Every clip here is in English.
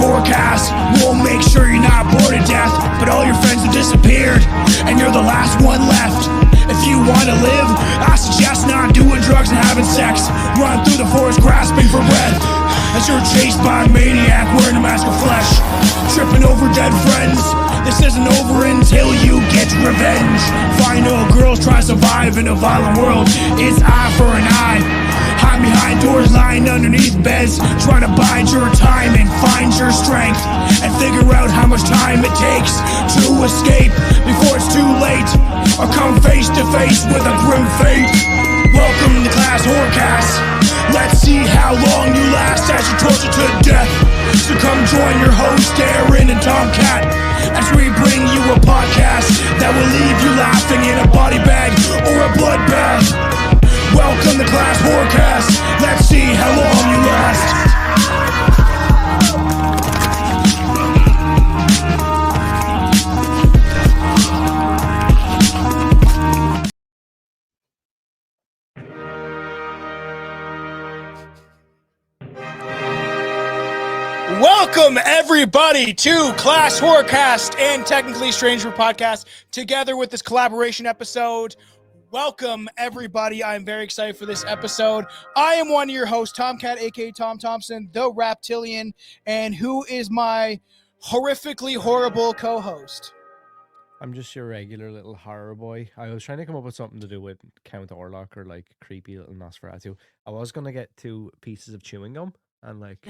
forecast. We'll make sure you're not bored to death, but all your friends have disappeared, and you're the last one left. If you want to live, I suggest not doing drugs and having sex. Run through the forest grasping for breath, as you're chased by a maniac wearing a mask of flesh, tripping over dead friends. This isn't over until you get revenge. Final girls try to survive in a violent world. It's eye for an eye. Hide behind doors, lying underneath beds, trying to bide your time and find your strength, and figure out how much time it takes to escape before it's too late, or come face to face with a grim fate. Welcome to Class Horrorcast. Let's see how long you last as you torture to death. So come join your host Aaron and Tomcat as we bring you a podcast that will leave you laughing in a body bag or a bloodbath. Welcome to Class Horrorcast. Let's see how long you last. Welcome everybody to Class Horrorcast and Technically Stranger Podcast together with this collaboration episode. Welcome everybody. I'm very excited for this episode. I am one of your hosts, Tomcat, aka Tom Thompson, the Reptilian, and who is my horrifically horrible co-host? I'm just your regular little horror boy. I was trying to come up with something to do with Count Orlok or like creepy little Nosferatu. I was gonna get 2 pieces of chewing gum and like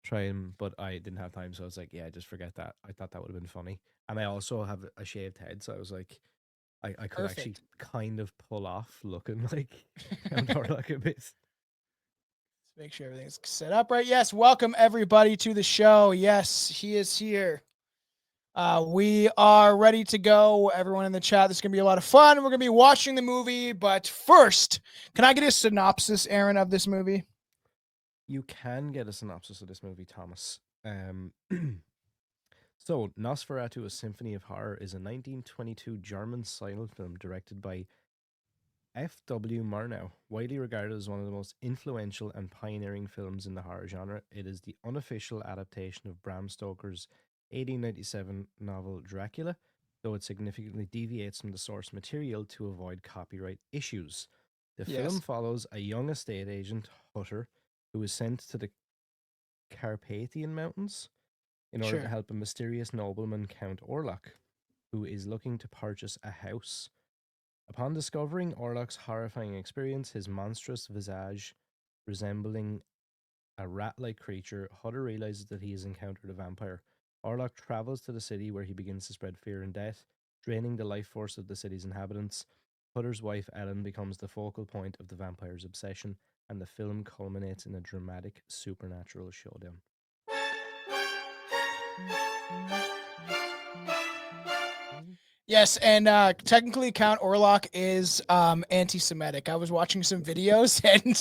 try and, but I didn't have time, so I was like, yeah, just forget that. I thought that would have been funny. And I also have a shaved head, so I was like, I could actually kind of pull off looking like Count Orlok a bit. Let's make sure everything's set up right. Yes, welcome everybody to the show. Yes, he is here. We are ready to go. Everyone in the chat, this is going to be a lot of fun. We're going to be watching the movie, but first, can I get a synopsis, Aaron, of this movie? You can get a synopsis of this movie, Thomas. So, Nosferatu, A Symphony of Horror is a 1922 German silent film directed by F.W. Murnau, widely regarded as one of the most influential and pioneering films in the horror genre. It is the unofficial adaptation of Bram Stoker's 1897 novel Dracula, though it significantly deviates from the source material to avoid copyright issues. The film follows a young estate agent, Hutter, who is sent to the Carpathian Mountains in order to help a mysterious nobleman, Count Orlok, who is looking to purchase a house. Upon discovering Orlok's horrifying experience, his monstrous visage resembling a rat-like creature, Hutter realizes that he has encountered a vampire. Orlok travels to the city where he begins to spread fear and death, draining the life force of the city's inhabitants. Hutter's wife, Ellen, becomes the focal point of the vampire's obsession, and the film culminates in a dramatic supernatural showdown. Yes, and technically Count Orlok is anti-Semitic. I was watching some videos and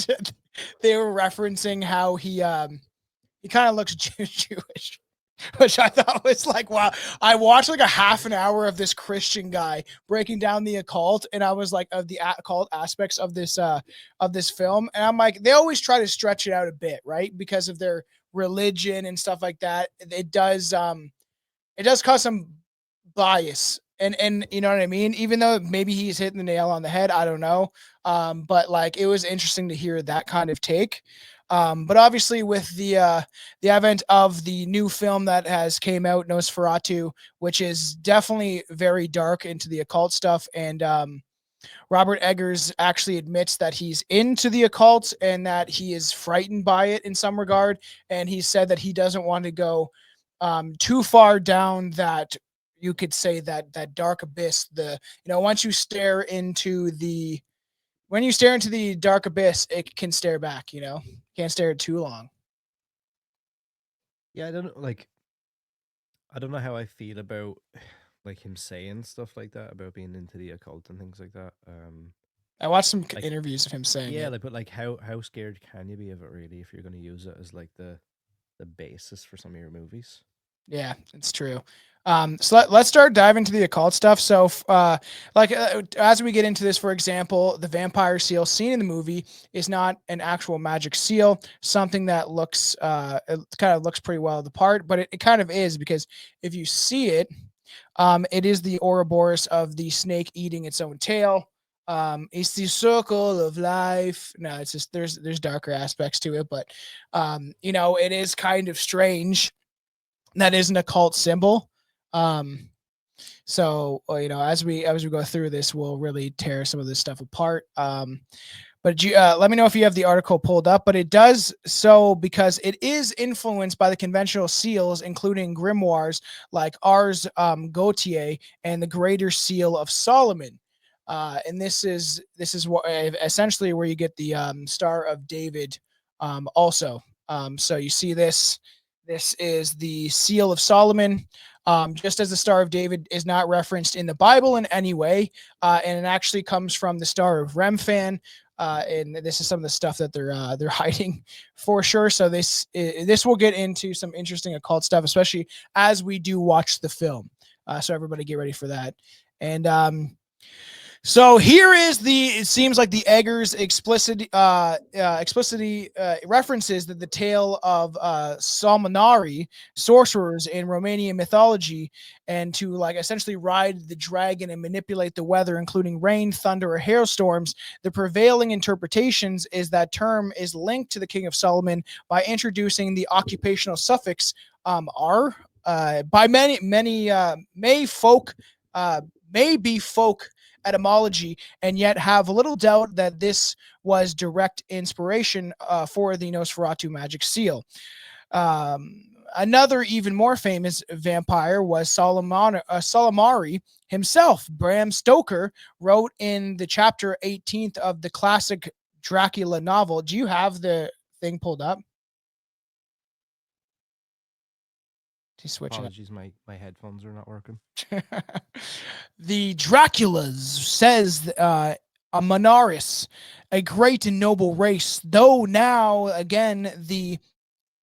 they were referencing how he kind of looks Jewish, which I thought was like, wow. I watched like a half an hour of this Christian guy breaking down the occult, and I was like, of the occult aspects of this film, and I'm like, they always try to stretch it out a bit, right? Because of their religion and stuff like that. It does cause some bias. And you know what I mean? Even though maybe he's hitting the nail on the head, I don't know. But like, it was interesting to hear that kind of take. But obviously with the advent of the new film that has came out, Nosferatu, which is definitely very dark into the occult stuff. And Robert Eggers actually admits that he's into the occult and that he is frightened by it in some regard. And he said that he doesn't want to go too far down that, you could say, that dark abyss. Once you stare into the dark abyss, it can stare back, can't stare it too long. Yeah, I don't know how I feel about like him saying stuff like that about being into the occult and things like that. I watched some interviews of him saying but like how scared can you be of it really if you're going to use it as like the basis for some of your movies? Yeah, it's true. Let's start diving into the occult stuff. As we get into this, for example, the vampire seal seen in the movie is not an actual magic seal, something that looks it kind of looks pretty well the part, but it kind of is because if you see it, it is the Ouroboros of the snake eating its own tail. It's the circle of life. No, it's just there's darker aspects to it, but it is kind of strange. That is an occult symbol. Um, as we go through this, we'll really tear some of this stuff apart. Let me know if you have the article pulled up. But it does so because it is influenced by the conventional seals, including grimoires like Ars Gotier and the Greater Seal of Solomon. And this is what essentially where you get the Star of David. Also, so you see this. This is the Seal of Solomon. Just as the Star of David is not referenced in the Bible in any way, and it actually comes from the Star of Remphan, and this is some of the stuff that they're hiding for sure. So this will get into some interesting occult stuff, especially as we do watch the film. So everybody get ready for that. And so here is it seems like the Eggers explicitly references that the tale of Salmonari, sorcerers in Romanian mythology, and to like essentially ride the dragon and manipulate the weather, including rain, thunder, or hailstorms. The prevailing interpretations is that term is linked to the King of Solomon by introducing the occupational suffix "r." By many may be folk etymology, and yet have little doubt that this was direct inspiration for the Nosferatu magic seal. Another even more famous vampire was Solimari himself. Bram Stoker wrote in the chapter 18th of the classic Dracula novel. Do you have the thing pulled up? He's switching up. Apologies, my headphones are not working. The Draculas says a Monaris, a great and noble race, though now again the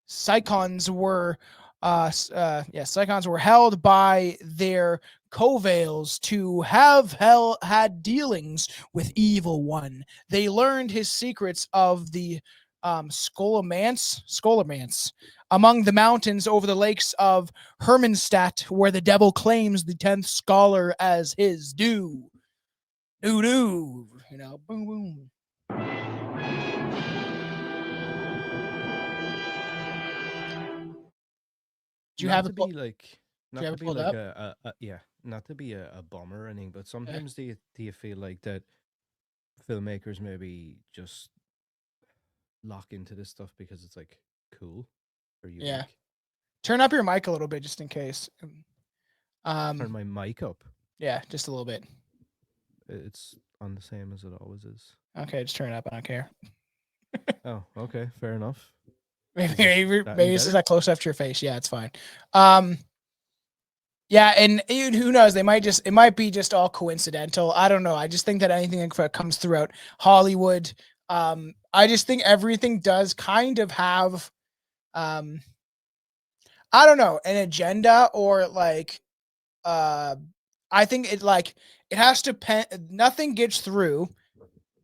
Psychons were Psychons were held by their covales to have had dealings with evil one. They learned his secrets of the Scholomance among the mountains over the lakes of Hermannstadt, where the devil claims the 10th scholar as his due. Doo, boom, boom. Do you Not have to it? be like, Do you not have to it be pulled like up? yeah, not to be a bummer or anything, but Yeah. sometimes do you feel like that filmmakers maybe just lock into this stuff because it's like cool or Yeah. unique? Turn up your mic a little bit just in case. Turn Um, my mic up. yeah, just a little bit. It's on the same as it always is. Okay, just turn it up. I don't care. Oh, okay, fair enough. Maybe Is this that any this is better? not close enough to your face. Yeah, it's fine. Um, yeah, and who knows? It might be just all coincidental. I don't know. I just think that anything that comes throughout Hollywood, I just think everything does kind of have, um, I don't know, an agenda or like, uh, I think it has to nothing gets through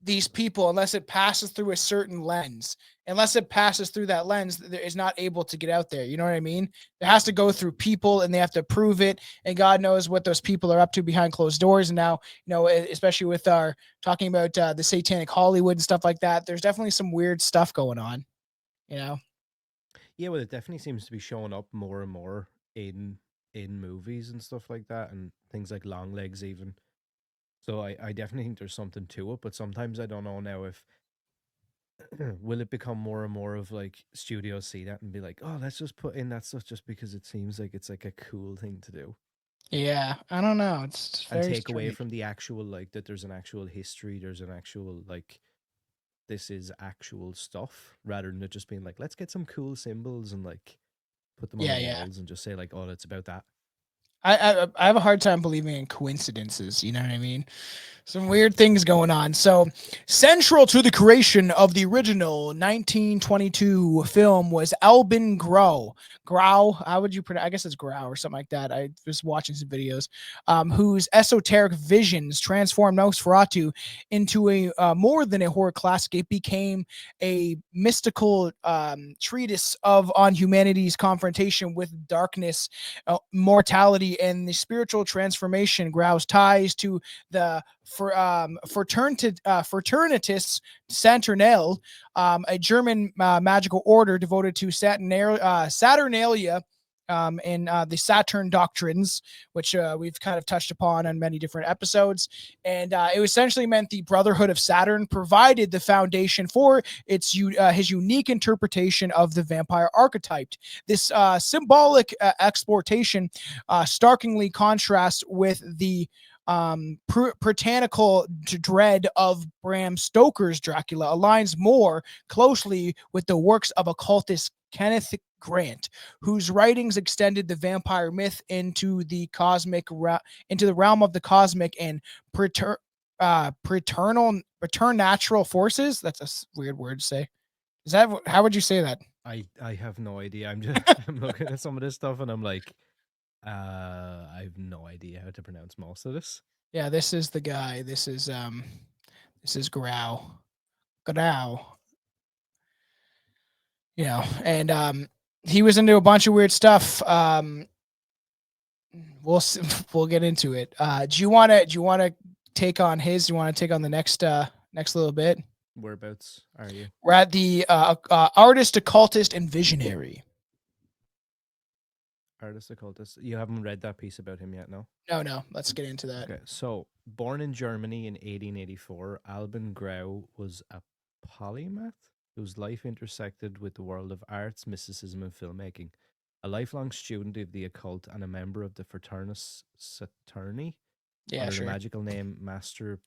these people unless it passes through a certain lens. Unless it passes through that lens, is not able to get out there. You know what I mean? It has to go through people, and they have to prove it. And God knows what those people are up to behind closed doors. And now, especially with our talking about the satanic Hollywood and stuff like that, there's definitely some weird stuff going on. You know? Yeah, well, it definitely seems to be showing up more and more in movies and stuff like that, and things like Long Legs even. So I definitely think there's something to it, but sometimes I don't know now if will it become more and more of like studios see that and be like, oh, let's just put in that stuff just because it seems like it's like a cool thing to do, Yeah, I don't know. It's and very take away strange. from the actual like that there's an actual history, there's an actual like this is actual stuff rather than it just being like let's get some cool symbols and like put them on the Yeah, yeah. walls and just say like oh it's about that. I have a hard time believing in coincidences. You know what I mean? Some weird things going on. So, central to the creation of the original 1922 film was Albin Grow. Grow, how would you pronounce? I guess it's Grow or something like that. I was watching some videos. Whose esoteric visions transformed Nosferatu into a more than a horror classic. It became a mystical treatise of on humanity's confrontation with darkness, mortality, and the spiritual transformation. Grow's ties to the Fraternitas Saturnale, a German magical order devoted to Saturnalia, and the Saturn doctrines, which we've kind of touched upon on many different episodes. And it essentially meant the Brotherhood of Saturn provided the foundation for his unique interpretation of the vampire archetype. This symbolic exploitation starkly contrasts with the puritanical dread of Bram Stoker's Dracula, aligns more closely with the works of occultist Kenneth Grant, whose writings extended the vampire myth into the into the realm of the cosmic and preternatural forces. That's a weird word to say. Is that how would you say that? I have no idea. I'm just I'm looking at some of this stuff and I'm like, I have no idea how to pronounce most of this. Yeah, this is the guy. This is Grau. Grau. And he was into a bunch of weird stuff. We'll we'll get into it. Do you want to take on his? Do you want to take on the next little bit? Whereabouts are you? We're at the artist, occultist, and visionary. Artist occultist. You haven't read that piece about him yet, no? No. Let's get into that. Okay, so born in Germany in 1884, Albin Grau was a polymath whose life intersected with the world of arts, mysticism, and filmmaking. A lifelong student of the occult and a member of the Fraternus Saturni Yeah, under the sure, magical name Master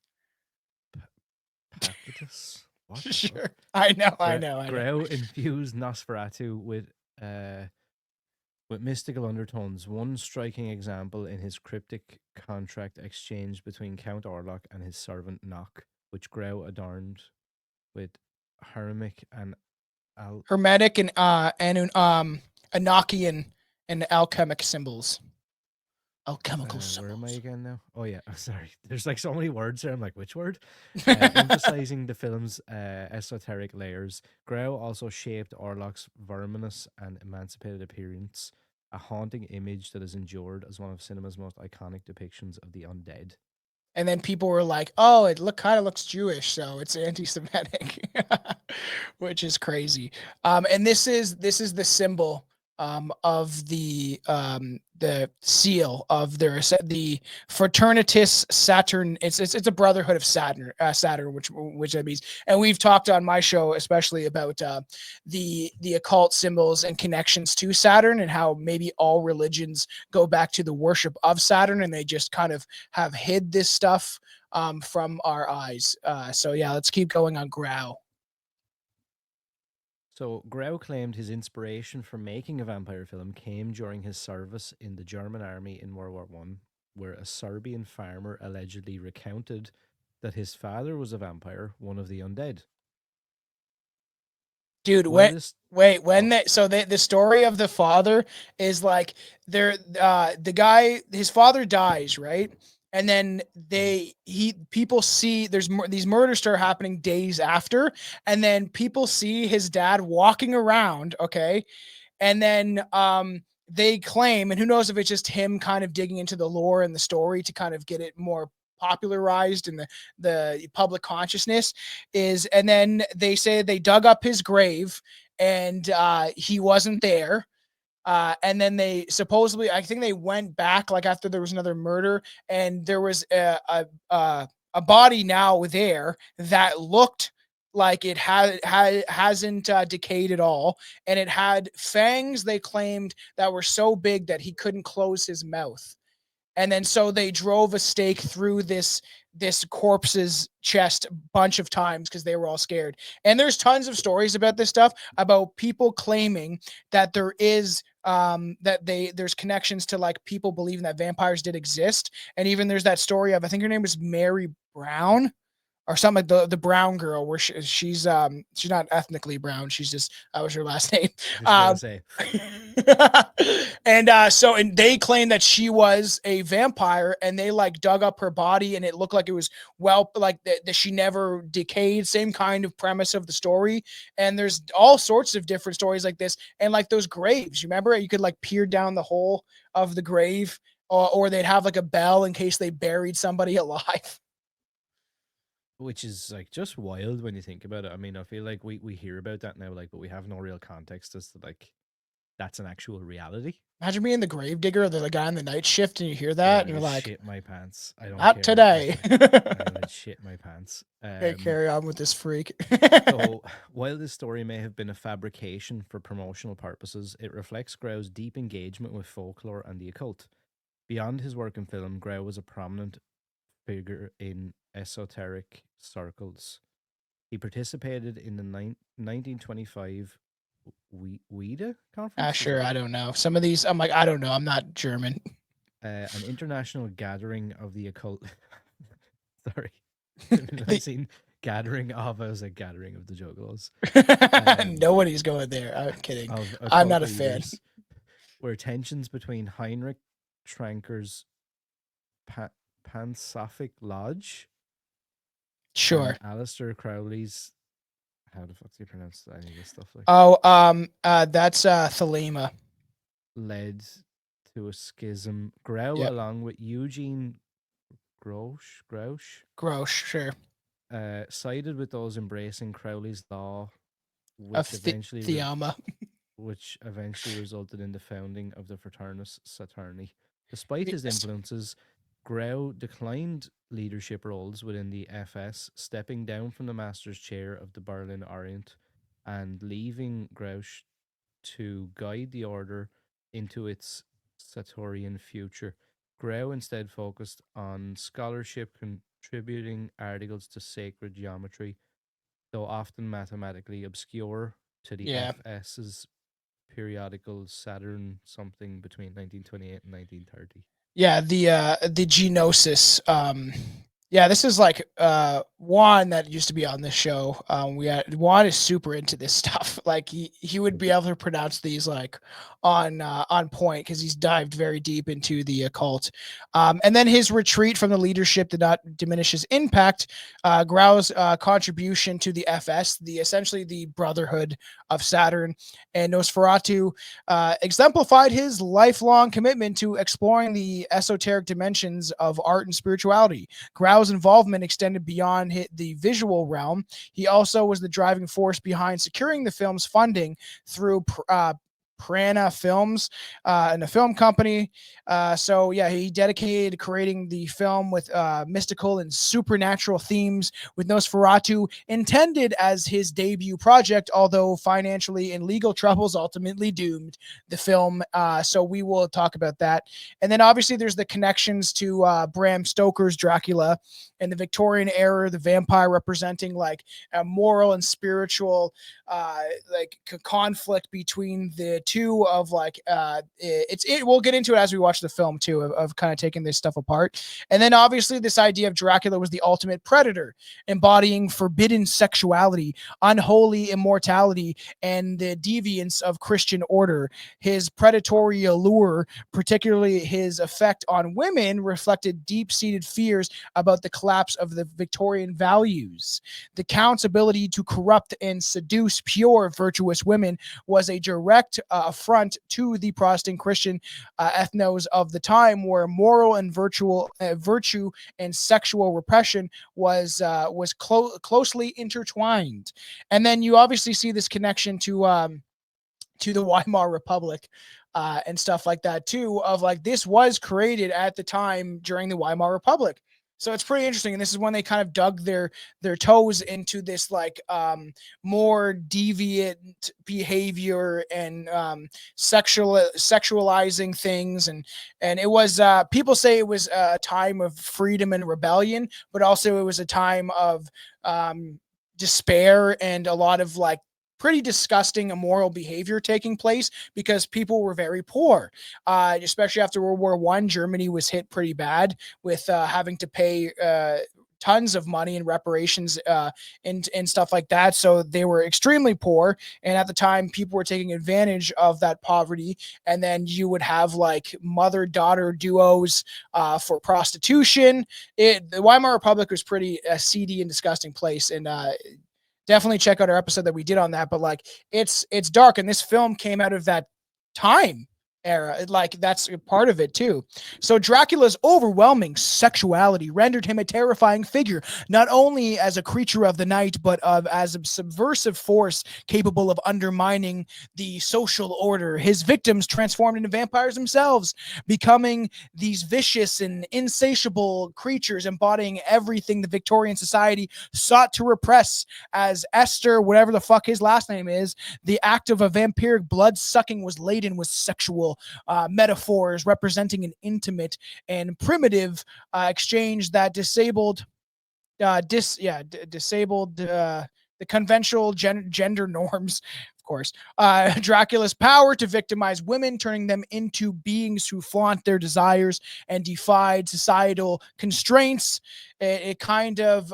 Papitus. What the fuck? sure. I know. Grau infused Nosferatu uh with mystical undertones. One striking example in his cryptic contract exchange between Count Orlok and his servant Nock, which Grau adorned with hermic and al- Hermetic and Enochian and alchemic symbols. Alchemical where am I symbols. again now? Oh yeah, sorry. There's like so many words there. I'm like, which word? Emphasizing the film's esoteric layers. Grau also shaped Orlok's verminous and emancipated appearance, a haunting image that has endured as one of cinema's most iconic depictions of the undead. And then people were like, "Oh, it kind of looks Jewish, so it's anti-Semitic," which is crazy. And this is the symbol of the seal of the Fraternitas Saturn. It's a brotherhood of Saturn, which that means. And we've talked on my show especially about the occult symbols and connections to Saturn and how maybe all religions go back to the worship of Saturn, and they just kind of have hid this stuff from our eyes. So yeah, let's keep going on Grau. So Grau claimed his inspiration for making a vampire film came during his service in the German army in World War One, where a Serbian farmer allegedly recounted that his father was a vampire, one of the undead. Dude, While when this, wait, when oh, they so the story of the father is like there the guy his father dies, right? And then mm, people see these murders start happening days after, and then people see his dad walking around, okay? And then they claim, and who knows if it's just him kind of digging into the lore and the story to kind of get it more popularized in the public consciousness is, and then they say they dug up his grave and he wasn't there. And then they supposedly, I think they went back like after there was another murder, and there was a body now there that looked like it hasn't decayed at all, and it had fangs. They claimed that were so big that he couldn't close his mouth, and then so they drove a stake through this corpse's chest a bunch of times because they were all scared. And there's tons of stories about this stuff, about people claiming that there is that there's connections to like people believing that vampires did exist, and even there's that story of, I think her name was Mary Brown or something, like the brown girl, where she's not ethnically brown, she's just, that was her last name. I was just about to um say, and and they claim that she was a vampire, and they like dug up her body, and it looked like it was, well, like that she never decayed, same kind of premise of the story. And there's all sorts of different stories like this, and like those graves, you remember, you could like peer down the hole of the grave, or they'd have like a bell in case they buried somebody alive. which is like just wild when you think about it. I mean, I feel like we hear about that now, like, but we have no real context as to like that's an actual reality. Imagine being the grave digger or the guy on the night shift, and you hear Bro, that, I and you're would like, shit my pants. I don't not care. today. I would shit my pants. Okay, carry on with this freak. So, while this story may have been a fabrication for promotional purposes, it reflects Grau's deep engagement with folklore and the occult. Beyond his work in film, Grau was a prominent figure in esoteric circles. He participated in the 1925 WIDA conference. Is that Sure, right? I don't know. Some of these, I'm like, I don't know. I'm not German. An international gathering of the occult. Sorry. I've The- seen gathering of, I was like, gathering of the Juggalos. Nobody's going there. I'm kidding. Of I'm occult not a fan. leaders where tensions between Heinrich Tranker's pa- Pansophic Lodge Sure. and Aleister Crowley's, how the fuck do you pronounce any of this stuff, like, Oh, that's Thelema. led to a schism. Grau, Yep. along with Eugene Grouch, Gross. Sure. sided with those embracing Crowley's law, Of which eventually Theama. resulted in the founding of the Fraternus Saturni. Despite his Yes. influences, Grau declined leadership roles within the FS, stepping down from the master's chair of the Berlin Orient and leaving Grouch to guide the order into its Satorian future. Grau instead focused on scholarship, contributing articles to sacred geometry, though often mathematically obscure, to the Yeah. FS's periodical Saturn something between 1928 and 1930. Yeah, the Genosis. Yeah, this is like Juan that used to be on this show. We had Juan is super into this stuff. Like he would be able to pronounce these like on point, because he's dived very deep into the occult. And then his retreat from the leadership did not diminish his impact. Grau's contribution to the FS, the essentially the Brotherhood of Saturn, and Nosferatu exemplified his lifelong commitment to exploring the esoteric dimensions of art and spirituality. Grau's involvement extended beyond the visual realm. He also was the driving force behind securing the film's funding through Prana Films and a film company. So yeah, he dedicated creating the film with mystical and supernatural themes, with Nosferatu intended as his debut project, although financially and legal troubles ultimately doomed the film. So we will talk about that. And then obviously there's the connections to Bram Stoker's Dracula and the Victorian era, the vampire representing like a moral and spiritual like conflict between the two, of like we'll get into it as we watch the film too, of kind of taking this stuff apart. And then obviously this idea of Dracula was the ultimate predator, embodying forbidden sexuality, unholy immortality, and the deviance of Christian order. His predatory allure, particularly his effect on women, reflected deep-seated fears about the collapse of the Victorian values. The Count's ability to corrupt and seduce pure, virtuous women was a direct affront to the Protestant Christian ethnos of the time, where moral and virtue and sexual repression was closely intertwined. And then you obviously see this connection to the Weimar Republic and stuff like that too. Of like, this was created at the time during the Weimar Republic. So it's pretty interesting, and this is when they kind of dug their toes into this like more deviant behavior and sexualizing things, and it was people say it was a time of freedom and rebellion, but also it was a time of despair and a lot of like pretty disgusting immoral behavior taking place because people were very poor, especially after World War I. Germany was hit pretty bad with having to pay tons of money in reparations and stuff like that. So they were extremely poor. And at the time, people were taking advantage of that poverty. And then you would have like mother daughter duos for prostitution. The Weimar Republic was pretty seedy and disgusting place. And definitely check out our episode that we did on that. But like, it's dark. And this film came out of that time era. Like that's a part of it too. So Dracula's overwhelming sexuality rendered him a terrifying figure, not only as a creature of the night, but as a subversive force capable of undermining the social order. His victims transformed into vampires themselves, becoming these vicious and insatiable creatures embodying everything the Victorian society sought to repress. As Esther, whatever the fuck his last name is, the act of a vampiric blood sucking was laden with sexual metaphors representing an intimate and primitive exchange that disabled the conventional gender norms, of course. Dracula's power to victimize women, turning them into beings who flaunt their desires and defied societal constraints. It kind of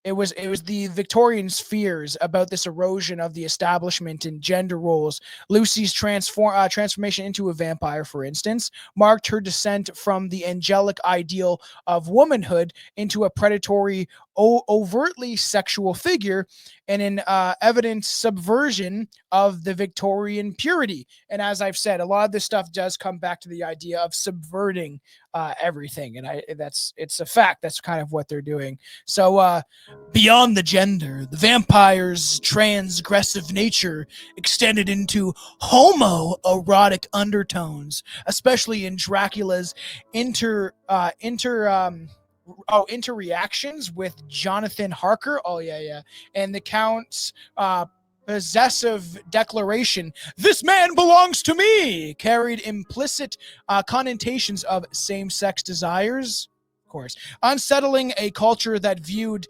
it was the Victorians' fears about this erosion of the establishment and gender roles. Lucy's transformation into a vampire, for instance, marked her descent from the angelic ideal of womanhood into a predatory, overtly sexual figure, and an evident subversion of the Victorian purity. And as I've said, a lot of this stuff does come back to the idea of subverting everything, and it's a fact. That's kind of what they're doing. So beyond the gender, the vampire's transgressive nature extended into homoerotic undertones, especially in Dracula's interreactions with Jonathan Harker. Oh yeah. And the Count's possessive declaration, "This man belongs to me," carried implicit connotations of same-sex desires. Of course, unsettling a culture that viewed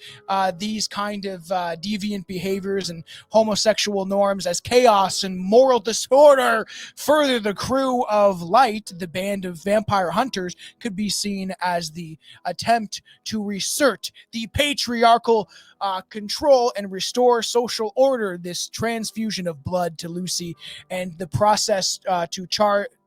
these kind of deviant behaviors and homosexual norms as chaos and moral disorder. Further, the crew of Light, the band of vampire hunters, could be seen as the attempt to reassert the patriarchal control and restore social order. This transfusion of blood to Lucy and the process to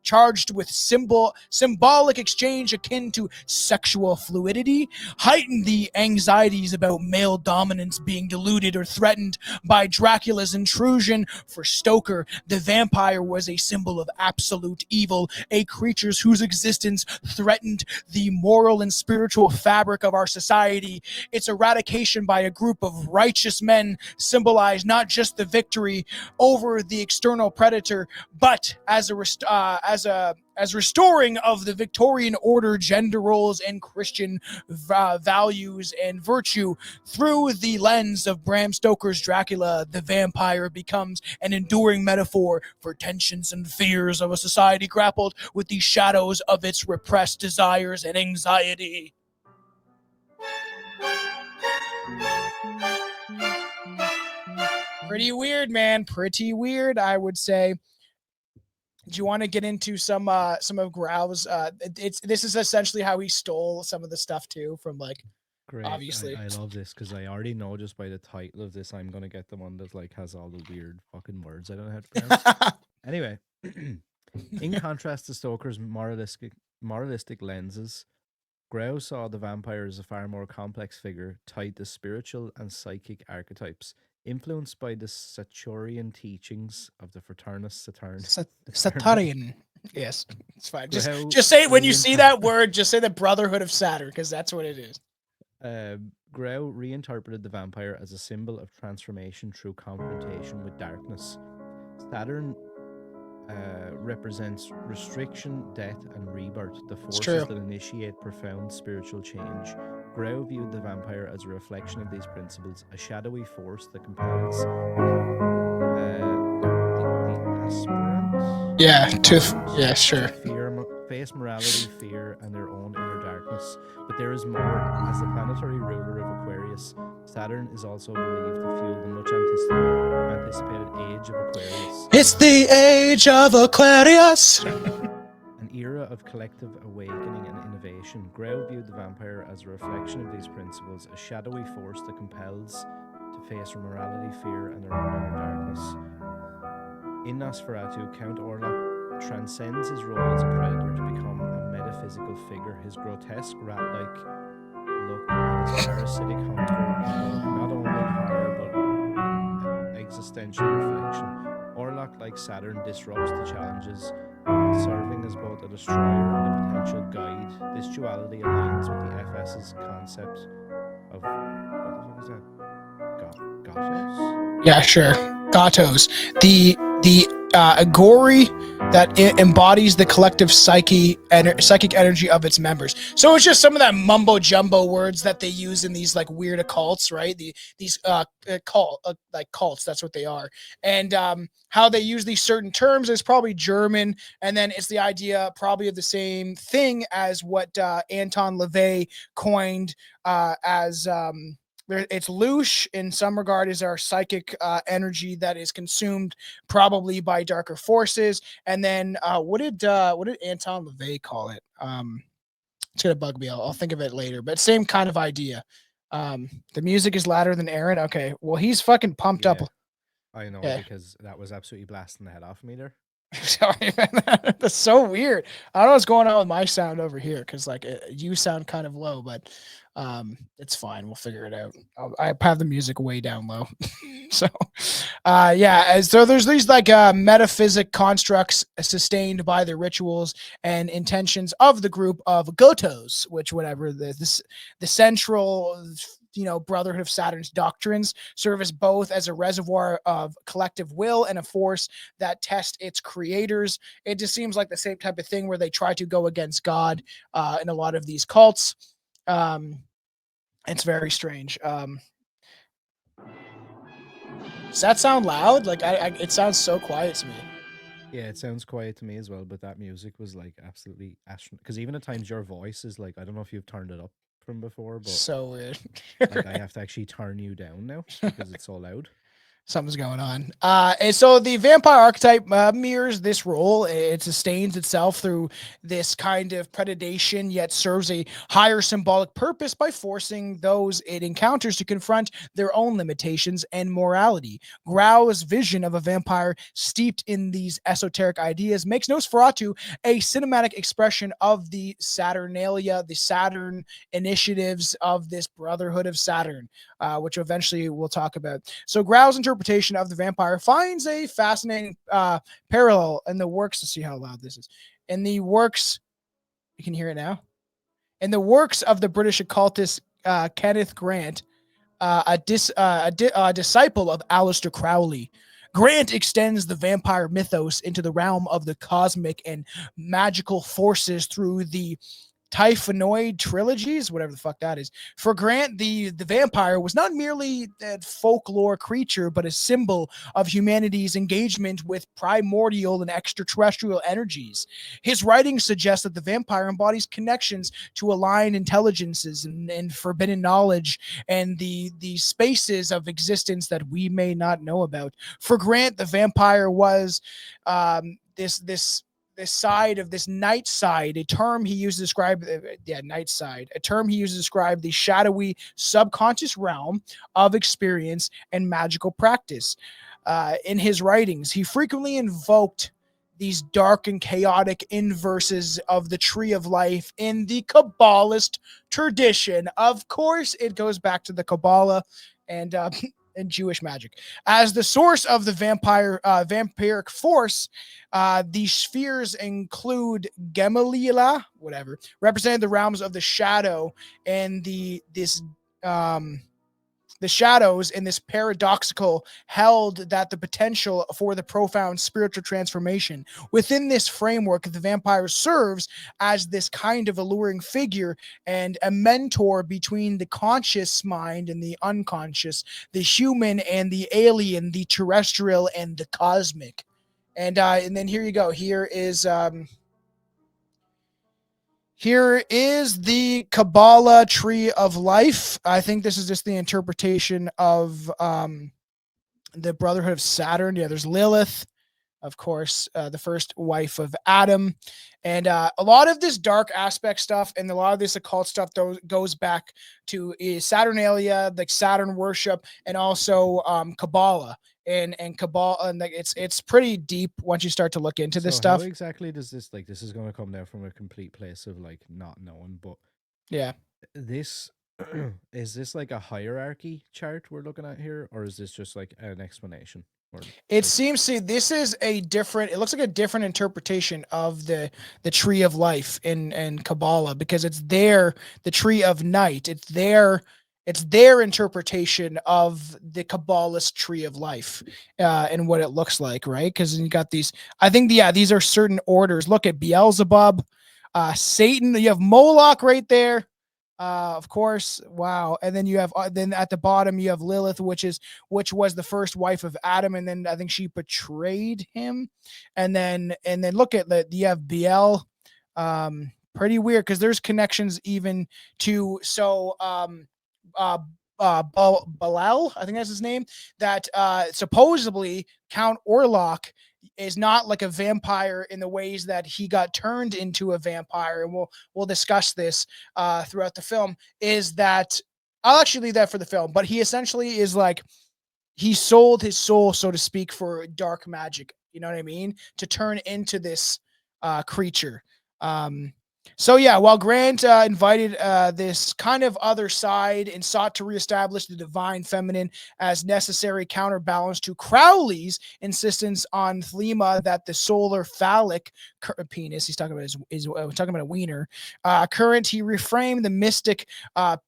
charged with symbolic exchange akin to sexual fluidity, heightened the anxieties about male dominance being diluted or threatened by Dracula's intrusion. For Stoker, the vampire was a symbol of absolute evil, a creature whose existence threatened the moral and spiritual fabric of our society. Its eradication by a group of righteous men symbolized not just the victory over the external predator, but as restoring of the Victorian order, gender roles, and Christian values and virtue. Through the lens of Bram Stoker's Dracula, the vampire becomes an enduring metaphor for tensions and fears of a society grappled with the shadows of its repressed desires and anxiety. Pretty weird, man. Pretty weird, I would say. Do you want to get into some of Grau's? This is essentially how he stole some of the stuff too from like Great. obviously. I love this because I already know just by the title of this, I'm gonna get the one that like has all the weird fucking words I don't know how to pronounce. Anyway, in contrast to Stoker's moralistic lenses, Grau saw the vampire as a far more complex figure tied to spiritual and psychic archetypes, influenced by the Satyrian teachings of the Fraternus Saturni. Satarian. Yes, it's fine. Just Grau just say it when you see reinterpreted that word. Just say the Brotherhood of Saturn because that's what it is. Grau reinterpreted the vampire as a symbol of transformation through confrontation with darkness. Saturn represents restriction, death, and rebirth, the It's forces true. that initiate profound spiritual change. Grau viewed the vampire as a reflection of these principles, a shadowy force that compels the Yeah. aspirant Yeah. to Sure. face morality, fear, and their own inner darkness. But there is more. As the planetary ruler of Aquarius, Saturn is also believed to fuel the much anticipated age of Aquarius. It's the age of Aquarius. An era of collective awakening and innovation. Grau viewed the vampire as a reflection of these principles, a shadowy force that compels to face morality, fear, and their own inner darkness. In Nosferatu, Count Orlok transcends his role as a predator to become a metaphysical figure. His grotesque rat-like look and his parasitic hunger evoke not only horror but existential reflection. Orlok, like Saturn, disrupts the challenges, serving as both a destroyer and a potential guide. This duality aligns with the FS's concept of what the fuck is that? Gothos? Yeah, sure. Gatos. The gory that embodies the collective psychic energy of its members. So it's just some of that mumbo jumbo words that they use in these like weird occults, right? These cults. That's what they are. And how they use these certain terms is probably German, and then it's the idea probably of the same thing as what Anton LaVey coined as. It's louche in some regard is our psychic energy that is consumed probably by darker forces. And then what did Anton LaVey call it? It's gonna bug me. I'll think of it later. But same kind of idea. The music is louder than Aaron. Okay, well he's fucking pumped up. I know, because that was absolutely blasting the head off me there. Sorry, man. That's so weird. I don't know what's going on with my sound over here because like you sound kind of low, but it's fine. We'll figure it out. I have the music way down low. So yeah, so there's these like metaphysic constructs sustained by the rituals and intentions of the group of Gotos, which whatever the central Brotherhood of Saturn's doctrines serve as both as a reservoir of collective will and a force that tests its creators. It just seems like the same type of thing where they try to go against God in a lot of these cults. It's very strange. Does that sound loud? Like it sounds so quiet to me. Yeah, it sounds quiet to me as well, but that music was like absolutely astronomical. Because even at times your voice is like, I don't know if you've turned it up from before, but so weird. Like I have to actually turn you down now because it's so loud. Something's going on. And so the vampire archetype mirrors this role. It sustains itself through this kind of predation, yet serves a higher symbolic purpose by forcing those it encounters to confront their own limitations and morality. Grau's vision of a vampire steeped in these esoteric ideas makes Nosferatu a cinematic expression of the Saturnalia, the Saturn initiatives of this Brotherhood of Saturn, which eventually we'll talk about. So Grau's interpretation of the vampire finds a fascinating parallel in the works. Let's see how loud this is. In the works, you can hear it now. In the works of the British occultist Kenneth Grant, a disciple of Aleister Crowley. Grant extends the vampire mythos into the realm of the cosmic and magical forces through the Typhonoid trilogies, whatever the fuck that is. For Grant, the vampire was not merely a folklore creature, but a symbol of humanity's engagement with primordial and extraterrestrial energies. His writings suggest that the vampire embodies connections to aligned intelligences and forbidden knowledge and the spaces of existence that we may not know about. For Grant, the vampire was this side of this night side, a term he used to describe, night side, a term he used to describe the shadowy subconscious realm of experience and magical practice. In his writings, he frequently invoked these dark and chaotic inverses of the tree of life in the Kabbalist tradition. Of course, it goes back to the Kabbalah and Jewish magic. As the source of the vampiric force, these spheres include Gemalila, whatever, representing the realms of the shadow and the shadows in this paradoxical held that the potential for the profound spiritual transformation. Within this framework, the vampire serves as this kind of alluring figure and a mentor between the conscious mind and the unconscious, the human and the alien, the terrestrial and the cosmic. And then here you go. Here is the Kabbalah tree of life. I think this is just the interpretation of the Brotherhood of Saturn. Yeah, there's Lilith, of course, the first wife of Adam. And a lot of this dark aspect stuff and a lot of this occult stuff goes back to Saturnalia, like Saturn worship, and also Kabbalah. And Kabbalah, and like it's pretty deep once you start to look into this So how stuff. exactly does this like this is going to come down from a complete place of like not knowing, but Yeah. this is this like a hierarchy chart we're looking at here, or is this just like an explanation, or It like seems see this is a different. It looks like a different interpretation of the tree of life in Kabbalah because it's the tree of night. It's their interpretation of the Kabbalist tree of life and what it looks like, right? Because you got these. I think yeah, these are certain orders. Look at Beelzebub, Satan. You have Moloch right there. Of course, wow. And then you have then at the bottom you have Lilith, which was the first wife of Adam, and then I think she betrayed him. And then look at the you have Biel. Pretty weird because there's connections even to uh Balal, I think that's his name, that supposedly Count Orlok is not like a vampire in the ways that he got turned into a vampire, and we'll discuss this throughout the film. Is that I'll actually leave that for the film, but he essentially is like he sold his soul, so to speak, for dark magic. You know what I mean? To turn into this creature. Um, so yeah, while Grant invited this kind of other side and sought to reestablish the divine feminine as necessary counterbalance to Crowley's insistence on Thelema that the solar phallic penis, he's talking about his talking about a wiener, current, he reframed the mystic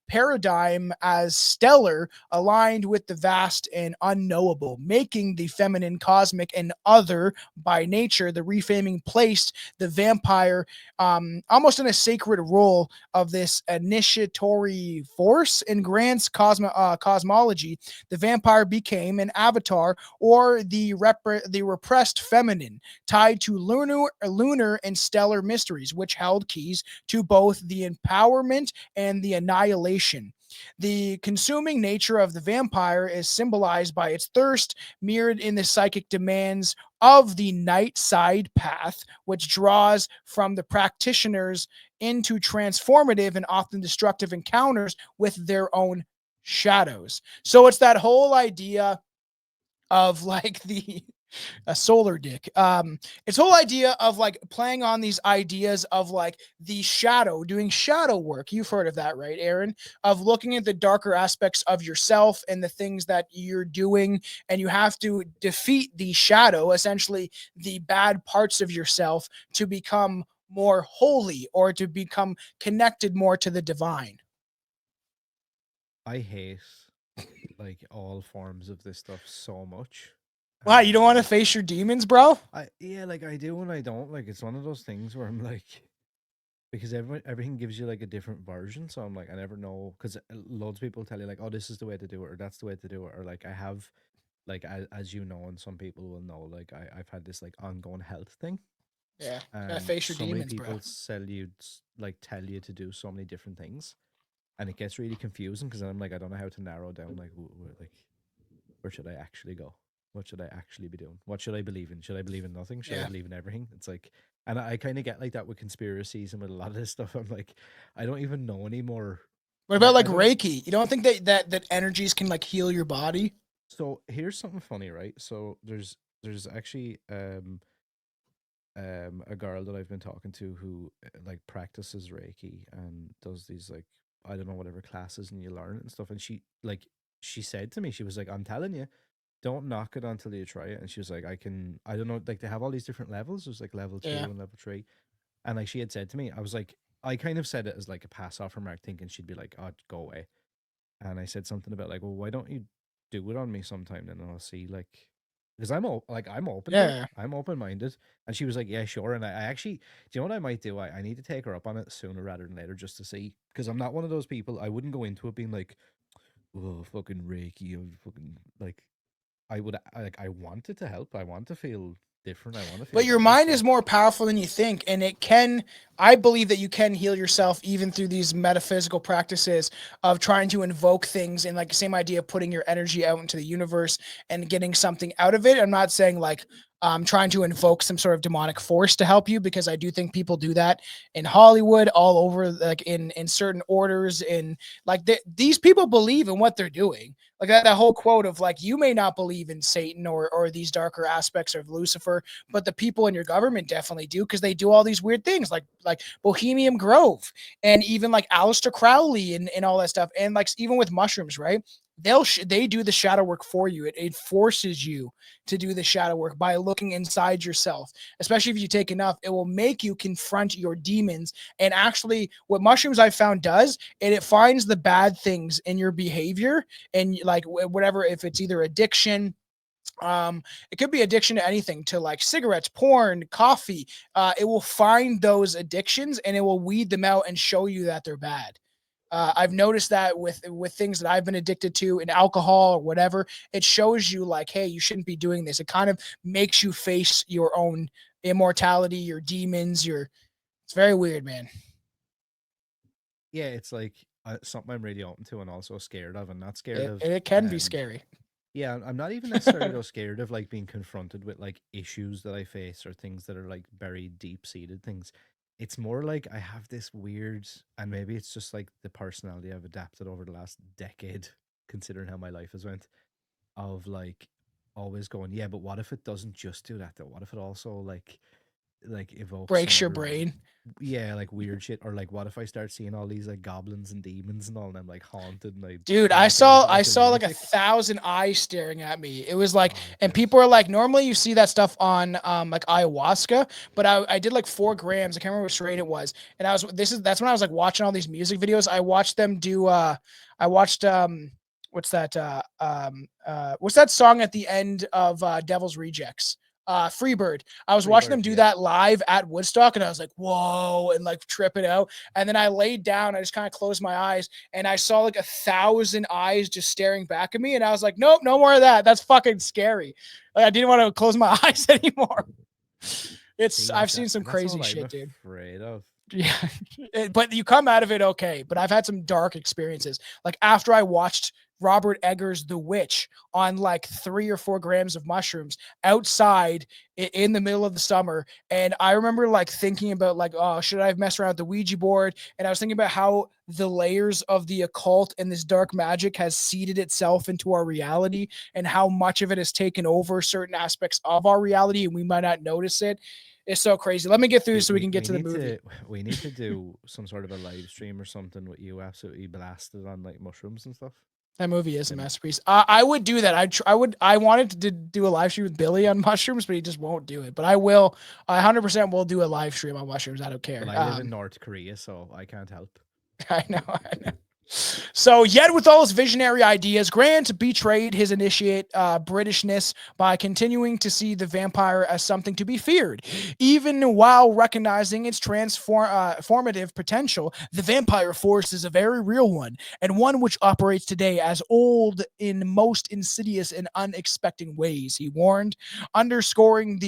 paradigm as stellar, aligned with the vast and unknowable, making the feminine, cosmic, and other by nature. The reframing placed the vampire almost in a sacred role of this initiatory force in Grant's cosmology. The vampire became an avatar or the repressed feminine, tied to lunar and stellar mysteries, which held keys to both the empowerment and the annihilation. The consuming nature of the vampire is symbolized by its thirst, mirrored in the psychic demands of the night side path, which draws from the practitioners into transformative and often destructive encounters with their own shadows. So it's that whole idea of like the a solar dick. Its whole idea of like playing on these ideas of like the shadow, doing shadow work. You've heard of that, right, Aaron? Of looking at the darker aspects of yourself and the things that you're doing, and you have to defeat the shadow, essentially the bad parts of yourself, to become more holy or to become connected more to the divine. I hate like all forms of this stuff so much. Wow, you don't want to Um, face your demons, bro? I yeah, like I do and I don't. Like it's one of those things where I'm like, because everything gives you like a different version. So I'm like, I never know because loads of people tell you like, oh, this is the way to do it, or that's the way to do it, or like I have like as you know, and some people will know, like I've had this like ongoing health thing, Yeah, gotta and face your so many demons, bro. people like tell you to do so many different things, and it gets really confusing because I'm like, I don't know how to narrow down like like where should I actually go? What should I actually be doing? What should I believe in? Should I believe in nothing? Should I Yeah. believe in everything? It's like, and I kind of get like that with conspiracies and with a lot of this stuff. I'm like, I don't even know anymore. What about Like, like I don't. Reiki? You don't think that energies can like heal your body? So here's something funny, right? So there's actually a girl that I've been talking to who like practices Reiki and does these like I don't know whatever classes and you learn it and stuff. And she said to me, she was like, I'm telling you, don't knock it until you try it. And she was like, I don't know, like they have all these different levels. There's like level Yeah. 2 and level 3. And like she had said to me, I was like, I kind of said it as like a pass off remark, thinking she'd be like, oh, go away. And I said something about like, well, why don't you do it on me sometime then, and I'll see like, because like I'm open to it, Yeah. I'm open minded. And she was like, yeah, sure. And I actually, do you know what I might do? I need to take her up on it sooner rather than later just to see, because I'm not one of those people. I wouldn't go into it being like, oh, fucking Reiki, fucking like I would like I want it to help. I want to feel different. I want to feel But your better. mind So is more powerful than you think, and it can. I believe that you can heal yourself even through these metaphysical practices of trying to invoke things, and like the same idea of putting your energy out into the universe and getting something out of it. I'm not saying like trying to invoke some sort of demonic force to help you, because I do think people do that in Hollywood, all over, like in certain orders, in like these people believe in what they're doing. Like that whole quote of like, you may not believe in Satan or these darker aspects of Lucifer, but the people in your government definitely do, because they do all these weird things like Bohemian Grove, and even like Aleister Crowley and all that stuff, and like even with mushrooms, right? They do the shadow work for you. It forces you to do the shadow work by looking inside yourself. Especially if you take enough, it will make you confront your demons. And actually, what mushrooms I've found does, and it finds the bad things in your behavior, and like whatever, if it's either addiction, it could be addiction to anything, to like cigarettes, porn, coffee. It will find those addictions and it will weed them out and show you that they're bad. I've noticed that with things that I've been addicted to, in alcohol or whatever. It shows you like, hey, you shouldn't be doing this. It kind of makes you face your own immortality, your demons, your. It's very weird, man. yeah, it's like something I'm really open to and also scared of. And not scared It, of it can be scary. yeah, I'm not even necessarily though scared of like being confronted with like issues that I face or things that are like very deep seated things. It's more like I have this weird, and maybe it's just like the personality I've adapted over the last decade, considering how my life has went, of like always going, yeah, but what if it doesn't just do that though? What if it also like evokes some Breaks your other brain. yeah, like weird shit, or like what if I start seeing all these like goblins and demons and all, and I'm like haunted and I Dude, I break out saw into I like a saw like lunatic? 1,000 eyes staring at me. It was like, Oh, and dude. people are like, normally you see that stuff on like ayahuasca, but I did like 4 grams. I can't remember what strain it was. And that's when I was like watching all these music videos. I watched them do I watched what's that song at the end of Devil's Rejects? Freebird. I was watching them Freebird, do yeah. that live at Woodstock, and I was like, whoa, and like tripping out. And then I laid down, I just kind of closed my eyes, and I saw like 1,000 eyes just staring back at me, and I was like, nope, no more of that. That's fucking scary. Like, I didn't want to close my eyes anymore. See, I've like seen some that's crazy all I'm shit, dude. afraid of. Yeah, but you come out of it okay. But I've had some dark experiences. Like after I watched Robert Eggers' The Witch on like 3 or 4 grams of mushrooms outside in the middle of the summer, and I remember like thinking about like, oh, should I have messed around with the Ouija board? And I was thinking about how the layers of the occult and this dark magic has seeded itself into our reality, and how much of it has taken over certain aspects of our reality, and we might not notice it. It's so crazy. Let me get through Dude, so we can get we to the need movie. to we need to do some sort of a live stream or something with you absolutely blasted on like mushrooms and stuff. That movie is a And masterpiece. I would do that. I wanted to do a live stream with Billy on mushrooms, but he just won't do it. But I will. I 100% will do a live stream on mushrooms. I don't well, care. I live in North Korea, so I can't help. I know. I know. So, yet with all his visionary ideas, Grant betrayed his initiate Britishness by continuing to see the vampire as something to be feared. Even while recognizing its transformative potential, the vampire force is a very real one, and one which operates today as old in most insidious and unexpected ways, he warned, underscoring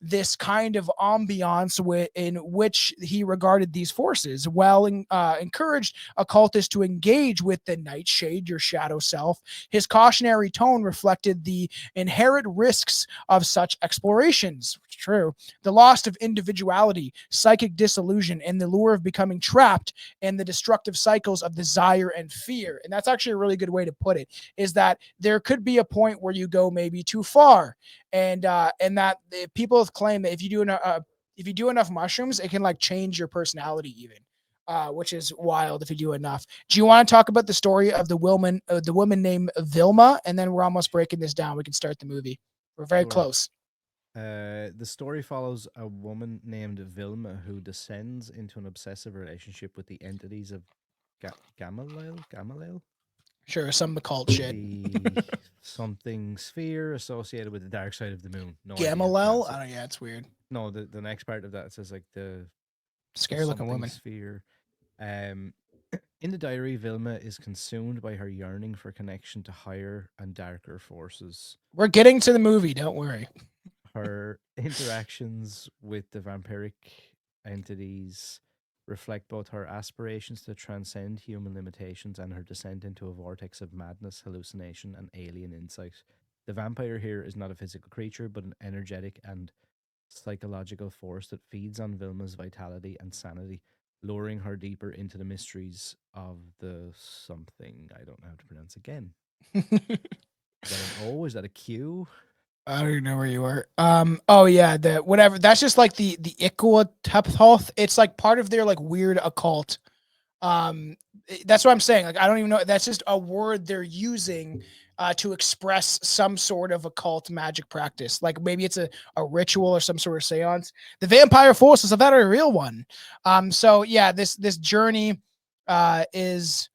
this kind of ambiance in which he regarded these forces, while encouraged occultists to engage with the nightshade, your shadow self. His cautionary tone reflected the inherent risks of such explorations. True. The loss of individuality, psychic disillusion, and the lure of becoming trapped in the destructive cycles of desire and fear. And that's actually a really good way to put it, is that there could be a point where you go maybe too far. And that people have claimed that if you do enough mushrooms, it can like change your personality even, which is wild if you do enough. Do you want to talk about the story of the woman named Vilma? And then we're almost breaking this down. We can start the movie. We're very Sure. close. The story follows a woman named Vilma who descends into an obsessive relationship with the entities of Gamaliel, Sure, some occult shit. the something sphere associated with the dark side of the moon. No idea. Gamaliel? That's I it. don't. Yeah, it's weird. No, the next part of that says like the Scary looking something woman. sphere. Um, in the diary, Vilma is consumed by her yearning for connection to higher and darker forces. We're getting to the movie. Don't worry. Her interactions with the vampiric entities reflect both her aspirations to transcend human limitations and her descent into a vortex of madness, hallucination, and alien insight. The vampire here is not a physical creature, but an energetic and psychological force that feeds on Vilma's vitality and sanity, luring her deeper into the mysteries of the something I don't know how to pronounce again. Is that an O? Is that a Q? I don't even know where you are. Oh yeah, the whatever. That's just like the Iqua. It's like part of their like weird occult. That's what I'm saying. Like I don't even know. That's just a word they're using to express some sort of occult magic practice. Like maybe it's a ritual or some sort of seance. The vampire forces of that are a real one. So yeah, this journey is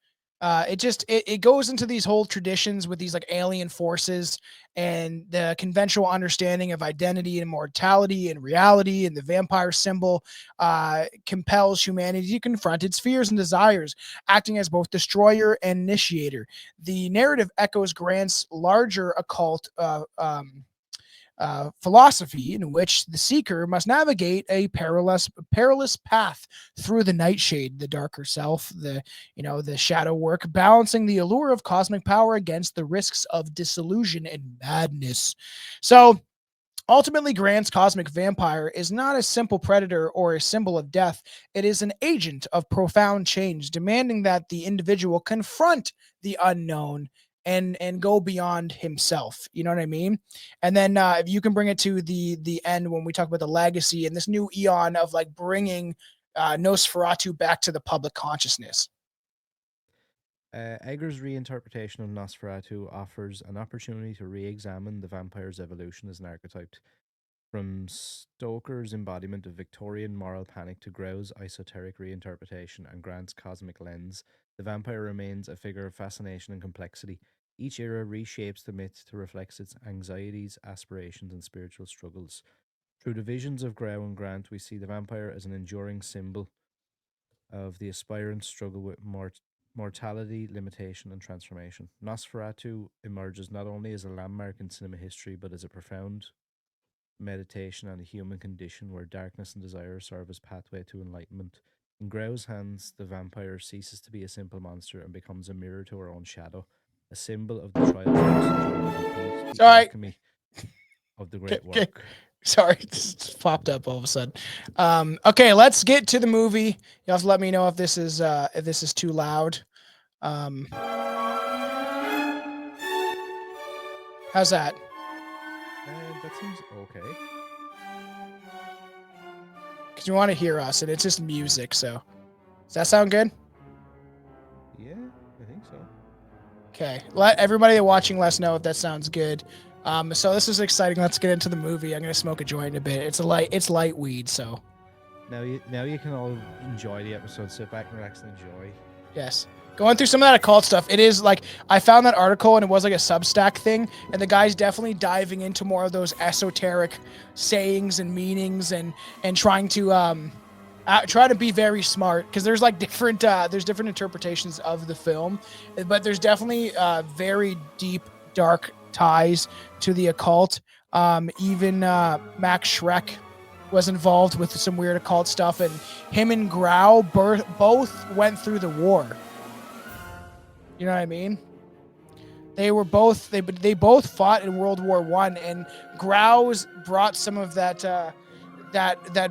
it goes into these whole traditions with these like alien forces and the conventional understanding of identity and mortality and reality, and the vampire symbol compels humanity to confront its fears and desires, acting as both destroyer and initiator. The narrative echoes Grant's larger occult philosophy, in which the seeker must navigate a perilous path through the nightshade, the darker self, the shadow work, balancing the allure of cosmic power against the risks of disillusion and madness. So ultimately, Grant's cosmic vampire is not a simple predator or a symbol of death. It is an agent of profound change, demanding that the individual confront the unknown and go beyond himself. You know what I mean? And then if you can bring it to the end when we talk about the legacy and this new eon of like bringing Nosferatu back to the public consciousness. Egger's reinterpretation of Nosferatu offers an opportunity to re examine the vampire's evolution as an archetype. From Stoker's embodiment of Victorian moral panic to Grau's esoteric reinterpretation and Grant's cosmic lens, the vampire remains a figure of fascination and complexity. Each era reshapes the myth to reflect its anxieties, aspirations, and spiritual struggles. Through the visions of Grau and Grant, we see the vampire as an enduring symbol of the aspirant's struggle with mortality, limitation, and transformation. Nosferatu emerges not only as a landmark in cinema history, but as a profound meditation on the human condition where darkness and desire serve as pathway to enlightenment. In Grau's hands, the vampire ceases to be a simple monster and becomes a mirror to our own shadow, a symbol of the trials, loss, and joy that complete the Sorry. alchemy of the Okay, great okay. work. Sorry, this popped up all of a sudden. Okay, let's get to the movie. You have to let me know if this is too loud. Um, how's that? That seems okay. Because you want to hear us, and it's just music. So, does that sound good? Yeah, I think so. Okay, let everybody watching let us know if that sounds good. So this is exciting. Let's get into the movie. I'm gonna smoke a joint in a bit. It's light weed, so Now you can all enjoy the episode. Sit back and relax and enjoy. yes. Going through some of that occult stuff, it is like I found that article and it was like a Substack thing, and the guy's definitely diving into more of those esoteric sayings and meanings and trying to try to be very smart because there's like different interpretations of the film, but there's definitely very deep dark ties to the occult. Even Max Schreck was involved with some weird occult stuff, and him and Grau both went through the war. You know what I mean? They were both they both fought in World War One, and Grau's brought some of that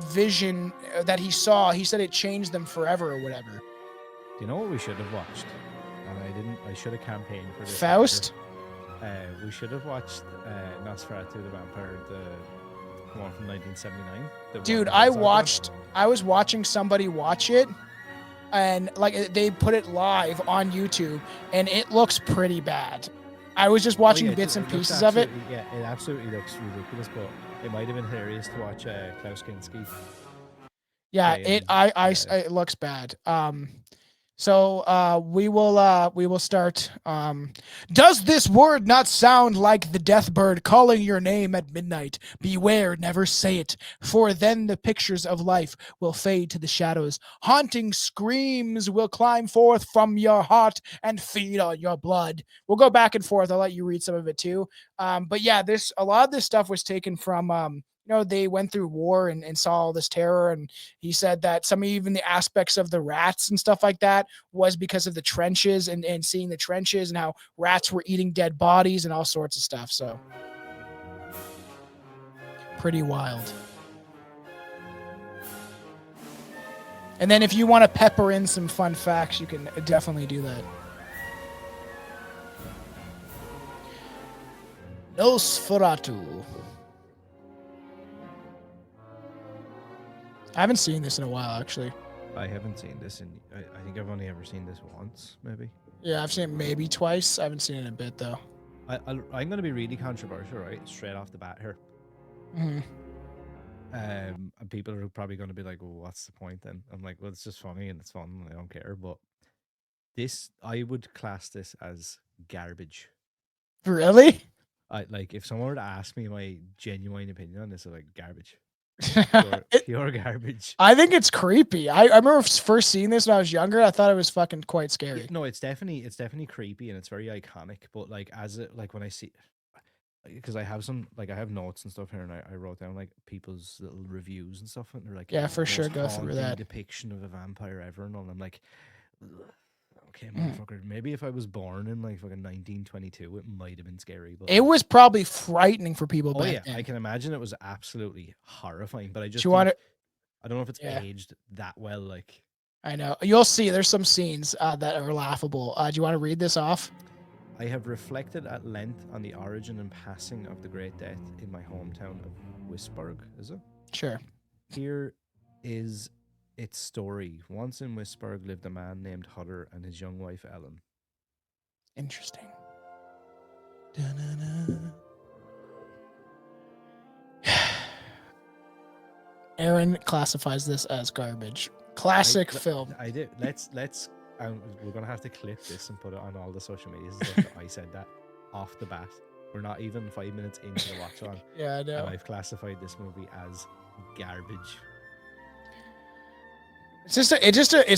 vision that he saw. He said it changed them forever or whatever. Do you know what we should have watched? And I didn't. I should have campaigned for this. Faust. We should have watched Nosferatu the Vampire, the one from 1979. Dude, I was watching somebody watch it, and like they put it live on YouTube, and it looks pretty bad. I was just watching bits and pieces of it. Yeah, it absolutely looks ridiculous, but it might have been hilarious to watch Klaus Kinski. Yeah, it looks bad. So we will start. Does this word not sound like the death bird calling your name at midnight? Beware, never say it, for then the pictures of life will fade to the shadows. Haunting screams will climb forth from your heart and feed on your blood. We'll go back and forth. I'll let you read some of it too. But yeah, this a lot of this stuff was taken from they went through war and saw all this terror, and he said that some even the aspects of the rats and stuff like that was because of the trenches and seeing the trenches and how rats were eating dead bodies and all sorts of stuff. So pretty wild. And then if you want to pepper in some fun facts, you can definitely do that. Nosferatu. I haven't seen this in a while, actually. I haven't seen this in. I think I've only ever seen this once, maybe. Yeah, I've seen it maybe twice. I haven't seen it in a bit, though. I'm going to be really controversial, right? Straight off the bat here. Mm-hmm. And people are probably going to be like, well, what's the point then? I'm like, well, it's just funny and it's fun and I don't care. But I would class this as garbage. Really? Like, if someone were to ask me my genuine opinion on this, I'm like, garbage. Pure garbage. I think it's creepy. I remember first seeing this when I was younger. I thought it was fucking quite scary. Yeah, no, it's definitely creepy and it's very iconic. But like when I see, because I have I have notes and stuff here, and I wrote down like people's little reviews and stuff, and they're like, yeah, for sure, most go through that depiction of a vampire ever, and all. I'm like, okay, motherfucker. Maybe if I was born in like fucking 1922, it might have been scary. But it was probably frightening for people. Oh back yeah, then. I can imagine it was absolutely horrifying. But I just I don't know if it's aged that well. Like, I know you'll see. There's some scenes that are laughable. Do you want to read this off? I have reflected at length on the origin and passing of the Great Death in my hometown of Wisburg. Is it? Sure. Here is its story. Once in Wisburg lived a man named Hutter and his young wife Ellen. Interesting. Da-na-na. Aaron classifies this as garbage. Classic film. I did. Let's. We're gonna have to clip this and put it on all the social medias. That I said that off the bat. We're not even 5 minutes into the watch on. Yeah, I know. And I've classified this movie as garbage. It's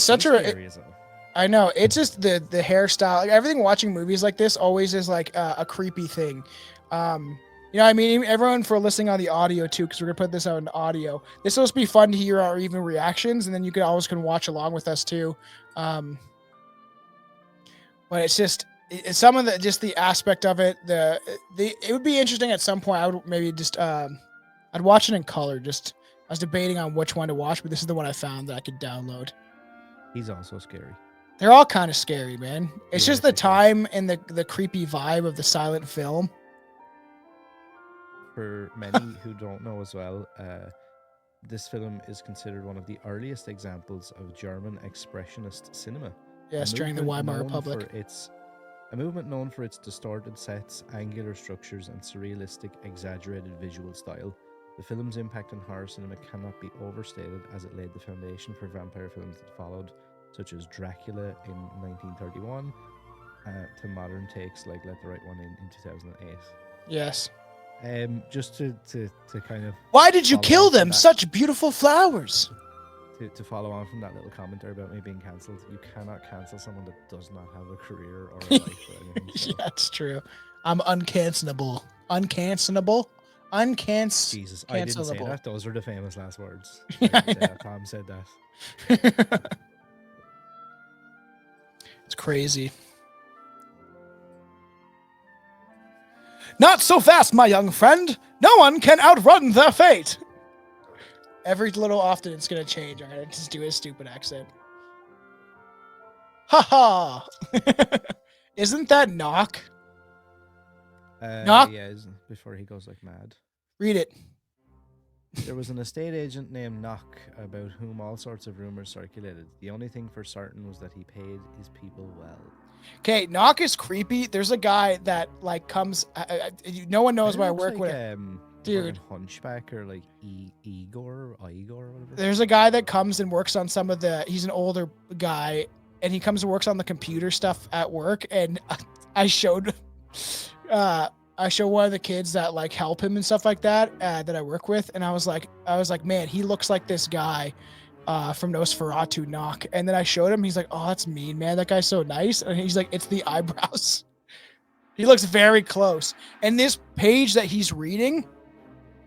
such a. I know. It's just the hairstyle. Like everything watching movies like this always is like a creepy thing. I mean, everyone for listening on the audio too, because we're gonna put this out in audio. This is supposed to be fun to hear our even reactions, and then you can always watch along with us too. But it's just some of the aspect of it. It would be interesting at some point. I would maybe just I'd watch it in color. Just I was debating on which one to watch, but this is the one I found that I could download. He's also scary. They're all kind of scary, man. It's just the time and the creepy vibe of the silent film. For many who don't know as well, this film is considered one of the earliest examples of German expressionist cinema. Yes, during the Weimar Republic. A movement known for its distorted sets, angular structures, and surrealistic, exaggerated visual style. The film's impact on horror cinema cannot be overstated, as it laid the foundation for vampire films that followed, such as Dracula in 1931, to modern takes like Let the Right One in 2008. Yes. Just to kind of... Why did you kill them? Such beautiful flowers. To follow on from that little commentary about me being cancelled, you cannot cancel someone that does not have a career or a life or anything. So. Yeah, it's true. I'm uncancelable. Jesus, I didn't say that. Those are the famous last words. Tom said that. It's crazy. Not so fast, my young friend. No one can outrun their fate. Every little often it's going to change. I'm going to just do a stupid accent. Ha ha. Isn't that Knock? Knock? Yeah, before he goes like mad. Read it. There was an estate agent named Knock about whom all sorts of rumors circulated. The only thing for certain was that he paid his people well. Okay, Knock is creepy. There's a guy that like comes. No one knows where I work with. Dude, Hunchback or like Igor or whatever. There's a guy that comes and works on some of the. He's an older guy, and he comes and works on the computer stuff at work, and I showed one of the kids that like help him and stuff like that that I work with, and I was like, man, he looks like this guy from Nosferatu knock. And then I showed him, he's like, oh, that's mean, man, that guy's so nice. And he's like, it's the eyebrows. He looks very close. And this page that he's reading,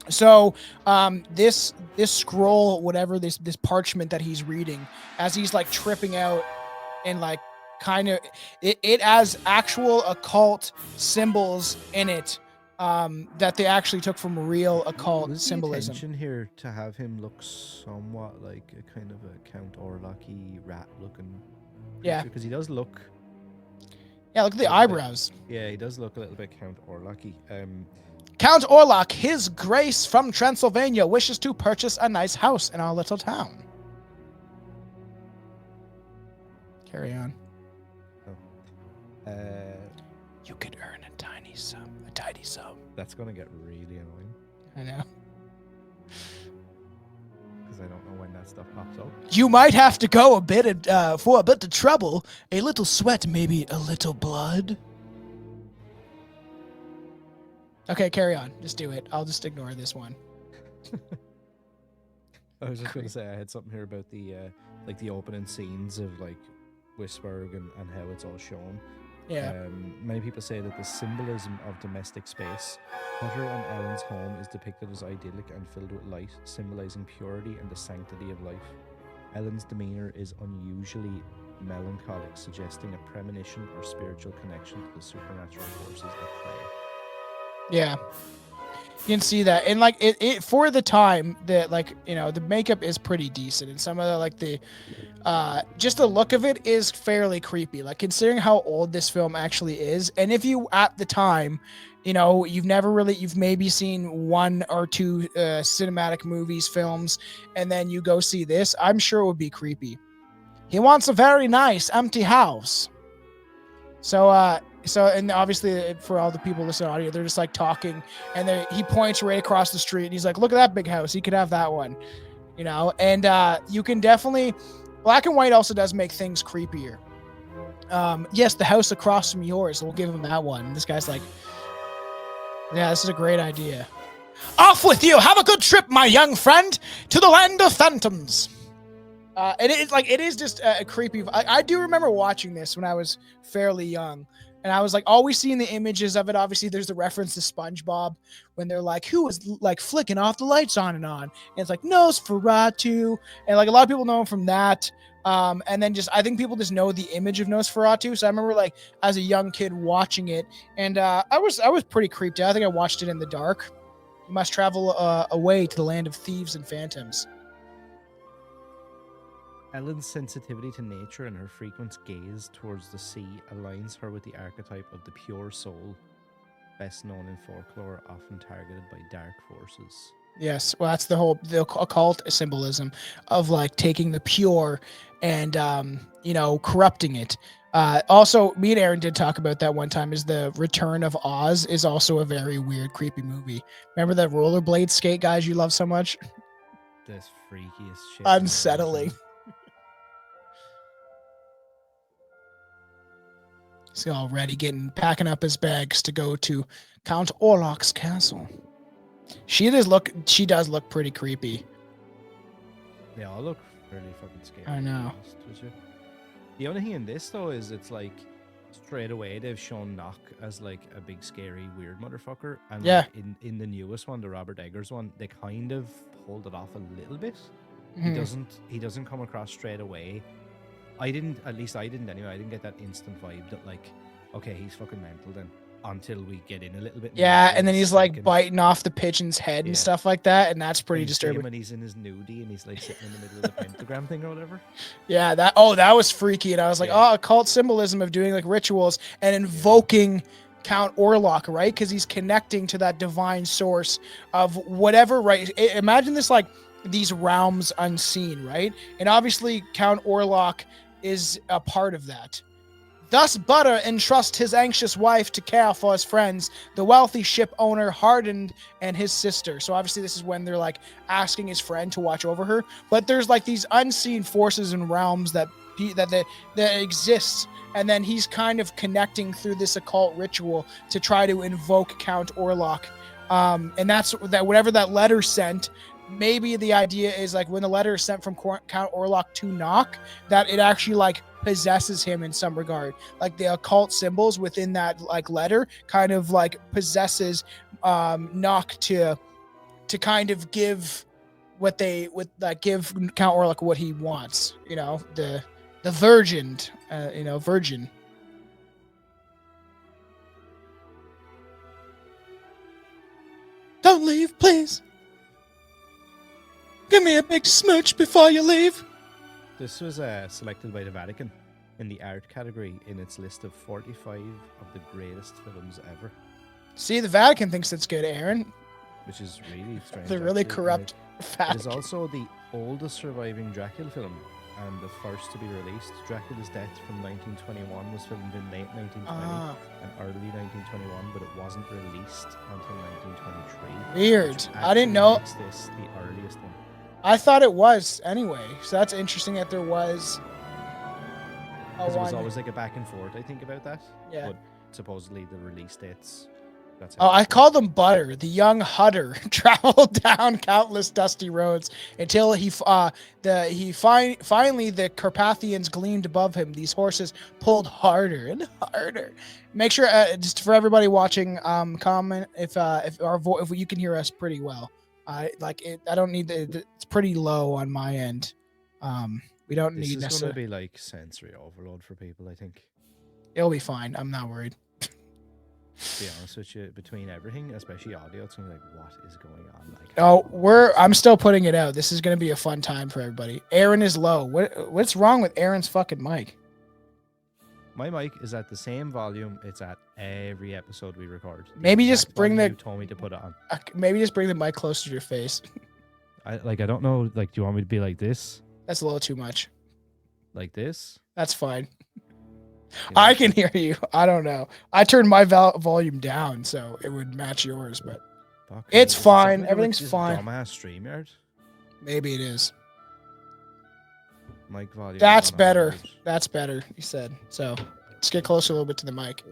so this scroll, whatever, this parchment that he's reading, as he's like tripping out and like kind of it has actual occult symbols in it that they actually took from real occult symbolism. The intention here to have him look somewhat like a kind of a Count Orlok-y rat looking creature, Yeah, because he does look. Yeah, look at the eyebrows. Yeah, he does look a little bit Count Orlok-y. Count Orlok, His Grace from Transylvania, wishes to purchase a nice house in our little town. Carry on. You could earn a tidy sum. That's gonna get really annoying I know. because I don't know when that stuff pops up. You might have to go for a bit of trouble, a little sweat, maybe a little blood. Okay, carry on. Just do it. I'll just ignore this one. I was just gonna say I had something here about the like the opening scenes of like Wisberg and how it's all shown. Yeah. Many people say that the symbolism of domestic space, Hutter and Ellen's home, is depicted as idyllic and filled with light, symbolizing purity and the sanctity of life. Ellen's demeanor is unusually melancholic, suggesting a premonition or spiritual connection to the supernatural forces at play. Yeah. You can see that. And like it for the time that, like, you know, the makeup is pretty decent, and some of the like the just the look of it is fairly creepy, like considering how old this film actually is. And if you at the time, you know, you've maybe seen one or two cinematic movies, films, and then you go see this, I'm sure it would be creepy. He wants a very nice empty house. So and obviously for all the people listening to audio, they're just like talking, and he points right across the street, and he's like, look at that big house, he could have that one, you know. And you can definitely, black and white also does make things creepier. Yes, the house across from yours, we'll give him that one. And this guy's like, yeah, this is a great idea. Off with you, have a good trip, my young friend, to the land of phantoms. And it is just a creepy. I do remember watching this when I was fairly young, and I was like always seeing the images of it. Obviously, there's the reference to SpongeBob when they're like, "Who was like flicking off the lights on and on?" And it's like Nosferatu, and like a lot of people know him from that. And then I think people just know the image of Nosferatu. So I remember like as a young kid watching it, and I was pretty creeped out. I think I watched it in the dark. You must travel away to the land of thieves and phantoms. Ellen's sensitivity to nature and her frequent gaze towards the sea aligns her with the archetype of the pure soul, best known in folklore, often targeted by dark forces. Yes, well, that's the occult symbolism of like taking the pure and corrupting it. Also, me and Aaron did talk about that one time. Is the Return of Oz is also a very weird, creepy movie. Remember that rollerblade skate guys you love so much? This freakiest shit. Unsettling. He's already packing up his bags to go to Count Orlok's castle. She does look pretty creepy. They all look really fucking scary. I know. The only thing in this though is it's like straight away they've shown Knock as like a big scary weird motherfucker, and yeah, like, in the newest one, the Robert Eggers one, they kind of pulled it off a little bit. Mm-hmm. He doesn't come across straight away. I didn't anyway. I didn't get that instant vibe that like, okay, he's fucking mental then, until we get in a little bit. Yeah, and then he's like biting off the pigeon's head and stuff like that, and that's pretty disturbing. When he's in his nudie and he's like sitting in the middle of the pentagram thing or whatever. Yeah, that was freaky, and I was like, oh, occult symbolism of doing like rituals and invoking Count Orlok, right? Because he's connecting to that divine source of whatever, right? Imagine this like these realms unseen, right? And obviously Count Orlok is a part of that. Thus, Butter entrusts his anxious wife to care for his friends, the wealthy ship owner Hardened and his sister. So obviously this is when they're like asking his friend to watch over her. But there's like these unseen forces and realms that exist, and then he's kind of connecting through this occult ritual to try to invoke Count Orlok. And that's that. Whatever that letter sent. Maybe the idea is like when the letter is sent from Count Orlok to Nock, that it actually like possesses him in some regard. Like the occult symbols within that like letter kind of like possesses Nock to kind of give give Count Orlok what he wants. You know, the virgin, virgin. Don't leave, please. Give me a big smooch before you leave. This was selected by the Vatican in the art category in its list of 45 of the greatest films ever. See, the Vatican thinks it's good, Aaron. Which is really strange. They're really corrupt. It is also the oldest surviving Dracula film and the first to be released. Dracula's Death from 1921 was filmed in late 1920 and early 1921, but it wasn't released until 1923. Weird. I didn't know. Makes this the earliest one. I thought it was anyway. So that's interesting that there was. Because it was always like a back and forth, I think, about that. Yeah. But supposedly the release dates. I called him Butter. The young Hutter traveled down countless dusty roads until finally the Carpathians gleamed above him. These horses pulled harder and harder. Make sure just for everybody watching, comment if you can hear us pretty well. I don't need it's pretty low on my end. We don't need necessarily. This is going to be like sensory overload for people. I think it'll be fine. I'm not worried. To be honest with you, between everything, especially audio, it's gonna be like, what is going on? Like, I'm still putting it out. This is gonna be a fun time for everybody. Aaron is low. What's wrong with Aaron's fucking mic? My mic is at the same volume it's at every episode we record. Maybe just bring you told me to put it on. Maybe just bring the mic closer to your face. I don't know. Like, do you want me to be like this? That's a little too much. Like this? That's fine. I can hear you. I don't know. I turned my volume down so it would match yours, but it's fine. Everything's fine. Dumbass StreamYard. Maybe it is. Mic volume. That's better. That's better. You said so. Let's get closer a little bit to the mic.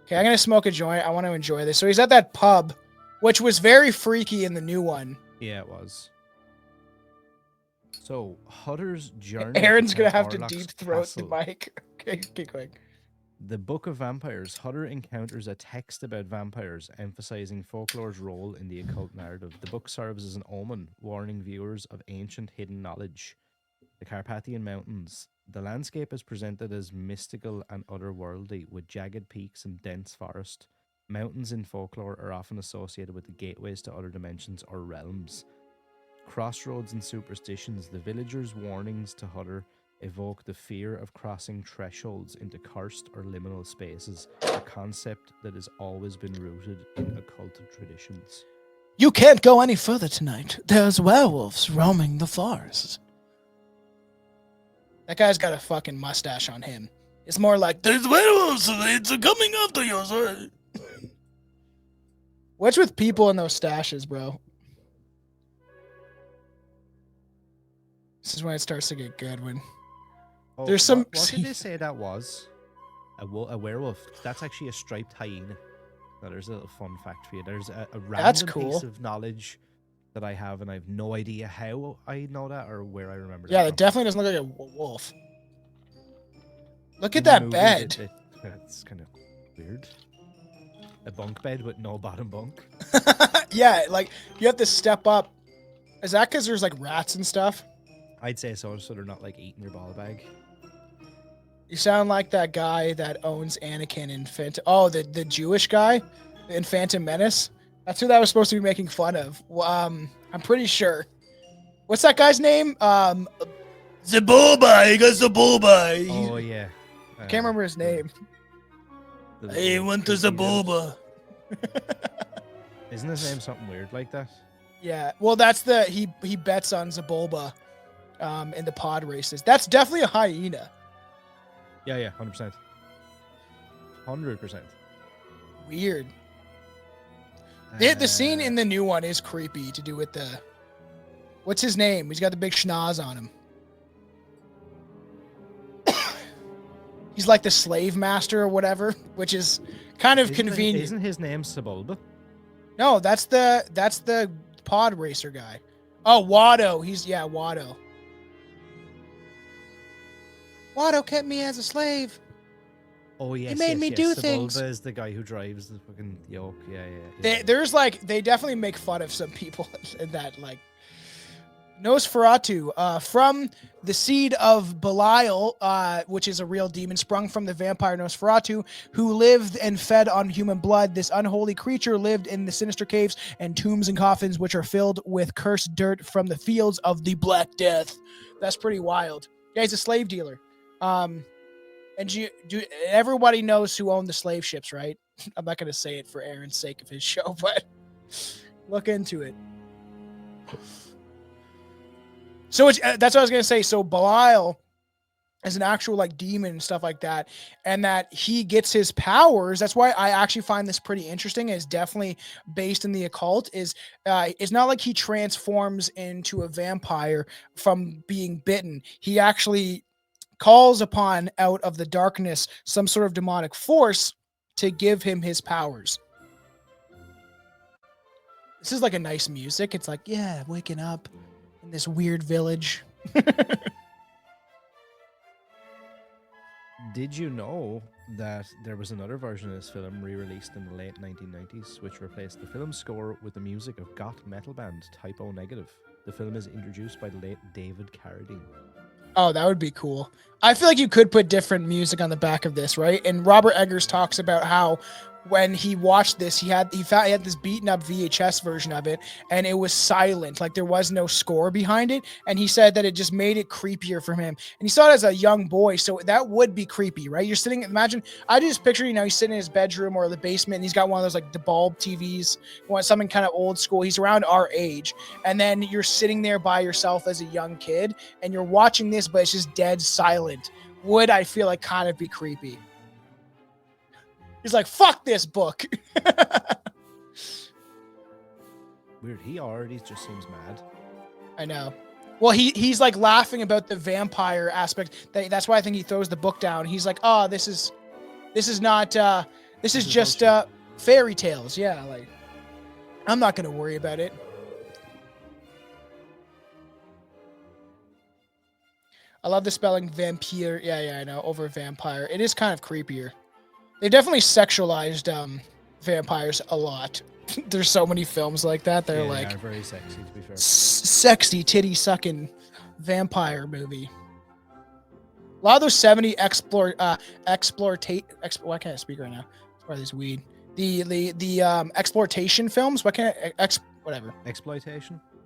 Okay, I'm gonna smoke a joint. I want to enjoy this. So he's at that pub, which was very freaky in the new one. Yeah, it was. So Hutter's journey. Aaron's gonna have to deep throat the mic. Okay, keep going. The Book of Vampires. Hutter encounters a text about vampires, emphasizing folklore's role in the occult narrative. The book serves as an omen, warning viewers of ancient hidden knowledge. The Carpathian Mountains. The landscape is presented as mystical and otherworldly, with jagged peaks and dense forest. Mountains in folklore are often associated with the gateways to other dimensions or realms. Crossroads and superstitions. The villagers' warnings to Hutter evoke the fear of crossing thresholds into cursed or liminal spaces, a concept that has always been rooted in occulted traditions. You can't go any further tonight. There's werewolves roaming the forest. That guy's got a fucking mustache on him. It's more like, there's werewolves, it's coming after you. What's with people in those stashes, bro? This is when it starts to get good. When there's some. What did they say that was? A werewolf. That's actually a striped hyena. Now, there's a little fun fact for you. There's a random piece of knowledge that I have, and I have no idea how I know that or where I remember that. Yeah, it definitely doesn't look like a wolf. Look at that bed. It's kind of weird. A bunk bed with no bottom bunk. Yeah, like you have to step up. Is that because there's like rats and stuff? I'd say so they're not like eating your ball bag. You sound like that guy that owns Anakin in the Jewish guy in Phantom Menace. That's who that was supposed to be making fun of. I'm pretty sure. What's that guy's name? Zabulba. He got Zabulba. Oh yeah. I can't remember his name. He went to Zabulba. Isn't his name something weird like that? Yeah. Well, that's he bets on Zabulba. In the pod races. That's definitely a hyena. Yeah, 100%. 100%. Weird. The scene in the new one is creepy to do with the... What's his name? He's got the big schnoz on him. He's like the slave master or whatever, which is kind of convenient. Isn't his name Sebulba? No, that's the pod racer guy. Oh, Watto. Watto. Watto kept me as a slave. Oh yes, he made me do things. Sebulba is the guy who drives the fucking yoke. Yeah. There's like, they definitely make fun of some people in that, like, Nosferatu, from the seed of Belial, which is a real demon sprung from the vampire Nosferatu, who lived and fed on human blood. This unholy creature lived in the sinister caves and tombs and coffins, which are filled with cursed dirt from the fields of the Black Death. That's pretty wild. Yeah, he's a slave dealer. And everybody knows who owned the slave ships, right? I'm not going to say it for Aaron's sake of his show, but look into it. So that's what I was going to say. So Belial is an actual like demon and stuff like that. And that he gets his powers. That's why I actually find this pretty interesting. It's definitely based in the occult. It's not like he transforms into a vampire from being bitten. He actually calls upon out of the darkness some sort of demonic force to give him his powers. This is like a nice music. It's like, yeah, waking up in this weird village. Did you know that there was another version of this film re-released in the late 1990s, which replaced the film score with the music of goth metal band Typo Negative? The film is introduced by the late David Carradine. Oh, that would be cool. I feel like you could put different music on the back of this, right? And Robert Eggers talks about how when he watched this, he had this beaten up VHS version of it, and it was silent, like there was no score behind it. And he said that it just made it creepier for him. And he saw it as a young boy, so that would be creepy, right? You're sitting, imagine, I just picture, he's sitting in his bedroom or the basement, and he's got one of those like the bulb TVs, something kind of old school. He's around our age, and then you're sitting there by yourself as a young kid, and you're watching this, but it's just dead silent. Would, I feel like, kind of be creepy. He's like, fuck this book. Weird. He already just seems mad. I know. Well, he's like laughing about the vampire aspect. That's why I think he throws the book down. He's like, oh, this is not, this is just fairy tales. Yeah, like, I'm not going to worry about it. I love the spelling vampire. Yeah, I know, over vampire. It is kind of creepier. They've definitely sexualized vampires a lot. There's so many films like that. They're like, they are very sexy, to be fair. Sexy titty sucking vampire movie. A lot of those 70 why can't I speak right now? It's probably this weed. The exploitation films. Why can't whatever.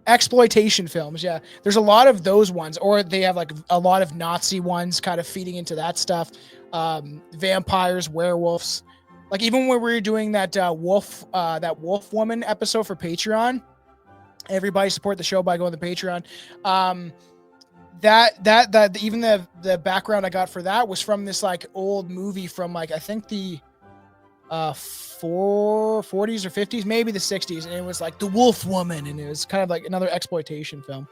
Exploitation films, yeah. There's a lot of those ones, or they have like a lot of Nazi ones kind of feeding into that stuff. Vampires, werewolves. Like even when we were doing that wolf woman episode for Patreon, everybody support the show by going to Patreon. That even the background I got for that was from this like old movie from like I think the 40s or 50s, maybe the 60s, and it was like the Wolf Woman, and it was kind of like another exploitation film.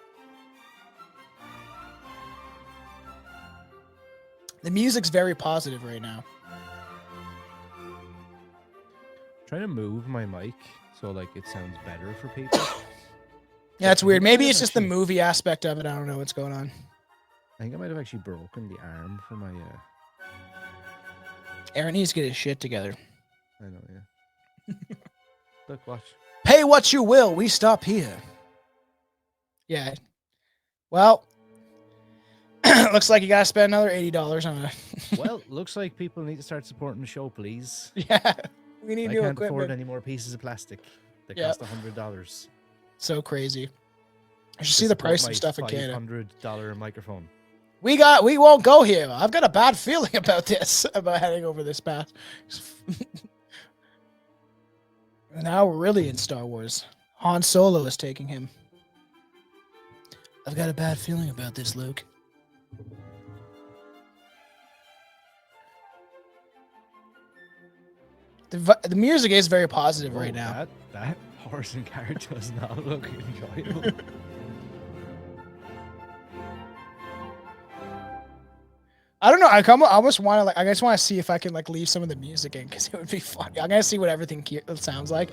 The music's very positive right now. Trying to move my mic so like it sounds better for people. Yeah, it's weird. Maybe it's just the movie aspect of it. I don't know what's going on. I think I might have actually broken the arm for my Aaron needs to get his shit together. I know, yeah. Look, watch. Pay what you will. We stop here. Yeah. Well, looks like you gotta spend another $80 on it. Well, looks like people need to start supporting the show, please. Yeah, we need new equipment. I can't afford any more pieces of plastic that cost $100. So crazy. I should see the price of stuff again. $500 microphone. We won't go here. I've got a bad feeling about this, about heading over this path. Now we're really in Star Wars. Han Solo is taking him. I've got a bad feeling about this, Luke. The music is very positive right Whoa, now. that horse and carriage does not look enjoyable. I don't know. I almost want to I just want to see if I can leave some of the music in because it would be funny. I'm gonna see what everything sounds like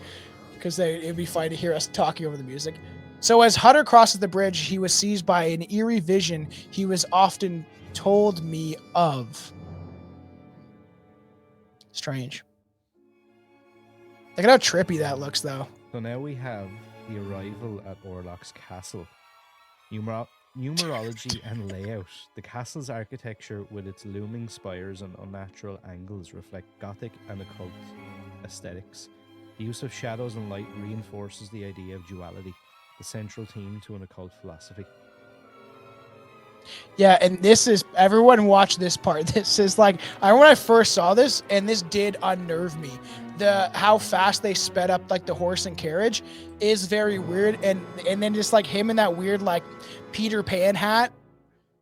because it'd be funny to hear us talking over the music. So as Hutter crosses the bridge, he was seized by an eerie vision he was often told me of. Strange. Look at how trippy that looks, though. So now we have the arrival at Orlok's castle. Numerology and layout. The castle's architecture, with its looming spires and unnatural angles, reflect Gothic and occult aesthetics. The use of shadows and light reinforces the idea of duality, the central theme to an occult philosophy. Yeah, and this is everyone watch this part. This is I remember when I first saw this, and this did unnerve me. How fast they sped up the horse and carriage is very weird, and then just him in that weird Peter Pan hat.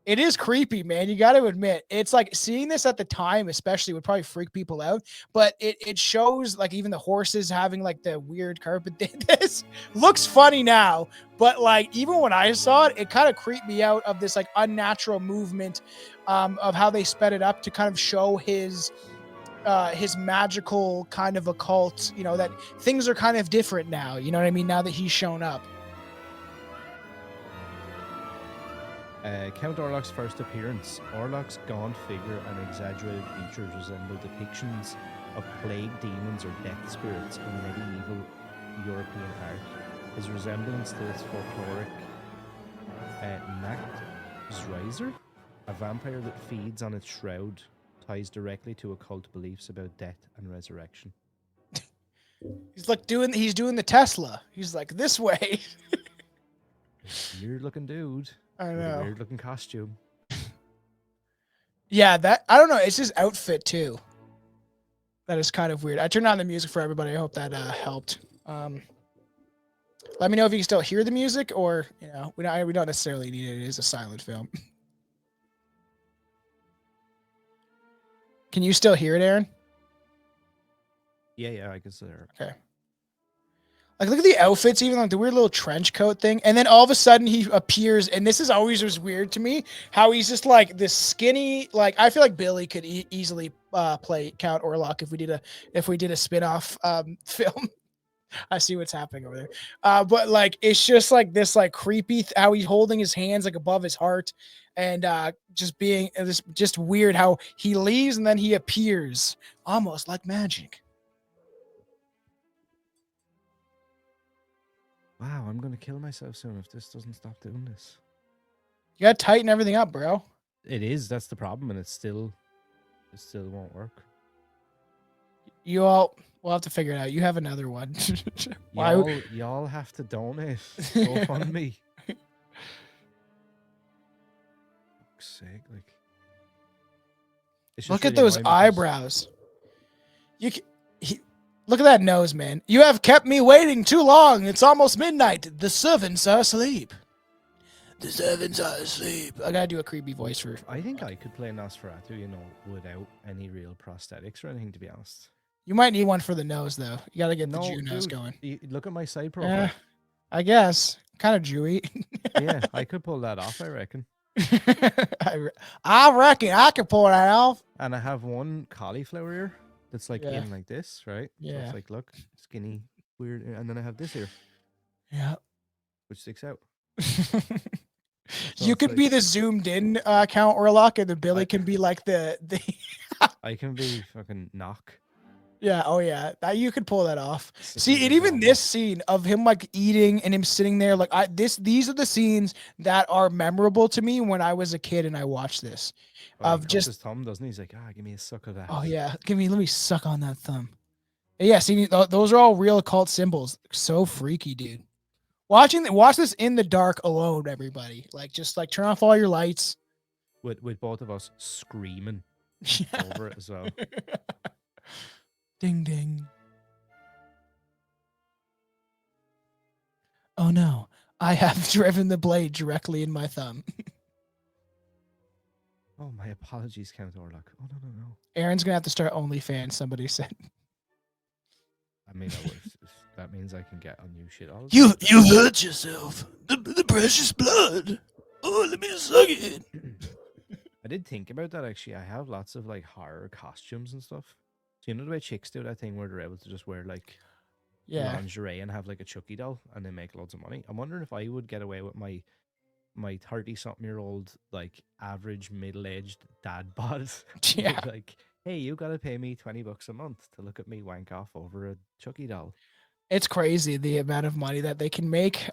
It is creepy, man. You got to admit, it's seeing this at the time, especially, would probably freak people out. But it shows even the horses having the weird carpet. This looks funny now, but even when I saw it, it kind of creeped me out of this unnatural movement of how they sped it up to kind of show his magical kind of occult. That things are kind of different now. You know what I mean? Now that he's shown up. Count Orlok's first appearance. Orlok's gaunt figure and exaggerated features resemble depictions of plague demons or death spirits in medieval European art. His resemblance to this folkloric Nachtreiser, a vampire that feeds on its shroud, ties directly to occult beliefs about death and resurrection. He's he's doing the Tesla. He's this way. Weird looking dude. I know. Weird looking costume. Yeah, I don't know. It's his outfit too. That is kind of weird. I turned on the music for everybody. I hope that helped. Let me know if you can still hear the music, or we don't necessarily need it. It is a silent film. Can you still hear it, Aaron? Yeah, I guess there. Okay. Look at the outfits, even the weird little trench coat thing. And then all of a sudden he appears, and this is always was weird to me, how he's just this skinny, I feel like Billy could easily play Count Orlok if we did a spin-off film. I see what's happening over there. But it's just this creepy, how he's holding his hands above his heart, and just being this just weird how he leaves and then he appears almost like magic. Wow, I'm gonna kill myself soon if this doesn't stop doing this. You gotta tighten everything up, bro. It is, that's the problem, and it still won't work. We'll have to figure it out. You have another one. Y'all have to donate. Go fund me. Fuck's sake, look at those eyebrows. Look at that nose, man. You have kept me waiting too long. It's almost midnight. The servants are asleep. The servants are asleep. I gotta do a creepy voice for. I think I could play Nosferatu, without any real prosthetics or anything, to be honest. You might need one for the nose, though. You gotta get the Jew nose going. Look at my side profile. I guess. Kind of Jewy. Yeah, I could pull that off, I reckon. I reckon I could pull that off. And I have one cauliflower ear that's in like this, right? Yeah. So it's look, skinny, weird. And then I have this ear. Yeah. Which sticks out. You could be the zoomed in Count Orlok, and the Billy can be the I can be fucking knock. Yeah, oh yeah. You could pull that off. See, and even this scene of him eating and him sitting there, these are the scenes that are memorable to me when I was a kid and I watched this. Of just his thumb, doesn't he? He's give me a suck of that. Oh yeah, let me suck on that thumb. Yeah, see, those are all real occult symbols. So freaky, dude. Watch this in the dark alone, everybody. Just turn off all your lights. With both of us screaming over it as well. Ding ding. Oh no, I have driven the blade directly in my thumb. Oh, my apologies, Count Orlok. Oh no. Aaron's gonna have to start OnlyFans, somebody said. I mean, I would. That means I can get a new shit all the You time. you hurt yourself. The precious blood. Oh, let me suck it. I did think about that actually. I have lots of like horror costumes and stuff. So you know the way chicks do that thing where they're able to just wear like Yeah. lingerie and have like a Chucky doll and they make loads of money. I'm wondering if I would get away with my 30-something-year-old like average middle-aged dad bod Yeah. being like, hey, you gotta pay me $20 a month to look at me wank off over a Chucky doll. It's crazy the amount of money that they can make.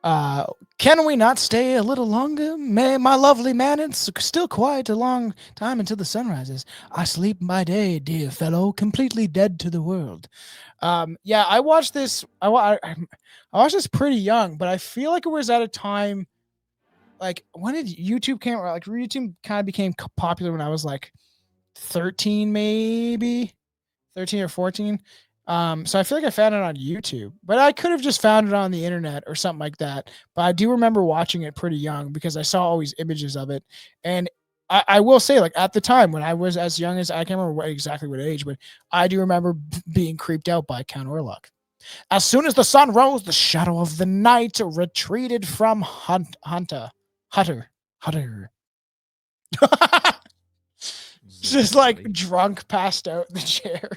Uh, can we not stay a little longer? May my lovely man, it's still quite a long time until the sun rises. I sleep by day, dear fellow, completely dead to the world. Yeah, I watched this. I watched this pretty young, but I feel like it was at a time like when did YouTube came? Like YouTube kind of became popular when I was like 13, maybe 13 or 14. So I feel like I found it on YouTube, but I could have just found it on the internet or something like that. But I do remember watching it pretty young because I saw always images of it. And I will say, like at the time when I was as young as I can't remember exactly what age, but I do remember being creeped out by Count Orlok. As soon as the sun rose, the shadow of the night retreated from Hutter. Hutter. Just Zoe like buddy. drunk, passed out in the chair.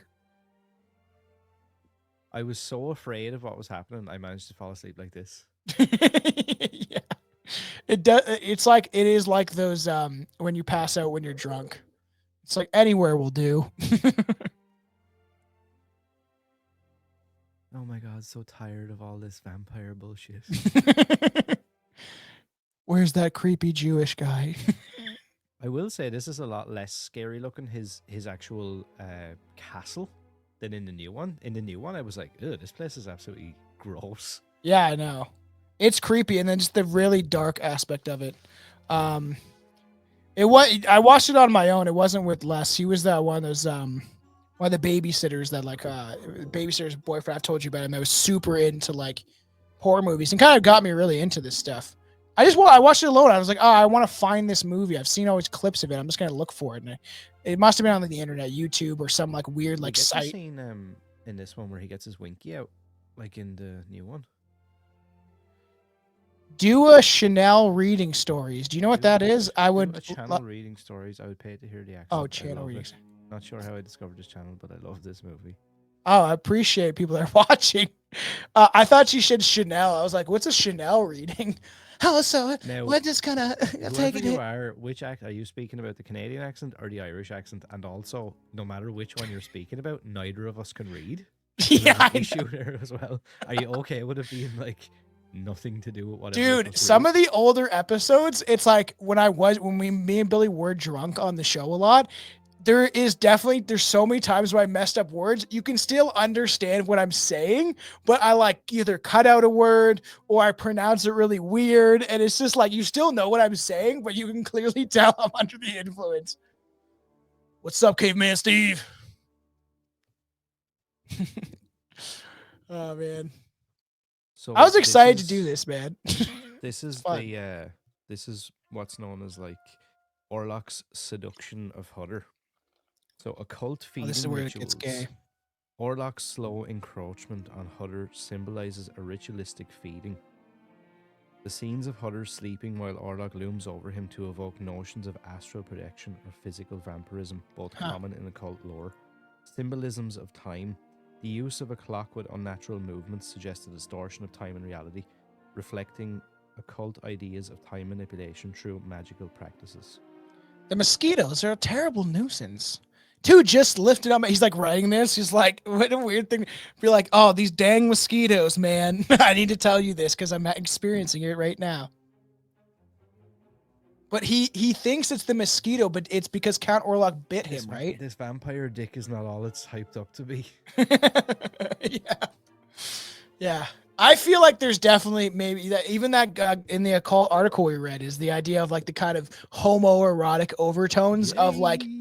I was so afraid of what was happening, I managed to fall asleep like this. Yeah. It does. It's like it is like those when you pass out when you're drunk. It's like anywhere will do. Oh my god, so tired of all this vampire bullshit. Where's that creepy Jewish guy? I will say this is a lot less scary looking, his actual castle, than in the new one. In the new one, I was like, "Ugh, this place is absolutely gross." Yeah, I know. It's creepy, and then just the really dark aspect of it. Um, it was. I watched it on my own. It wasn't with Les. He was that one of those one of the babysitters that like babysitter's boyfriend. I've told you about him. That was super into like horror movies and kind of got me really into this stuff. I watched it alone. I was like, oh, I want to find this movie. I've seen always clips of it. I'm just gonna look for it. And it must have been on like the internet, YouTube, or some like weird We like get the site. scene in this one where he gets his winky out, like in the new one. Do a Chanel reading stories. Do you know what that Do is? I do would. a channel reading stories. I would pay to hear the Oh, accent. I channel love reading. it. Not sure how I discovered this channel, but I love this movie. Oh, I appreciate people that are watching. I thought you said Chanel. I was like, what's a Chanel reading? Oh, so Now, we're just gonna take whoever it. you are, which act are you speaking about, the Canadian accent or the Irish accent? And also, no matter which one you're speaking about, neither of us can read. So Yeah, there's an I issue there as well. Are you okay with it being like nothing to do with whatever of Dude, us some read? of the older episodes, it's like me and Billy were drunk on the show a lot. There's so many times where I messed up words. You can still understand what I'm saying, but I like either cut out a word or I pronounce it really weird. And it's just like you still know what I'm saying, but you can clearly tell I'm under the influence. What's up, caveman Steve? Oh man. I So was excited to do this, man. this It's is fun. this is what's known as like Orlok's seduction of Hutter. So occult Oh, this is feeding where it gets gay. rituals. Orlok's slow encroachment on Hutter symbolizes a ritualistic feeding. The scenes of Hutter sleeping while Orlok looms over him to evoke notions of astral projection or physical vampirism, both Huh. common in occult lore. Symbolisms of time. The use of a clock with unnatural movements suggests a distortion of time and reality, reflecting occult ideas of time manipulation through magical practices. The mosquitoes are a terrible nuisance. Dude just lifted up. He's like writing this. He's like, what a weird thing. Be like, oh, these dang mosquitoes, man. I need to tell you this because I'm experiencing it right now. But he thinks it's the mosquito, but it's because Count Orlok bit him, right? This vampire dick is not all it's hyped up to be. Yeah. Yeah. I feel like there's definitely maybe that even that in the occult article we read is the idea of like the kind of homoerotic overtones of like. Yay.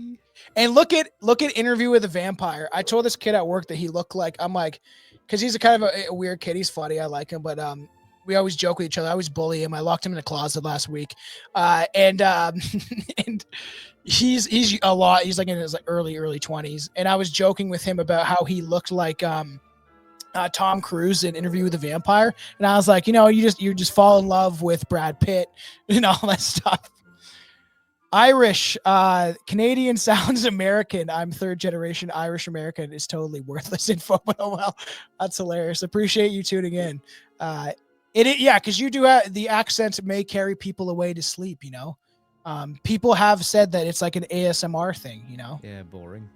And look at Interview with a Vampire. I told this kid at work that he looked like I'm like, because he's a kind of a weird kid. He's funny. I like him, but we always joke with each other. I always bully him. I locked him in a closet last week, and and he's a lot. He's like in his early 20s, and I was joking with him about how he looked like Tom Cruise in Interview with the Vampire, and I was like, you just fall in love with Brad Pitt and all that stuff. Irish, Canadian sounds American. I'm third generation Irish American is totally worthless info, but oh well, that's hilarious. Appreciate you tuning in. Because you do have the accents may carry people away to sleep. People have said that it's like an ASMR thing. Yeah, boring.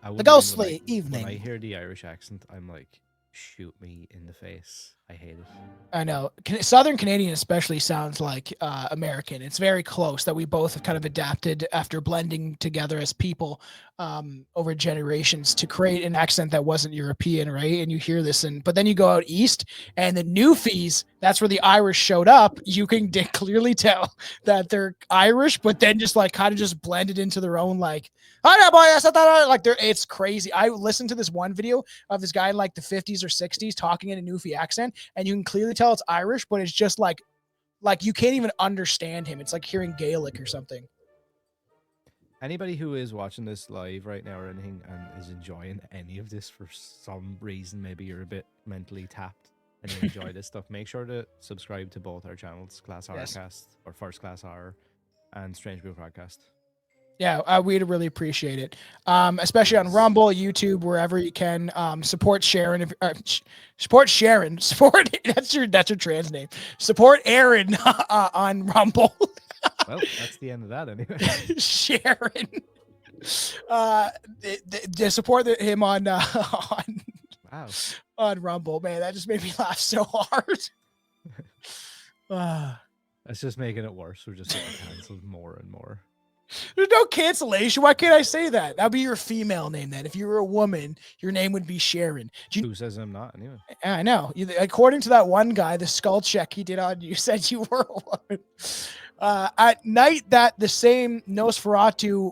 The ghostly evening. When I hear the Irish accent, I'm like, shoot me in the face. I hate it. I know. Southern Canadian especially sounds like American. It's very close that we both have kind of adapted after blending together as people over generations to create an accent that wasn't European, right? And you hear this, but then you go out east and the Newfies, that's where the Irish showed up. You can clearly tell that they're Irish, but then just like kind of just blended into their own like, oh yeah, boy, like it's crazy. I listened to this one video of this guy in like the 50s or 60s talking in a Newfie accent, and you can clearly tell it's Irish, but it's just like you can't even understand him. It's like hearing Gaelic or something. Anybody who is watching this live right now or anything and is enjoying any of this for some reason, maybe you're a bit mentally tapped and you enjoy this stuff, make sure to subscribe to both our channels, Class Horrorcast or First Class Horror and Strange Brew Podcast. Yeah, we'd really appreciate it, especially on Rumble, YouTube, wherever you can. Support Sharon. Support Sharon. Support that's your trans name. Support Aaron on Rumble. Well, that's the end of that anyway. Sharon. Support him on wow. On Rumble. Man, that just made me laugh so hard. That's just making it worse. We're just getting canceled more and more. There's no cancellation. Why can't I say that? That'd be your female name then. If you were a woman, your name would be Sharon. Who says I'm not anyway? I know. According to that one guy, the skull check he did on you said you were a woman. At night, that the same Nosferatu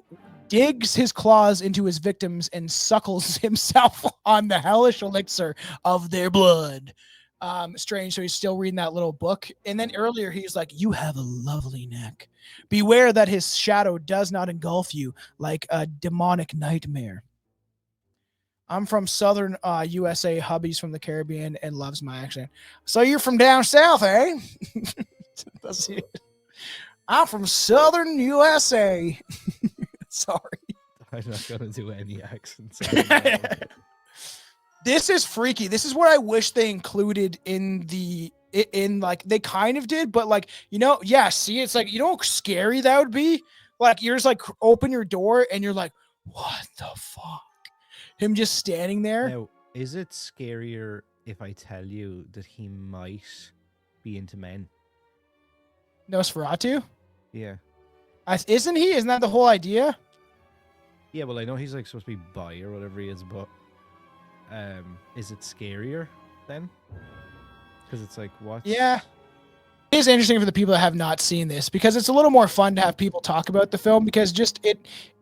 digs his claws into his victims and suckles himself on the hellish elixir of their blood. Strange. So he's still reading that little book. And then earlier he's like, you have a lovely neck. Beware that his shadow does not engulf you like a demonic nightmare. I'm from Southern USA, hubby's from the Caribbean and loves my accent. So you're from down south, eh? I'm from Southern USA. Sorry. I'm not going to do any accents. This is freaky. This is what I wish they included in like they kind of did, but like, see, it's like, how scary that would be? Like, you're just like open your door and you're like, what the fuck? Him just standing there. Now, is it scarier if I tell you that he might be into men? Nosferatu? Yeah. Isn't he? Isn't that the whole idea? Yeah, well, I know he's like supposed to be bi or whatever he is, but is it scarier then? Because it's like, what? Yeah. It is interesting for the people that have not seen this, because it's a little more fun to have people talk about the film, because just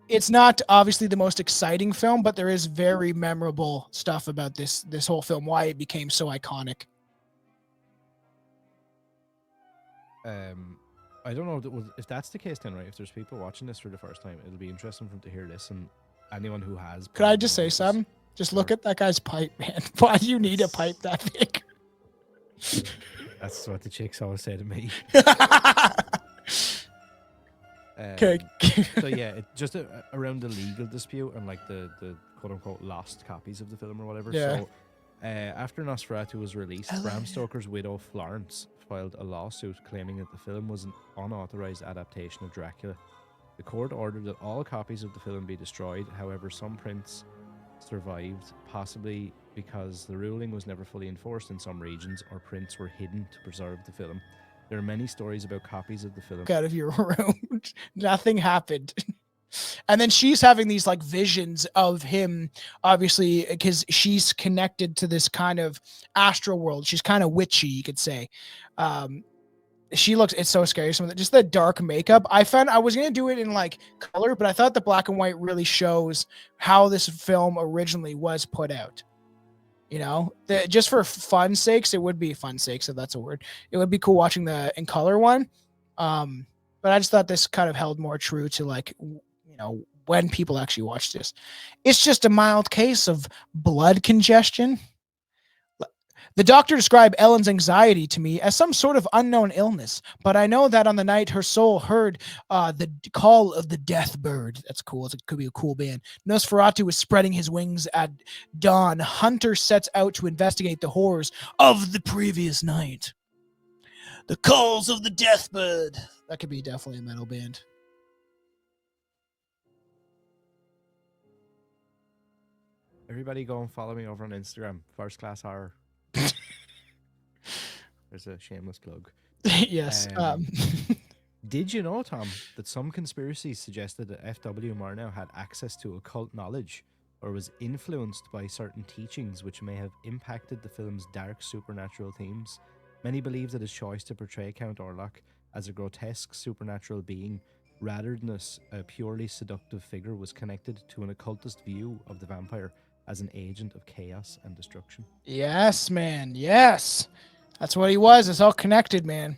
it's not obviously the most exciting film, but there is very memorable stuff about this whole film, why it became so iconic. I don't know if that's the case then, right? If there's people watching this for the first time, it'll be interesting for them to hear this, and anyone who has. Could I just say something? Just look at that guy's pipe, man. Why do you need a pipe that big? That's what the chicks always say to me. Okay. So yeah, just around the legal dispute and like the quote unquote lost copies of the film or whatever. Yeah. So after Nosferatu was released, Bram Stoker's widow Florence filed a lawsuit claiming that the film was an unauthorized adaptation of Dracula. The court ordered that all copies of the film be destroyed. However, some prints survived, possibly because the ruling was never fully enforced in some regions, or prints were hidden to preserve the film. There are many stories about copies of the film. Out of your room. Nothing happened. And then she's having these like visions of him, obviously, because she's connected to this kind of astral world. She's kind of witchy, you could say. It's so scary. Just the dark makeup. I was going to do it in like color, but I thought the black and white really shows how this film originally was put out. You know, just for fun sakes, it would be fun sakes if that's a word. It would be cool watching the in color one. But I just thought this kind of held more true to like when people actually watch this. It's just a mild case of blood congestion. The doctor described Ellen's anxiety to me as some sort of unknown illness, but I know that on the night her soul heard the call of the death bird. That's cool. It could be a cool band. Nosferatu was spreading his wings at dawn. Hunter sets out to investigate the horrors of the previous night. The calls of the death bird. That could be definitely a metal band. Everybody go and follow me over on Instagram. First Class Horror. There's a shameless plug. Yes. Did you know, Tom, that some conspiracies suggested that F.W. Murnau had access to occult knowledge or was influenced by certain teachings which may have impacted the film's dark supernatural themes? Many believe that his choice to portray Count Orlok as a grotesque supernatural being rather than a purely seductive figure was connected to an occultist view of the vampire as an agent of chaos and destruction. Yes, man. Yes. That's what he was. It's all connected, man.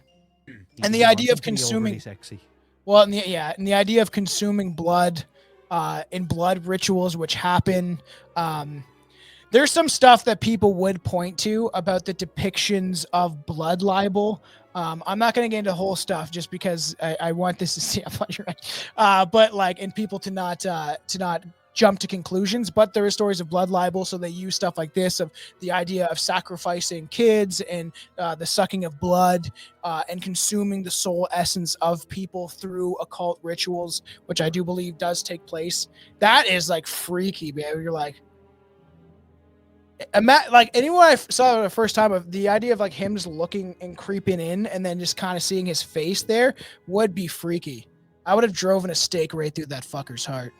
And the idea of consuming sexy. Well, and the idea of consuming blood in blood rituals which happen there's some stuff that people would point to about the depictions of blood libel. I'm not going to get into the whole stuff just because I want this to see. You're right. But like, and people to not jump to conclusions. But there are stories of blood libel, so they use stuff like this of the idea of sacrificing kids and the sucking of blood and consuming the soul essence of people through occult rituals, which I do believe does take place. That is like freaky, man. You're like, like anyone I saw the first time of the idea of like him just looking and creeping in and then just kind of seeing his face there would be freaky. I would have driven a stake right through that fucker's heart.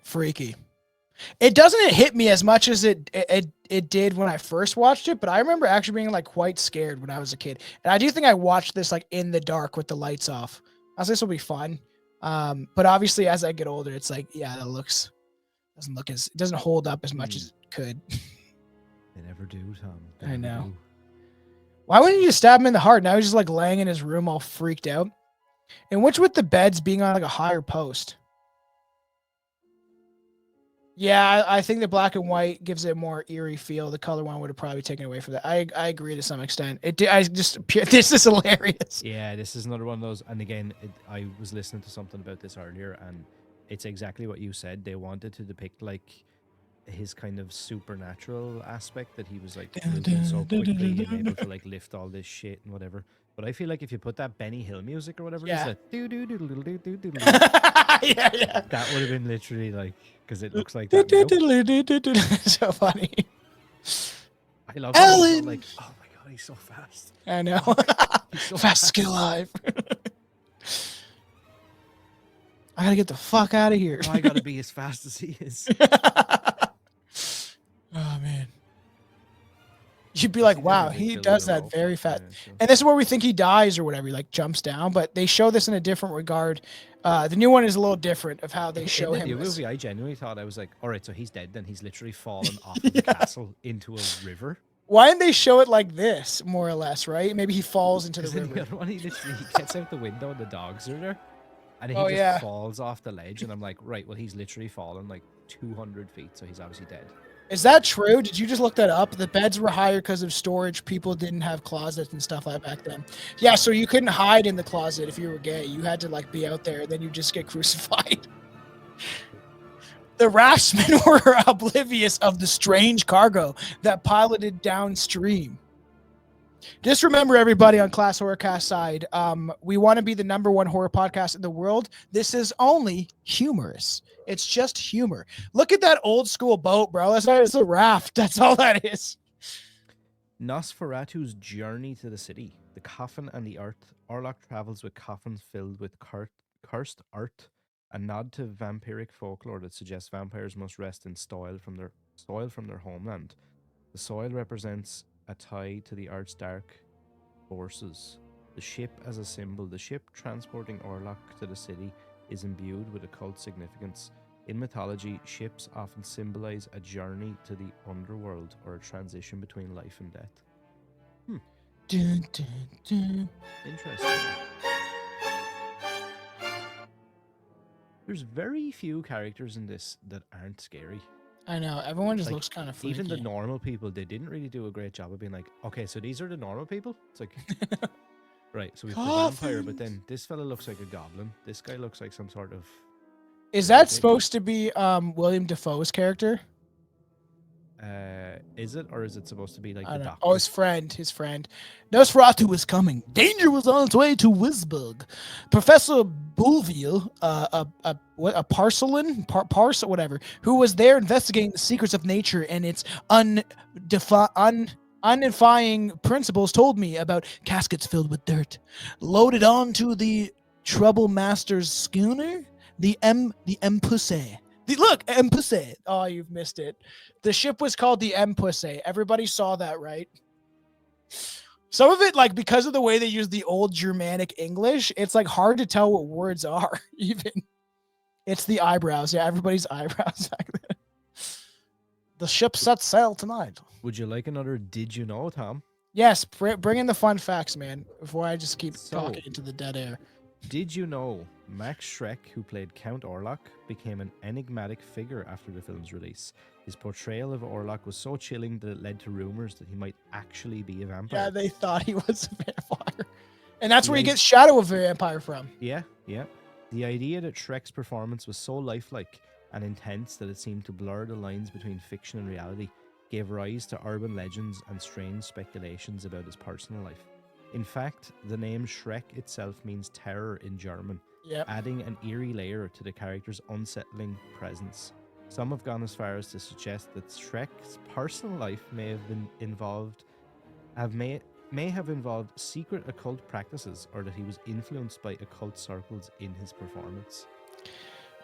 Freaky. It doesn't hit me as much as it did when I first watched it, but I remember actually being like quite scared when I was a kid. And I do think I watched this like in the dark with the lights off. I was like, this will be fun. But obviously as I get older, it's like, yeah, that it doesn't hold up as much as it could. They never do, Tom. I know. Why wouldn't you just stab him in the heart? Now he's just like laying in his room all freaked out. And what's with the beds being on like a higher post? Yeah, I think the black and white gives it a more eerie feel. The color one would have probably taken away from that. I agree to some extent. This is hilarious. Yeah, this is another one of those. And again, I was listening to something about this earlier, and it's exactly what you said. They wanted to depict like his kind of supernatural aspect, that he was like moving so quickly and able to like lift all this shit and whatever. But I feel like if you put that Benny Hill music or whatever, Yeah. it is, Yeah. That would have been literally like, because it looks like that. So funny. I love Ellen. Like, oh my god, he's so fast. I know. He's so fast alive. I gotta get the fuck out of here. I gotta be as fast as he is. Oh man. You'd be like, wow, he does that very fast. And this is where we think he dies or whatever. He like jumps down, but they show this in a different regard. The new one is a little different of how they show him. In the movie, I genuinely thought, I was like, all right, so he's dead then. He's literally fallen off of the castle into a river. Why didn't they show it like this, more or less, right? Maybe he falls into the river. The other one, he gets out the window and the dogs are there. And he just falls off the ledge. And I'm like, right, well, he's literally fallen like 200 feet, so he's obviously dead. Is that true? Did you just look that up? The beds were higher because of storage. People didn't have closets and stuff like back then. Yeah, so you couldn't hide in the closet if you were gay. You had to like be out there, and then you just get crucified. The raftsmen were oblivious of the strange cargo that piloted downstream. Just remember, everybody on Class Horrorcast side, we want to be the #1 horror podcast in the world. This is only humorous. It's just humor. Look at that old school boat, bro. It's a raft. That's all that is. Nosferatu's journey to the city. The coffin and the earth. Orlok travels with coffins filled with cursed art, a nod to vampiric folklore that suggests vampires must rest in soil from their homeland. The soil represents a tie to the art's dark forces. The ship as a symbol. The ship transporting Orlok to the city is imbued with occult significance. In mythology, ships often symbolize a journey to the underworld or a transition between life and death. Dun, dun, dun. Interesting. There's very few characters in this that aren't scary. I know. Everyone just Like, looks kind of freaky. even the normal people, they didn't really do a great job of being like, okay, so these are the normal people? It's like, right, so we've the vampire, but then this fella looks like a goblin. This guy looks like some sort of... Is that Gothic. supposed to be William Dafoe's character? Is it, or is it supposed to be like I the don't know. doctor? Oh, his friend. Nosferatu was coming. Danger was on its way to Wisburg. Professor Bouleville, a Parcelin, Parcel, whatever, who was there investigating the secrets of nature and its unifying principles, told me about caskets filled with dirt, loaded onto the Trouble Master's schooner, the Empussé. Look, Empussé. Oh, you've missed it. The ship was called the Empussé. Everybody saw that, right? Some of it, like, because of the way they use the old Germanic English, it's like hard to tell what words are, even. It's the eyebrows. Yeah, everybody's eyebrows back then. The ship sets sail tonight. Would you like another Did You Know, Tom? Yes, bring in the fun facts, man, before I just keep So- talking into the dead air. Did you know Max Schreck, who played Count Orlok, became an enigmatic figure after the film's release? His portrayal of Orlok was so chilling that it led to rumors that he might actually be a vampire. Yeah, they thought he was a vampire. And that's where he Yeah. gets Shadow of a Vampire from. Yeah. The idea that Schreck's performance was so lifelike and intense that it seemed to blur the lines between fiction and reality gave rise to urban legends and strange speculations about his personal life. In fact, the name Schreck itself means terror in German, Yep. adding an eerie layer to the character's unsettling presence. Some have gone as far as to suggest that Schreck's personal life may have involved secret occult practices, or that he was influenced by occult circles in his performance.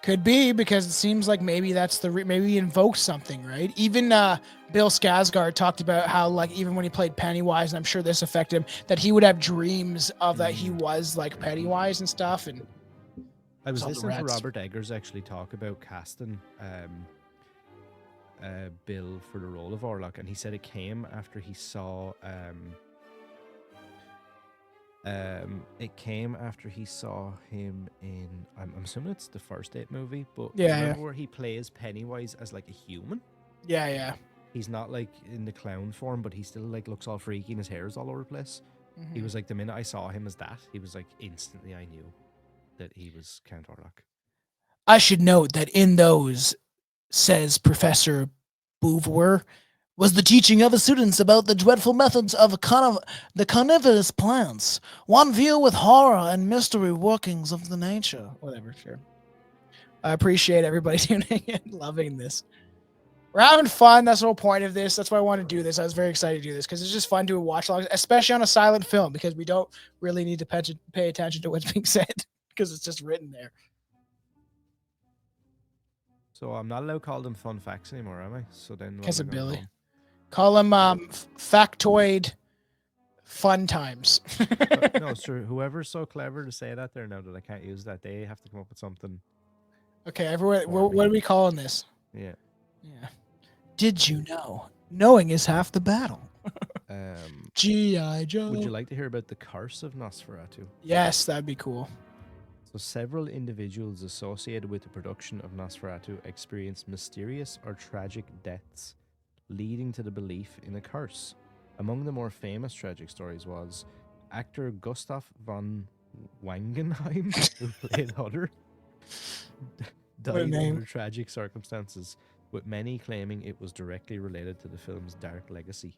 Could be, because it seems like maybe that's maybe he invokes something, right? Even Bill Skarsgård talked about how, like, even when he played Pennywise, and I'm sure this affected him, that he would have dreams of that he was like Pennywise and stuff. And I was All the listening to rats. Robert Eggers actually talk about casting Bill for the role of Orlok, and he said it came after he saw him in, I'm assuming it's the First Date movie, but Yeah, remember where he plays Pennywise as like a human? yeah. He's not like in the clown form, but he still like looks all freaky and his hair is all over the place. Mhm. He was like, the minute I saw him as that, he was like, instantly I knew that he was Count Orlok. I should note that in those, says Professor Bouvier, was the teaching of his students about the dreadful methods of the carnivorous plants, one view with horror and mystery workings of the nature. Whatever, sure. I appreciate everybody tuning in, loving this. We're having fun. That's the whole point of this. That's why I want to do this. I was very excited to do this because it's just fun to watch logs, especially on a silent film, because we don't really need to pay attention to what's being said because it's just written there. So I'm not allowed to call them fun facts anymore, am I? So then what Because am of I gonna Billy. call 'em? Call them factoid fun times. No, sure. Whoever's so clever to say that there now that I can't use that, they have to come up with something. Okay, everyone, what are we calling this? Yeah. Yeah. Did you know? Knowing is half the battle. G.I. Joe. Would you like to hear about the curse of Nosferatu? Yes, that'd be cool. So several individuals associated with the production of Nosferatu experienced mysterious or tragic deaths, leading to the belief in a curse. Among the more famous tragic stories was actor Gustav von Wangenheim, who played Hutter, died name. under tragic circumstances, with many claiming it was directly related to the film's dark legacy.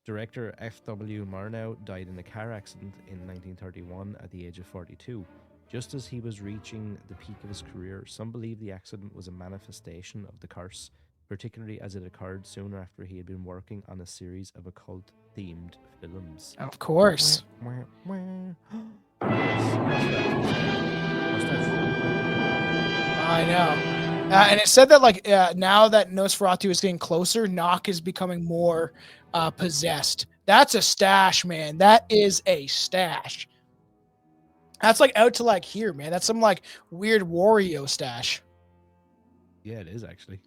Director F.W. Murnau died in a car accident in 1931 at the age of 42. Just as he was reaching the peak of his career, some believe the accident was a manifestation of the curse, particularly as it occurred soon after he had been working on a series of occult-themed films. Of course. I know. And it said that, like, now that Nosferatu is getting closer, Nock is becoming more possessed. That's a stash, man. That is a stash. That's like out to like here, man. That's some like weird Wario stash. Yeah, it is actually.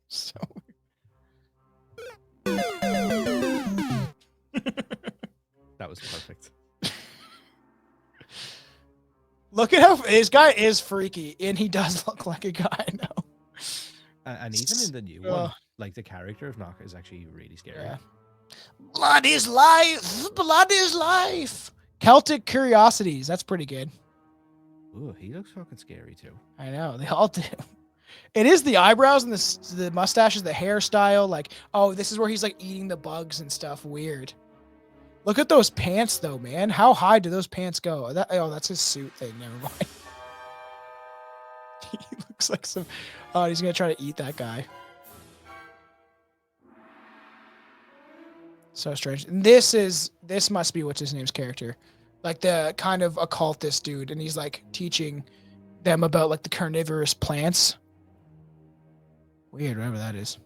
So That was perfect. look at how his guy is freaky, and he does look like a guy now. And even in the new one, like the character of Knock is actually really scary. Yeah. Blood is life. Blood is life. Celtic Curiosities. That's pretty good. Ooh, he looks fucking scary too. I know they all do. It is the eyebrows and the mustaches, the hairstyle. Like, oh, this is where he's like eating the bugs and stuff. Weird. Look at those pants, though, man. How high do those pants go? That's his suit thing. Never mind. He looks like some. Oh, he's gonna try to eat that guy. So strange. And this must be what's his name's character, like the kind of occultist dude, and he's like teaching them about like the carnivorous plants. Weird, whatever that is.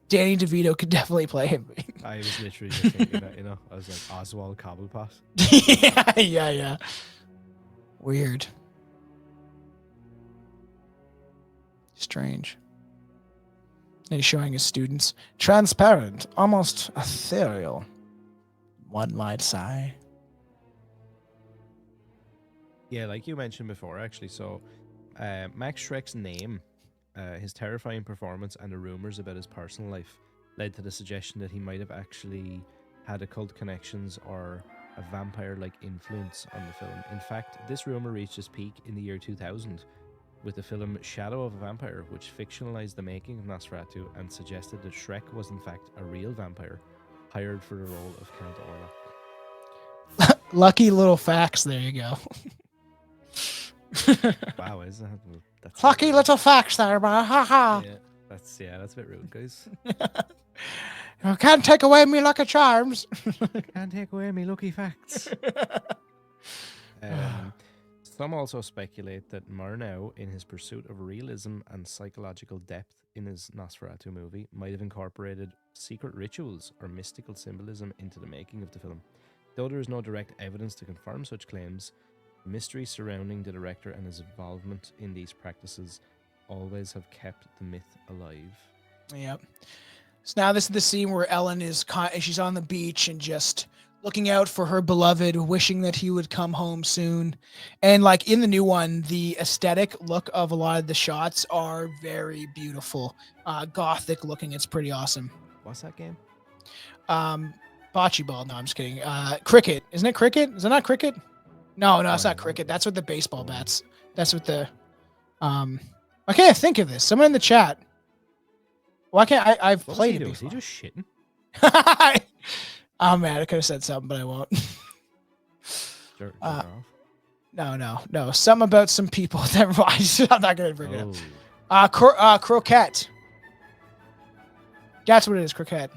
Danny DeVito could definitely play him. I was literally just thinking that, you know, I was like Oswald Cobblepot. yeah. Weird. Strange. And he's showing his students. Transparent, almost ethereal. One might sigh. Yeah, like you mentioned before, actually. So, Max Schreck's name, his terrifying performance, and the rumors about his personal life led to the suggestion that he might have actually had occult connections or a vampire-like influence on the film. In fact, this rumor reached its peak in the year 2000 with the film Shadow of a Vampire, which fictionalized the making of Nosferatu and suggested that Schreck was in fact a real vampire hired for the role of Count Orlok. Lucky little facts. There you go. Wow, isn't that? That's Lucky little facts there, man. Ha ha. Yeah, that's a bit rude, guys. You can't take away me lucky charms. Can't take away me lucky facts. Some also speculate that Murnau, in his pursuit of realism and psychological depth in his Nosferatu movie, might have incorporated secret rituals or mystical symbolism into the making of the film. Though there is no direct evidence to confirm such claims, the mystery surrounding the director and his involvement in these practices always have kept the myth alive. Yep. So now this is the scene where Ellen she's on the beach and just looking out for her beloved, wishing that he would come home soon. And like in the new one, the aesthetic look of a lot of the shots are very beautiful. Gothic looking. It's pretty awesome. What's that game? Bocce ball. No, I'm just kidding. Cricket. Isn't it cricket? Is it not cricket? No, it's not cricket. That's with the baseball bats. That's with the I can't think of this. Someone in the chat. Why can't I've played it before. Is he just shitting? Oh man, I could have said something, but I won't. Jerk off. No. Something about some people. Never mind. I'm not gonna bring it up. Croquette. That's what it is, croquette.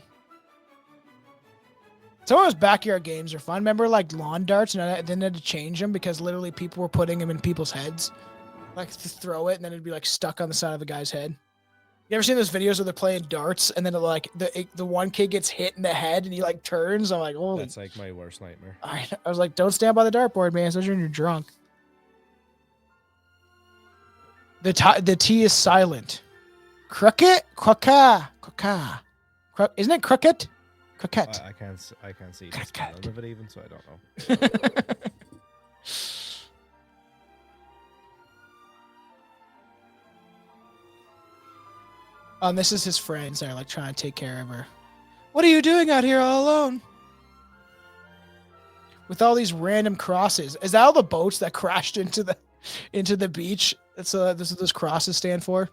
Some of those backyard games are fun. Remember, like lawn darts, and then they had to change them because literally people were putting them in people's heads, like to throw it, and then it'd be like stuck on the side of a guy's head. You ever seen those videos where they're playing darts and then like the one kid gets hit in the head and he like turns? I'm like, holy. That's like my worst nightmare. I was like, don't stand by the dartboard, man, especially when you're drunk. The T is silent. Crooked? Isn't it crooked? Croquette. I can't see the spelling of it even, so I don't know. This is his friends that are like trying to take care of her. What are you doing out here all alone? With all these random crosses. Is that all the boats that crashed into the beach? That's this is what those crosses stand for.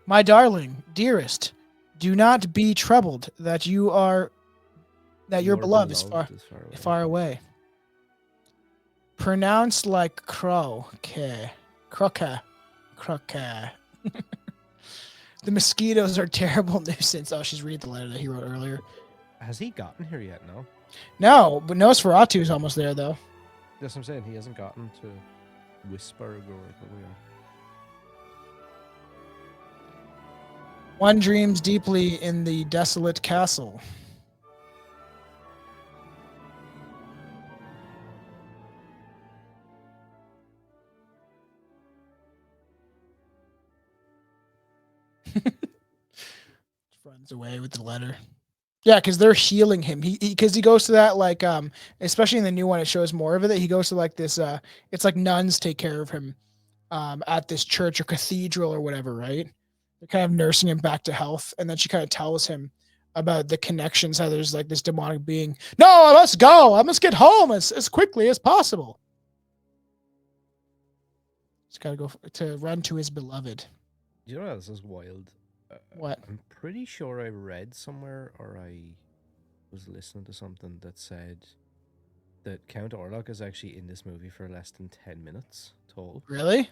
My darling, dearest, do not be troubled that your beloved is far away. Pronounced like crow. Croca. The mosquitoes are terrible nuisance. Oh, she's reading the letter that he wrote earlier. Has he gotten here yet? No. No, but Nosferatu is almost there though. That's what I'm saying. He hasn't gotten to Whisper or whatever. One dreams deeply in the desolate castle. Runs away with the letter. Yeah, because they're healing him. He goes to that like especially in the new one, it shows more of it. That he goes to like this it's like nuns take care of him at this church or cathedral or whatever, right? They're kind of nursing him back to health, and then she kind of tells him about the connections. How there's like this demonic being. No, I must go. I must get home as quickly as possible. He's got to go to run to his beloved. You know, this is wild. What? I'm pretty sure I read somewhere or I was listening to something that said that Count Orlok is actually in this movie for less than 10 minutes total. Really?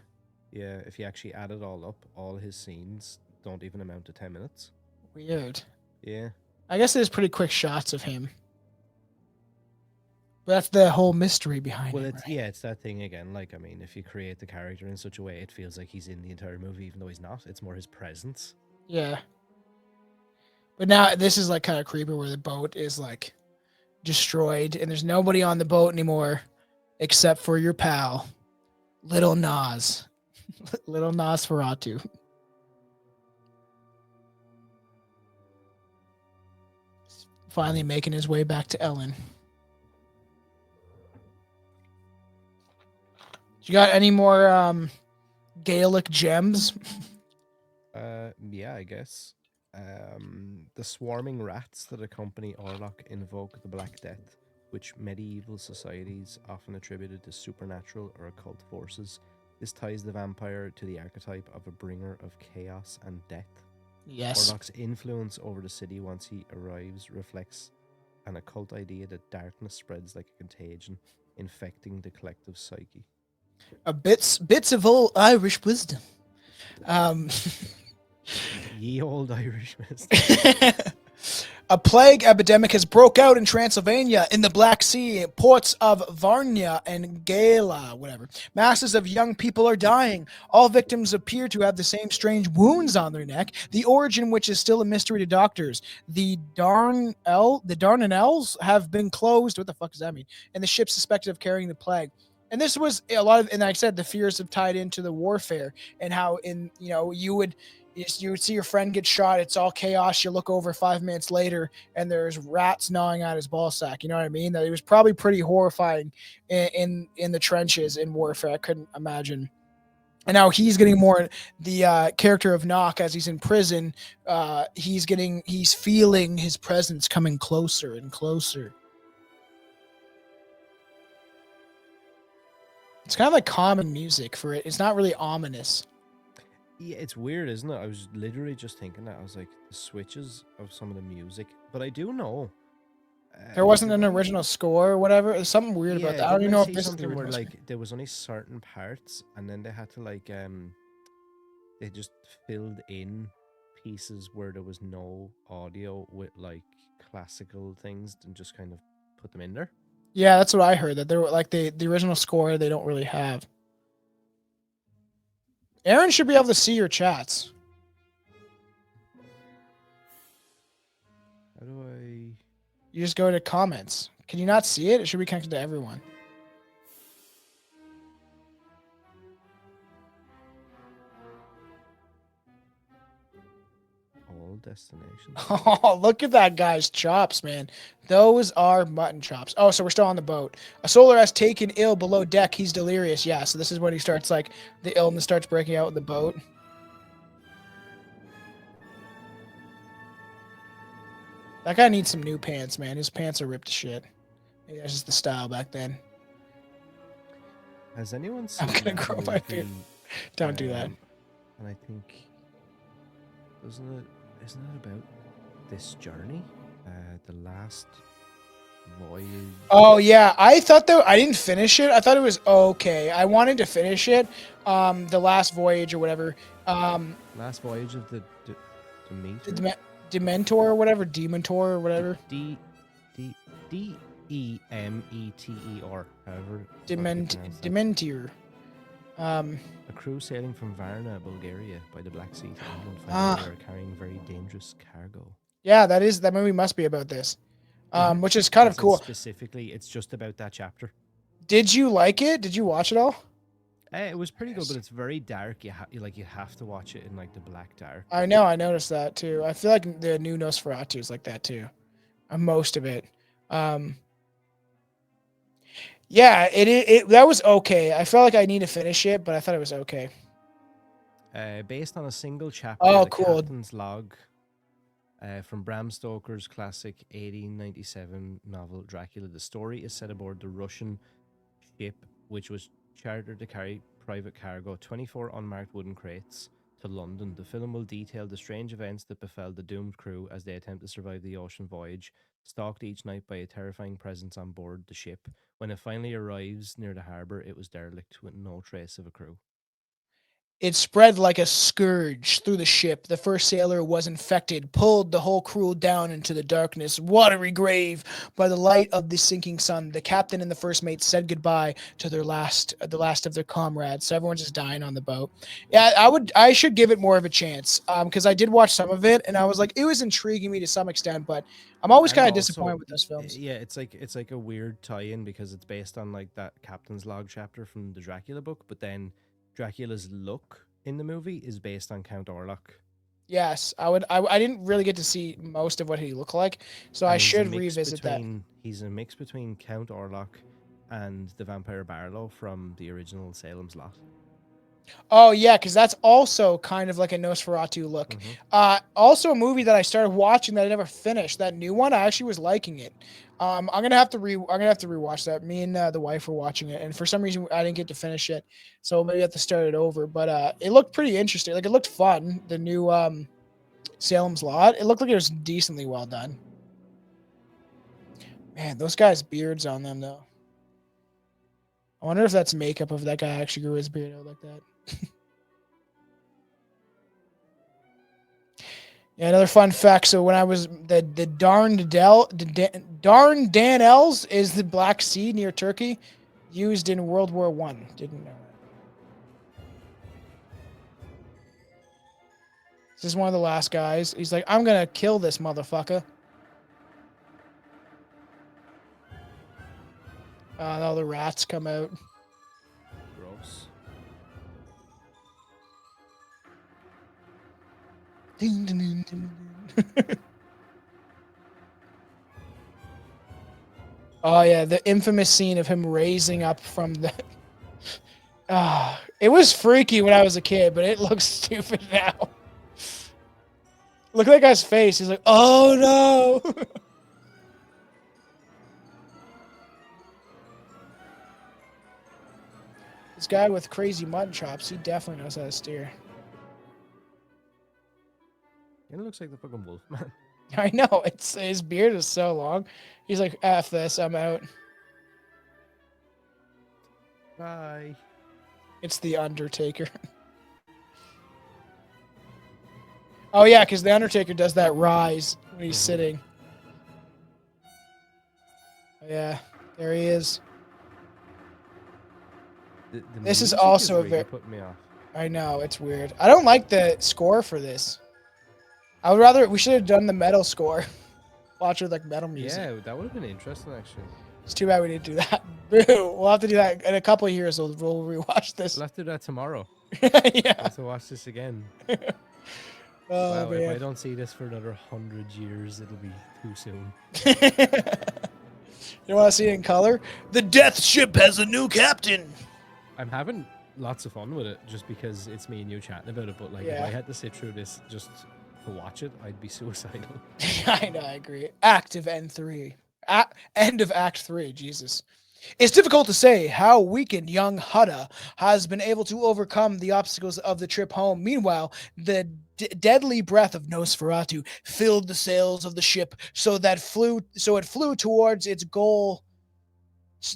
Yeah, if you actually add it all up, all his scenes don't even amount to 10 minutes. Weird. Yeah. I guess there's pretty quick shots of him. But that's the whole mystery behind Well, it. it's Right? yeah, it's that thing again. Like, I mean, if you create the character in such a way, it feels like he's in the entire movie, even though he's not. It's more his presence. Yeah. But now this is like kind of creepy where the boat is like destroyed and there's nobody on the boat anymore except for your pal, Little Nas. Little Nosferatu. Finally making his way back to Ellen. You got any more Gaelic gems? Yeah, I guess. The swarming rats that accompany Orlok invoke the Black Death, which medieval societies often attributed to supernatural or occult forces. This ties the vampire to the archetype of a bringer of chaos and death. Yes. Orlok's influence over the city once he arrives reflects an occult idea that darkness spreads like a contagion, infecting the collective psyche. Bits of old Irish wisdom. Ye old Irish wisdom. A plague epidemic has broke out in Transylvania, in the Black Sea, ports of Varna and Gala, whatever. Masses of young people are dying. All victims appear to have the same strange wounds on their neck, the origin which is still a mystery to doctors. The Dardanelles have been closed. What the fuck does that mean? And the ship suspected of carrying the plague. And this was a lot of, and like I said, the fears have tied into the warfare and how you would see your friend get shot. It's all chaos. You look over 5 minutes later, and there's rats gnawing at his ball sack. You know what I mean? That it was probably pretty horrifying in the trenches in warfare. I couldn't imagine. And now he's getting more the character of Nock as he's in prison. He's feeling his presence coming closer and closer. It's kind of like calming music for it. It's not really ominous. Yeah, it's weird, isn't it? I was literally just thinking that. I was like, the switches of some of the music. But I do know. There wasn't an original score or whatever. There's something weird about that. I don't even know if this is the where, original like, there was only certain parts, and then they had to, like, they just filled in pieces where there was no audio with, like, classical things and just kind of put them in there. Yeah, that's what I heard. That they were like the original score they don't really have. Aaron should be able to see your chats. How do I? You just go to comments. Can you not see it? It should be connected to everyone. All destinations. Oh, look at that guy's chops, man. Those are mutton chops. Oh, so we're still on the boat. A solar has taken ill below deck. He's delirious. Yeah, so this is when he starts, like, the illness starts breaking out with the boat. That guy needs some new pants, man. His pants are ripped to shit. Maybe that's just the style back then. Has anyone seen I'm gonna grow my beard. Don't do that. And I think, isn't it about this journey? The last voyage. Oh yeah, I thought that I didn't finish it. I thought it was okay. I wanted to finish it. The last voyage or whatever. Last voyage of the Dementor or whatever, Dementor or whatever. Demeter, however. Dementir. A crew sailing from Varna, Bulgaria, by the Black Sea to England found they were carrying very dangerous cargo. Yeah, that movie must be about this, which is kind of cool. Specifically, it's just about that chapter. Did you like it? Did you watch it all? It was pretty good, but Yes. it's very dark. You have to watch it in like the black dark. I know, I noticed that too. I feel like the new Nosferatu is like that too. Most of it. Um, yeah, it that was okay. I felt like I need to finish it, but I thought it was okay. Based on a single chapter, Oh, The cool. Captain's Log, from Bram Stoker's classic 1897 novel Dracula. The story is set aboard the Russian ship, which was chartered to carry private cargo, 24 unmarked wooden crates, to London. The film will detail the strange events that befell the doomed crew as they attempt to survive the ocean voyage, stalked each night by a terrifying presence on board the ship. When it finally arrives near the harbour, it was derelict with no trace of a crew. It spread like a scourge through the ship. The first sailor was infected, pulled the whole crew down into the darkness, watery grave. By the light of the sinking sun, the captain and the first mate said goodbye to the last of their comrades. So everyone's just dying on the boat. Yeah, I should give it more of a chance. Because I did watch some of it, and I was like, it was intriguing me to some extent, but I'm always And kind of also, disappointed with those films. yeah, it's like a weird tie-in because it's based on like that Captain's Log chapter from the Dracula book, but then Dracula's look in the movie is based on Count Orlok, Yes, I would. I didn't really get to see most of what he looked like, so I and should revisit that. he's a mix between Count Orlok and the vampire Barlow from the original Salem's Lot. Oh yeah, because that's also kind of like a Nosferatu look. Mm-hmm. Also a movie that I started watching that I never finished. That new one, I actually was liking it. I'm gonna have to rewatch that. Me and the wife were watching it, and for some reason I didn't get to finish it, so maybe I have to start it over. But it looked pretty interesting. Like it looked fun. The new Salem's Lot. It looked like it was decently well done. Man, those guys' beards on them though. I wonder if that's makeup. If that guy actually grew his beard out like that. Yeah, another fun fact. So when I was the Darn Danelles is the Black Sea near Turkey, used in World War One. Didn't know that. This is one of the last guys. He's like, I'm gonna kill this motherfucker. And all the rats come out. Gross. Ding, ding, ding, ding, ding. Oh yeah, the infamous scene of him raising up from the. It was freaky when I was a kid, but it looks stupid now. Look at that guy's face. He's like, oh no. This guy with crazy mutton chops, he definitely knows how to steer. It looks like the fucking wolf man. I know, it's his beard is so long. He's like, F this, I'm out. Bye. It's the Undertaker. Oh yeah, because the Undertaker does that rise when he's sitting. Oh, yeah, there he is. The This is music also really a very. putting me off. I know, it's weird. I don't like the score for this. I would rather we should have done the metal score. Watch with like metal music. Yeah, that would have been interesting actually. It's too bad we didn't do that. Boo. We'll have to do that in a couple of years. We'll rewatch this. We'll have to do that tomorrow. Yeah. We'll have to watch this again. Oh Wow, if I man. don't see this for another 100 years, it'll be too soon. You want to see it in color? The Death Ship has a new captain. I'm having lots of fun with it just because it's me and you chatting about it. But like, if Yeah. I had to sit through this just to watch it, I'd be suicidal. I know, I agree. Active N3. End of Act 3, Jesus. It's difficult to say how weakened young Hutta has been able to overcome the obstacles of the trip home. Meanwhile, the deadly breath of Nosferatu filled the sails of the ship so it flew towards its goal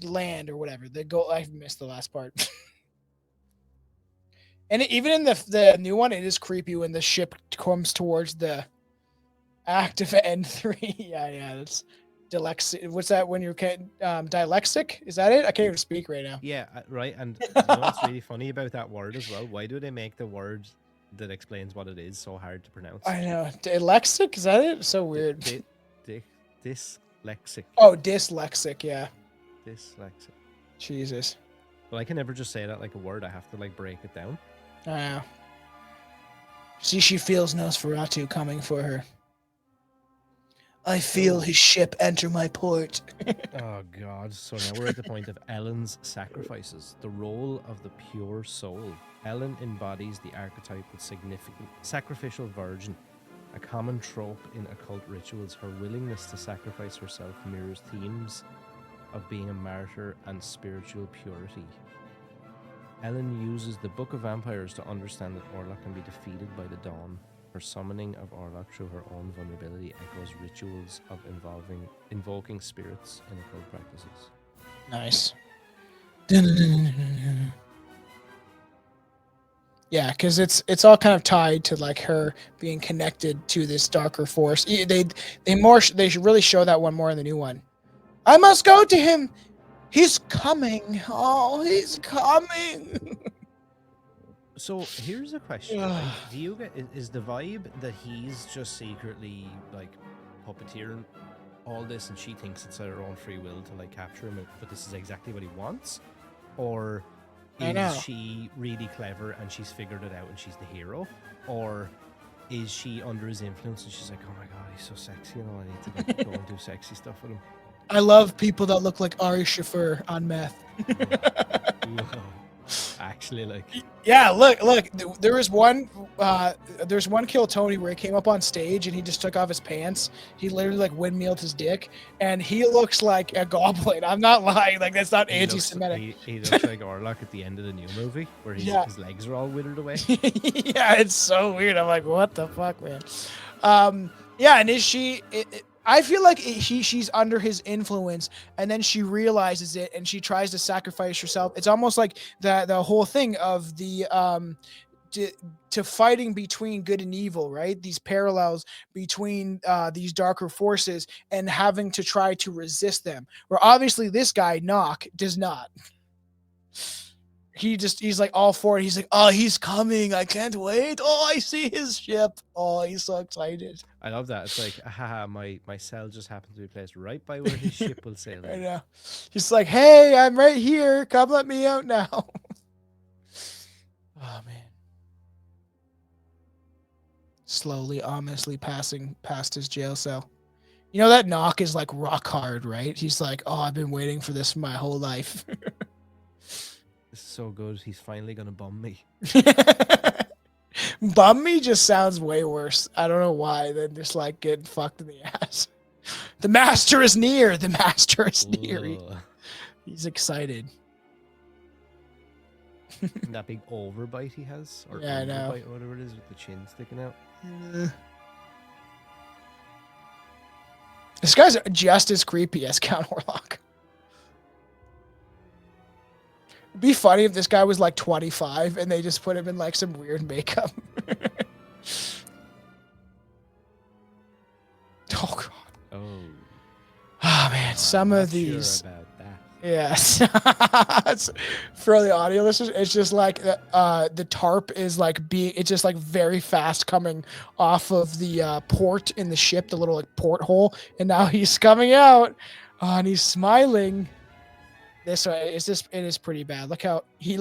land or whatever. The goal I missed the last part. And even in the new one, it is creepy when the ship comes towards the active N3. Yeah, that's dyslexic. What's that when you're dyslexic? Is that it? I can't even speak right now. Yeah, right. And you know what's really funny about that word as well? Why do they make the word that explains what it is so hard to pronounce? I know. Dyslexic? Is that it? So weird. Dyslexic. Oh, dyslexic. Yeah. Dyslexic. Jesus. But I can never just say that like a word. I have to like break it down. See, she feels Nosferatu coming for her. I feel So- his ship enter my port. Oh God! So now we're at the point of Ellen's sacrifices. The role of the pure soul. Ellen embodies the archetype of significant sacrificial virgin, a common trope in occult rituals. Her willingness to sacrifice herself mirrors themes of being a martyr and spiritual purity. Ellen uses the Book of Vampires to understand that Orlok can be defeated by the dawn. Her summoning of Orlok through her own vulnerability echoes rituals of invoking spirits in occult practices. Nice. Yeah, because it's all kind of tied to like her being connected to this darker force. They should really show that one more in the new one. I must go to him. He's coming. Oh, he's coming. So here's a question: right? Do you get is the vibe that he's just secretly like puppeteering all this, and she thinks it's her own free will to like capture him, but this is exactly what he wants, or I know. is she really clever and she's figured it out and she's the hero, or is she under his influence and she's like, oh my god, he's so sexy, and I need to like, go and do sexy stuff with him. I love people that look like Ari Shafir on meth. Whoa. Actually, like, Yeah, look. There was one Kill Tony where he came up on stage and he just took off his pants. He literally like windmilled his dick, and he looks like a goblin. I'm not lying. Like that's not anti-Semitic. He looks like Orlok at the end of the new movie where his legs are all withered away. Yeah, it's so weird. I'm like, what the fuck, man? Yeah, and is she? I feel like she's under his influence, and then she realizes it, and she tries to sacrifice herself. It's almost like the whole thing of the to fighting between good and evil, right? These parallels between these darker forces and having to try to resist them. Where obviously this guy Knock does not. He's like all for it. He's like, oh, he's coming. I can't wait. Oh, I see his ship. Oh, he's so excited. I love that. It's like, haha, my cell just happened to be placed right by where his ship will sail I in. know. He's like, hey, I'm right here. Come let me out now. Oh man. Slowly, ominously passing past his jail cell. You know that Knock is like rock hard, right? He's like, oh, I've been waiting for this my whole life. This is so good. He's finally gonna bum me. Bum me just sounds way worse. I don't know why than just like getting fucked in the ass. The master is near. The master is near. He's excited. That big overbite he has, or yeah, I know. Overbite, or whatever it is, with the chin sticking out. This guy's just as creepy as Count Orlok. It'd be funny if this guy was like 25 and they just put him in like some weird makeup. Oh god. Oh. Oh man, some I'm of not these. sure about that. Yes. For the audio listeners, it's just like the tarp is like it's just like very fast coming off of the port in the ship, the little like porthole, and now he's coming out. Oh, and he's smiling. This way, it is pretty bad. Look how he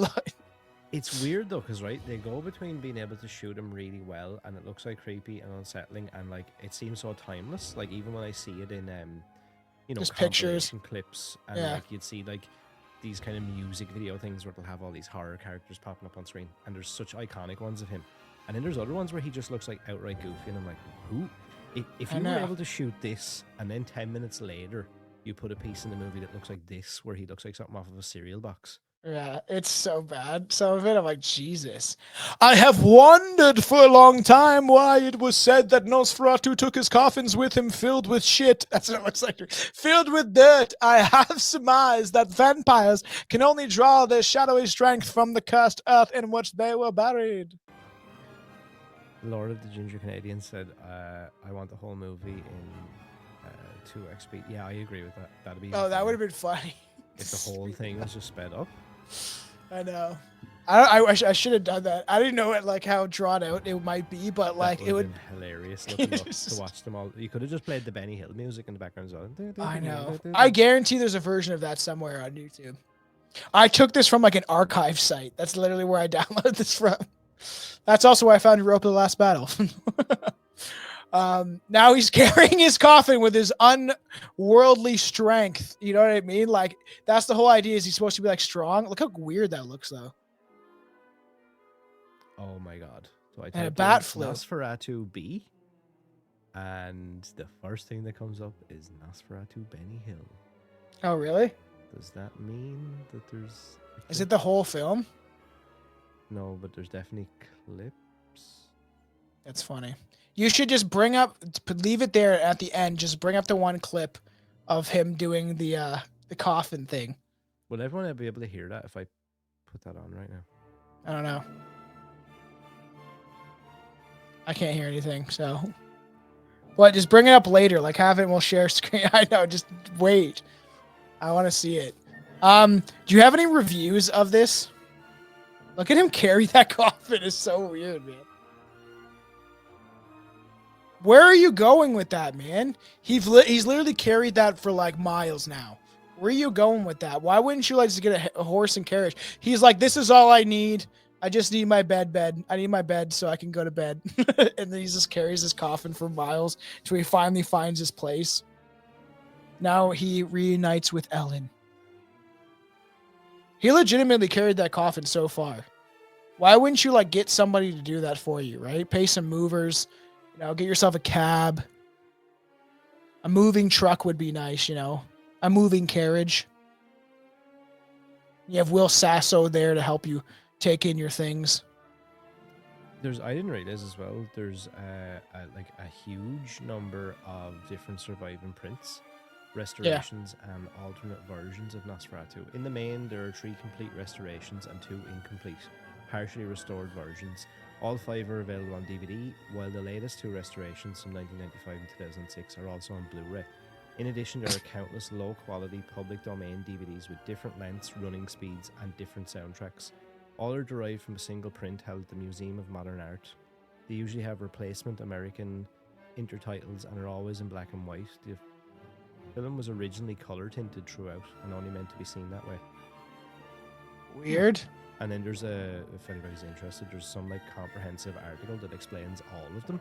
It's weird though, because right, they go between being able to shoot him really well, and it looks like creepy and unsettling, and like it seems so timeless. Like even when I see it in just pictures, clips, and like you'd see like these kind of music video things where they'll have all these horror characters popping up on screen, and there's such iconic ones of him, and then there's other ones where he just looks like outright goofy, and I'm like, who? If you were able to shoot this, and then 10 minutes later you put a piece in the movie that looks like this, where he looks like something off of a cereal box. Yeah, it's so bad. Some of it, I'm like, Jesus. I have wondered for a long time why it was said that Nosferatu took his coffins with him filled with shit. That's what it looks like. Filled with dirt. I have surmised that vampires can only draw their shadowy strength from the cursed earth in which they were buried. Lord of the Ginger Canadian said, I want the whole movie in 2x speed. Yeah, I agree with that. That'd be. Oh, that would have been funny. If the whole thing was just sped up. I know. I should have done that. I didn't know it like how drawn out it might be, but like it would been hilarious looking to watch them all. You could have just played the Benny Hill music in the background. I know. I guarantee there's a version of that somewhere on YouTube. I took this from like an archive site. That's literally where I downloaded this from. That's also where I found Europa: The Last Battle. Now he's carrying his coffin with his unworldly strength. You know what I mean? Like that's the whole idea. Is he's supposed to be like strong? Look how weird that looks, though. Oh my god! So I And a typed bat in flew. Nosferatu B, and the first thing that comes up is Nosferatu Benny Hill. Oh, really? Does that mean that there's? Is it the whole film? No, but there's definitely clips. That's funny. You should just bring up, leave it there at the end. Just bring up the one clip of him doing the coffin thing. Will everyone be able to hear that if I put that on right now? I don't know. I can't hear anything. So, what? Just bring it up later. Like have it. And we'll share screen. I know. Just wait. I want to see it. Do you have any reviews of this? Look at him carry that coffin. It's so weird, man. Where are you going with that, man? He's literally carried that for like miles now. Where are you going with that? Why wouldn't you like to get a horse and carriage? He's like, this is all I need. I just need my bed. I need my bed so I can go to bed. And then he just carries his coffin for miles till he finally finds his place. Now he reunites with Ellen. He legitimately carried that coffin so far. Why wouldn't you like get somebody to do that for you, right? Pay some movers. You know, get yourself a cab. A moving truck would be nice, you know. A moving carriage. You have Will Sasso there to help you take in your things. I didn't realize as well, there's a huge number of different surviving prints, restorations, and alternate versions of Nosferatu. In the main, there are 3 complete restorations and 2 incomplete, partially restored versions. All 5 are available on DVD, while the latest 2 restorations from 1995 and 2006 are also on Blu-ray. In addition, there are countless low-quality public domain DVDs with different lengths, running speeds, and different soundtracks. All are derived from a single print held at the Museum of Modern Art. They usually have replacement American intertitles and are always in black and white. The film was originally color tinted throughout and only meant to be seen that way. Weird. And then there's if anybody's interested, there's some like comprehensive article that explains all of them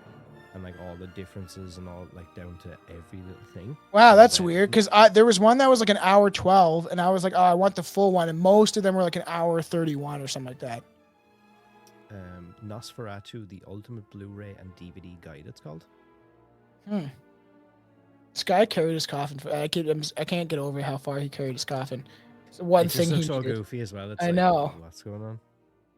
and like all the differences and all like down to every little thing. Wow, that's weird because there was one that was like an hour 12, and I was like, oh, I want the full one, and most of them were like an hour 31 or something like that. Nosferatu, the Ultimate Blu-ray and DVD Guide, it's called. This guy carried his coffin. I can't get over how far he carried his coffin. It's one thing he looks so did. goofy as well. It's I like, know. What's going on?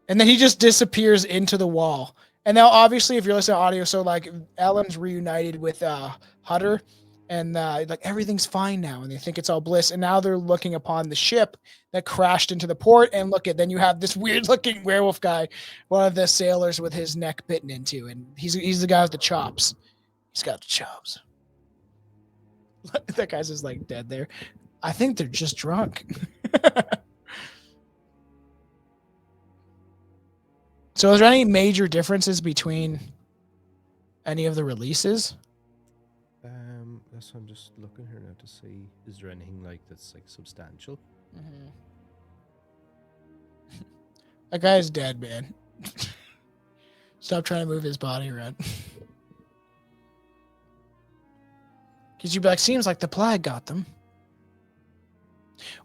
And then he just disappears into the wall. And now, obviously, if you're listening to audio, so like Ellen's reunited with Hutter, and like everything's fine now, and they think it's all bliss. And now they're looking upon the ship that crashed into the port. And look at then you have this weird-looking werewolf guy, one of the sailors with his neck bitten into, and he's the guy with the chops. He's got the chops. That guy's just like dead there. I think they're just drunk. So is there any major differences between any of the releases? That's what I'm just looking here now to see. Is there anything like that's like substantial? Mm-hmm. That guy's dead, man. Stop trying to move his body around. Because you'd be like, seems like the plague got them.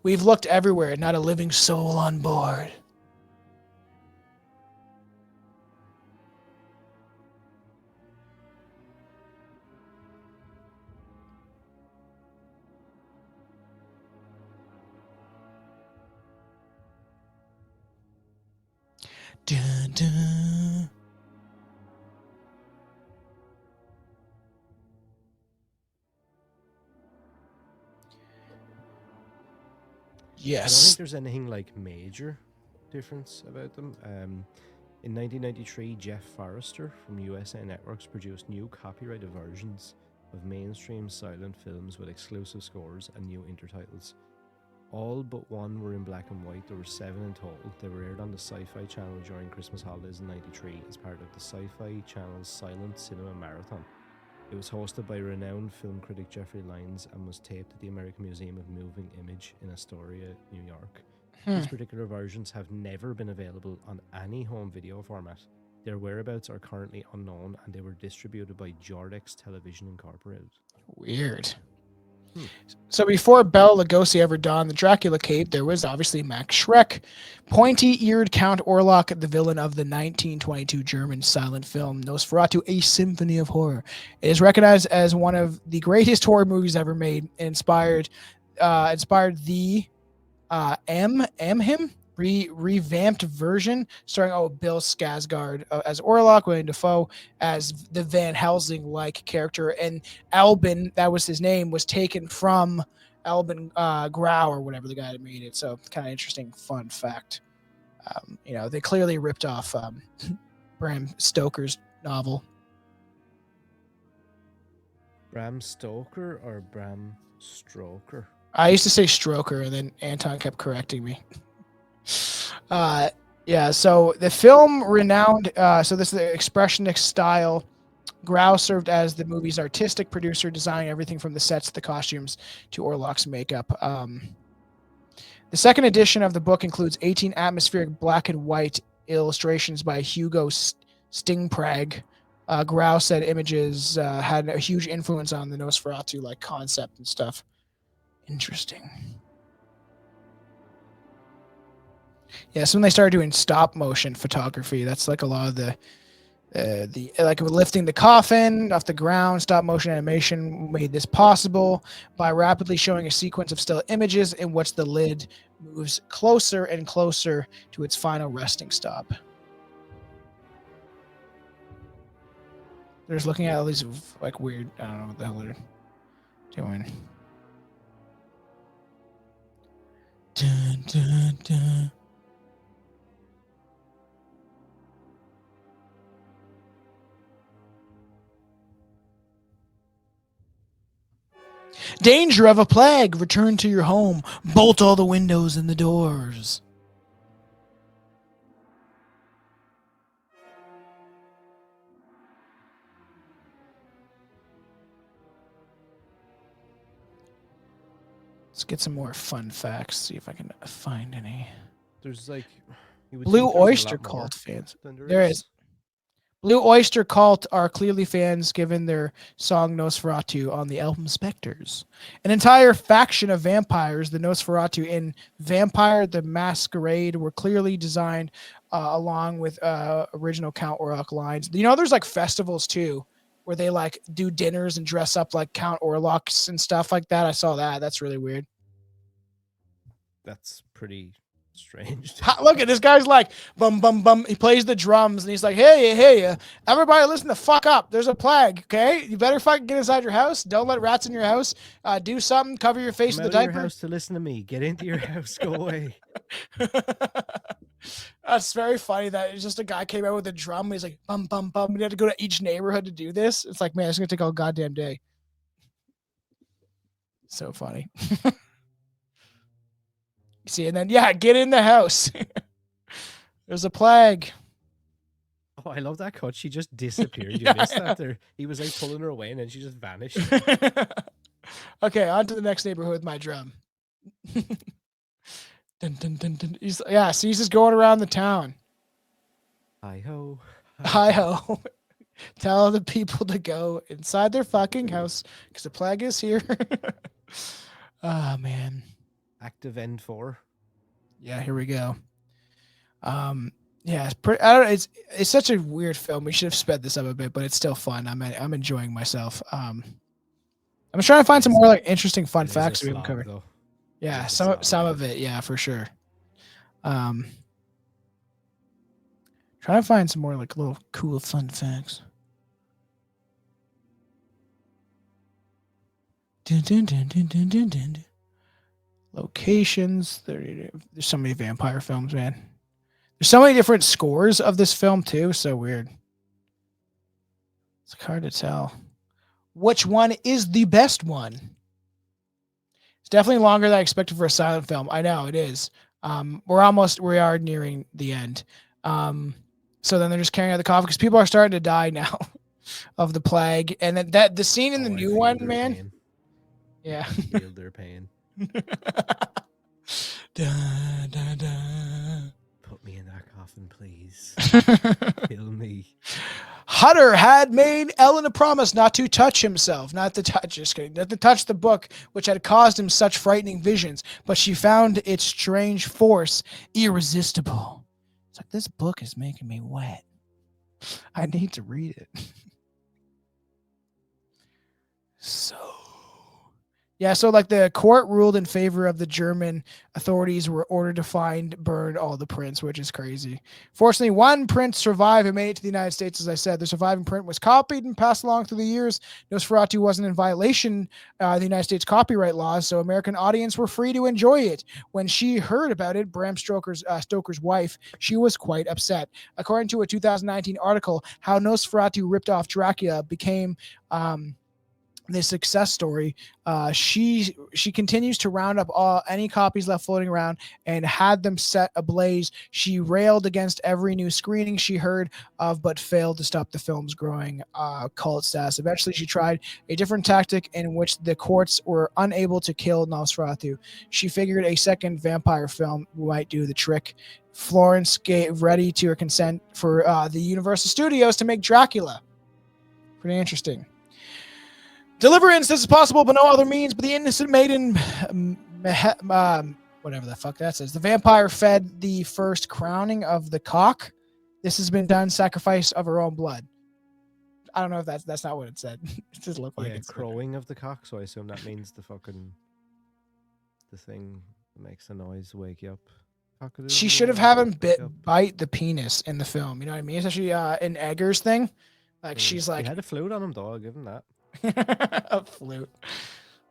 We've looked everywhere, not a living soul on board. Dun, dun. Yes. I don't think there's anything like major difference about them. In 1993, Jeff Forrester from USA Networks produced new copyrighted versions of mainstream silent films with exclusive scores and new intertitles. All but one were in black and white. There were 7 in total. They were aired on the Sci-Fi Channel during Christmas holidays in '93 as part of the Sci-Fi Channel's Silent Cinema Marathon. It was hosted by renowned film critic Jeffrey Lyons and was taped at the American Museum of Moving Image in Astoria, New York. These particular versions have never been available on any home video format. Their whereabouts are currently unknown, and they were distributed by Jordex Television Incorporated. Weird. Hmm. So before Bela Lugosi ever donned the Dracula cape, there was obviously Max Schreck, pointy-eared Count Orlok, the villain of the 1922 German silent film Nosferatu: A Symphony of Horror. It is recognized as one of the greatest horror movies ever made, and inspired the him revamped version starring Bill Skarsgård as Orlok, William Dafoe as the Van Helsing like character, and Albin, that was his name, was taken from Albin Grau or whatever the guy that made it. So kind of interesting fun fact. They clearly ripped off Bram Stoker's novel. Bram Stoker or Bram Stroker? I used to say Stroker, and then Anton kept correcting me. So the film renowned, so this is the expressionist style. Grau served as the movie's artistic producer, designing everything from the sets to the costumes to Orlok's makeup. The second edition of the book includes 18 atmospheric black and white illustrations by Hugo Stingprag. Grau said images had a huge influence on the Nosferatu like concept and stuff. Interesting. Yeah, so when they started doing stop motion photography, that's like a lot of the like lifting the coffin off the ground. Stop motion animation made this possible by rapidly showing a sequence of still images in which the lid moves closer and closer to its final resting stop. They're just looking at all these like weird, I don't know what the hell they're doing. Dun, dun, dun. Danger of a plague. Return to your home. Bolt all the windows and the doors. Let's get some more fun facts. See if I can find any. There's like Blue Oyster Cult fans. There is. Blue Oyster Cult are clearly fans given their song Nosferatu on the album Spectres. An entire faction of vampires, the Nosferatu in Vampire the Masquerade, were clearly designed along with original Count Orlok lines. There's like festivals too, where they like do dinners and dress up like Count Orloks and stuff like that. I saw that. That's really weird. That's pretty strange. Look at this guy's like bum bum bum. He plays the drums and he's like, hey, everybody, listen the fuck up. There's a plague, okay? You better fucking get inside your house. Don't let rats in your house. Do something. Cover your face with a diaper. Your house to listen to me. Get into your house. Go away. That's very funny. That it's just a guy came out with a drum. He's like bum bum bum. We had to go to each neighborhood to do this. It's like, man, it's gonna take all goddamn day. So funny. See, and then get in the house. There's a plague. Oh, I love that cut. She just disappeared. You missed that there. He was like pulling her away and then she just vanished. Okay, on to the next neighborhood with my drum. Dun, dun, dun, dun. So he's just going around the town. Hi-ho. Hi-ho. Tell the people to go inside their fucking house because the plague is here. Oh, man. Active End 4. Yeah, here we go. It's pretty. I don't know. It's such a weird film. We should have sped this up a bit, but it's still fun. I'm enjoying myself. I'm trying to find some more like interesting fun facts we haven't covered. Though. Yeah, some of it. Yeah, for sure. Trying to find some more like little cool fun facts. Dun, dun, dun, dun, dun, dun, dun. Locations. There's so many vampire films, man. There's so many different scores of this film too. So weird. It's hard to tell which one is the best one. It's definitely longer than I expected for a silent film. I know it is. We are nearing the end. So then they're just carrying out the coffin because people are starting to die now of the plague, and then the scene in the new one, man. Pain. Yeah. Feel their pain. Da, da, da. Put me in that coffin, please. Kill me. Hutter had made Ellen a promise not to touch himself, not to touch, just kidding, not to touch the book which had caused him such frightening visions, but she found its strange force irresistible. It's like, this book is making me wet. I need to read it. So yeah, so like the court ruled in favor of the German authorities, were ordered to find, burn all the prints, which is crazy. Fortunately, one print survived and made it to the United States. As I said, the surviving print was copied and passed along through the years. Nosferatu wasn't in violation of the United States copyright laws, so American audience were free to enjoy it. When she heard about it, Bram Stoker's wife, she was quite upset. According to a 2019 article, How Nosferatu Ripped Off Dracula became the success story. She continues to round up any copies left floating around and had them set ablaze. She railed against every new screening she heard of, but failed to stop the film's growing cult status. Eventually, she tried a different tactic in which the courts were unable to kill Nosferatu. She figured a second vampire film might do the trick. Florence gave ready to her consent for the Universal Studios to make Dracula. Pretty interesting. Deliverance is possible, but no other means. But the innocent maiden, whatever the fuck that says, the vampire fed the first crowning of the cock. This has been done, sacrifice of her own blood. I don't know if that's not what it said. It just looked like it's crowing of the cock. So I assume that means the thing that makes a noise wake you up. She should have had him bite the penis in the film. You know what I mean? Especially in Eggers thing. Like she's like, he had a flute on him, though. I'll give him that. A flute,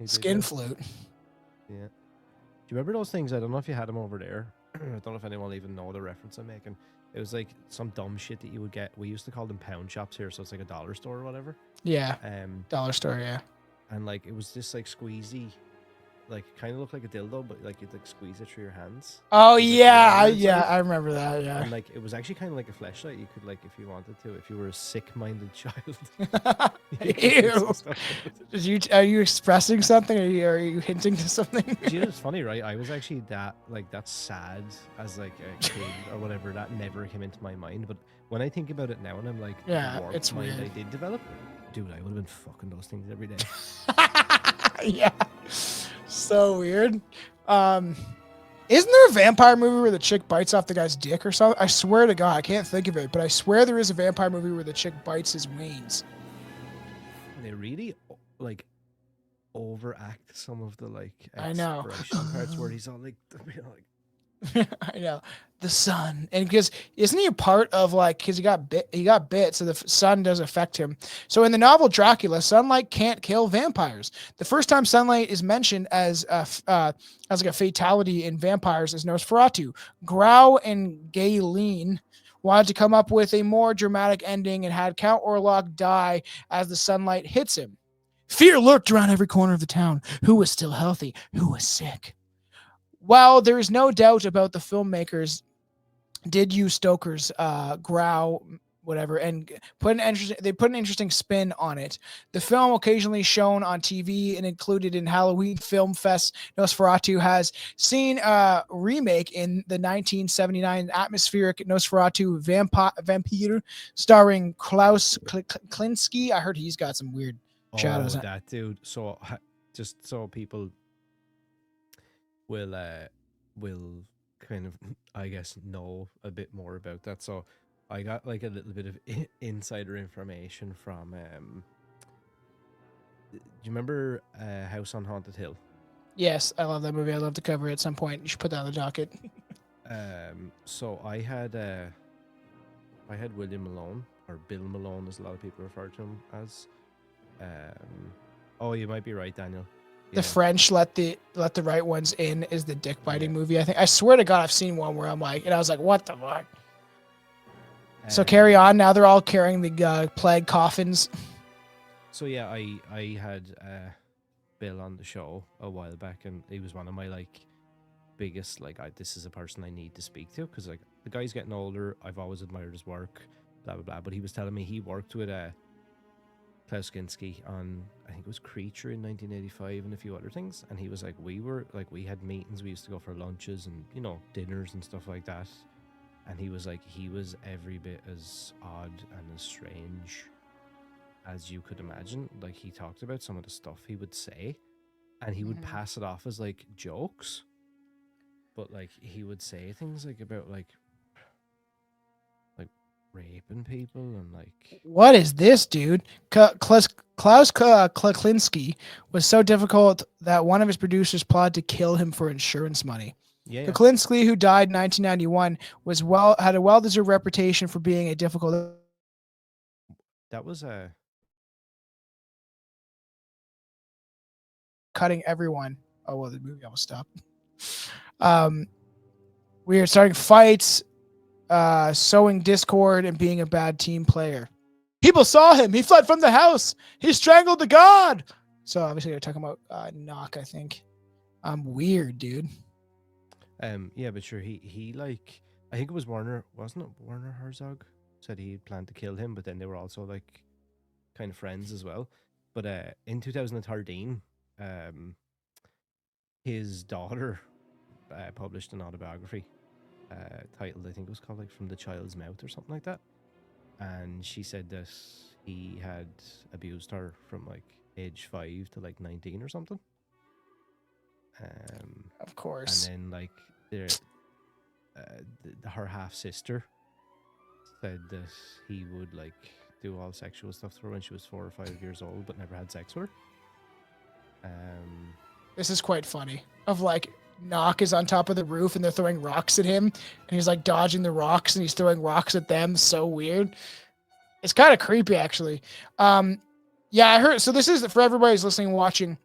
skin flute. Yeah. Do you remember those things? I don't know if you had them over there. I don't know if anyone will even know the reference I'm making. It was like some dumb shit that you would get. We used to call them pound shops here, so it's like a dollar store or whatever. Yeah. Dollar store, yeah. And like it was just like squeezy, like kind of looked like a dildo, but like you'd like squeeze it through your hands. Oh yeah, I remember that. Yeah. And like it was actually kind of like a fleshlight. You could like, if you wanted to, if you were a sick-minded child. Ew. Are you expressing something? Are you hinting to something? You know, it's funny, right? I was actually that sad as like a kid or whatever. That never came into my mind. But when I think about it now, and I'm like, yeah, it's mind weird. I did develop. Dude, I would have been fucking those things every day. Yeah. So weird. Isn't there a vampire movie where the chick bites off the guy's dick or something? I swear to God, I can't think of it, but I swear there is a vampire movie where the chick bites his wings. They really like overact some of the like I know parts where he's all like I know the sun, and because isn't he a part of like, because he got bit, so the sun does affect him. So in the novel Dracula, sunlight can't kill vampires. The first time sunlight is mentioned as like a fatality in vampires is Nosferatu. Grau and Galen wanted to come up with a more dramatic ending and had Count Orlok die as the sunlight hits him. Fear lurked around every corner of the town. Who was still healthy? Who was sick? While there is no doubt about the filmmakers did use Stoker's Grau, whatever, and put an interesting spin on it. The film, occasionally shown on TV and included in Halloween Film Fest, Nosferatu has seen a remake in the 1979 atmospheric Nosferatu Vampire, starring Klaus Kinski. I heard he's got some weird shadows. That dude. So just so people will kind of, I guess, know a bit more about that. So I got like a little bit of insider information from do you remember House on Haunted Hill? Yes, I love that movie. I'd love to cover it at some point. You should put that on the docket. So I had William Malone, or Bill Malone as a lot of people refer to him as. Oh, you might be right, Daniel. The French let the right ones in is the dick biting movie. I think, I swear to God, I've seen one where I'm like, and I was like, what the fuck? So carry on. Now they're all carrying the plague coffins. So yeah, I had Bill on the show a while back, and he was one of my like biggest this is a person I need to speak to, because like the guy's getting older. I've always admired his work, blah blah blah. But he was telling me he worked with Klaus Kinski on, I think it was Creature in 1985 and a few other things. And he was like, we had meetings, we used to go for lunches and, dinners and stuff like that. And he was like, he was every bit as odd and as strange as you could imagine. Like, he talked about some of the stuff he would say, and he would pass it off as like jokes. But like, he would say things like about like raping people and like, What is this, dude? Klaus Kuklinski was so difficult that one of his producers plotted to kill him for insurance money. yeah. Kuklinski, who died in 1991, had a well-deserved reputation for being a difficult. That was a Cutting everyone. Oh well, the movie almost stopped. We are starting fights, sowing discord, and being a bad team player. People saw him. He fled from the house. He strangled the god. So obviously they're talking about Knock, I think. Weird, dude. yeah, but sure, he like, I think it was Werner, wasn't it Werner Herzog said he planned to kill him, but then they were also like kind of friends as well. But in 2013, his daughter published an autobiography titled, I think it was called like From the Child's Mouth or something like that. And she said that he had abused her from like age 5 to like 19 or something. Of course. And then like her half sister said that he would like do all sexual stuff to her when she was 4 or 5 years old, but never had sex with her. This is quite funny. Of like, Knock is on top of the roof and they're throwing rocks at him, and he's like dodging the rocks and he's throwing rocks at them. So weird. It's kind of creepy, actually. Yeah, I heard. So this is for everybody who's listening and watching.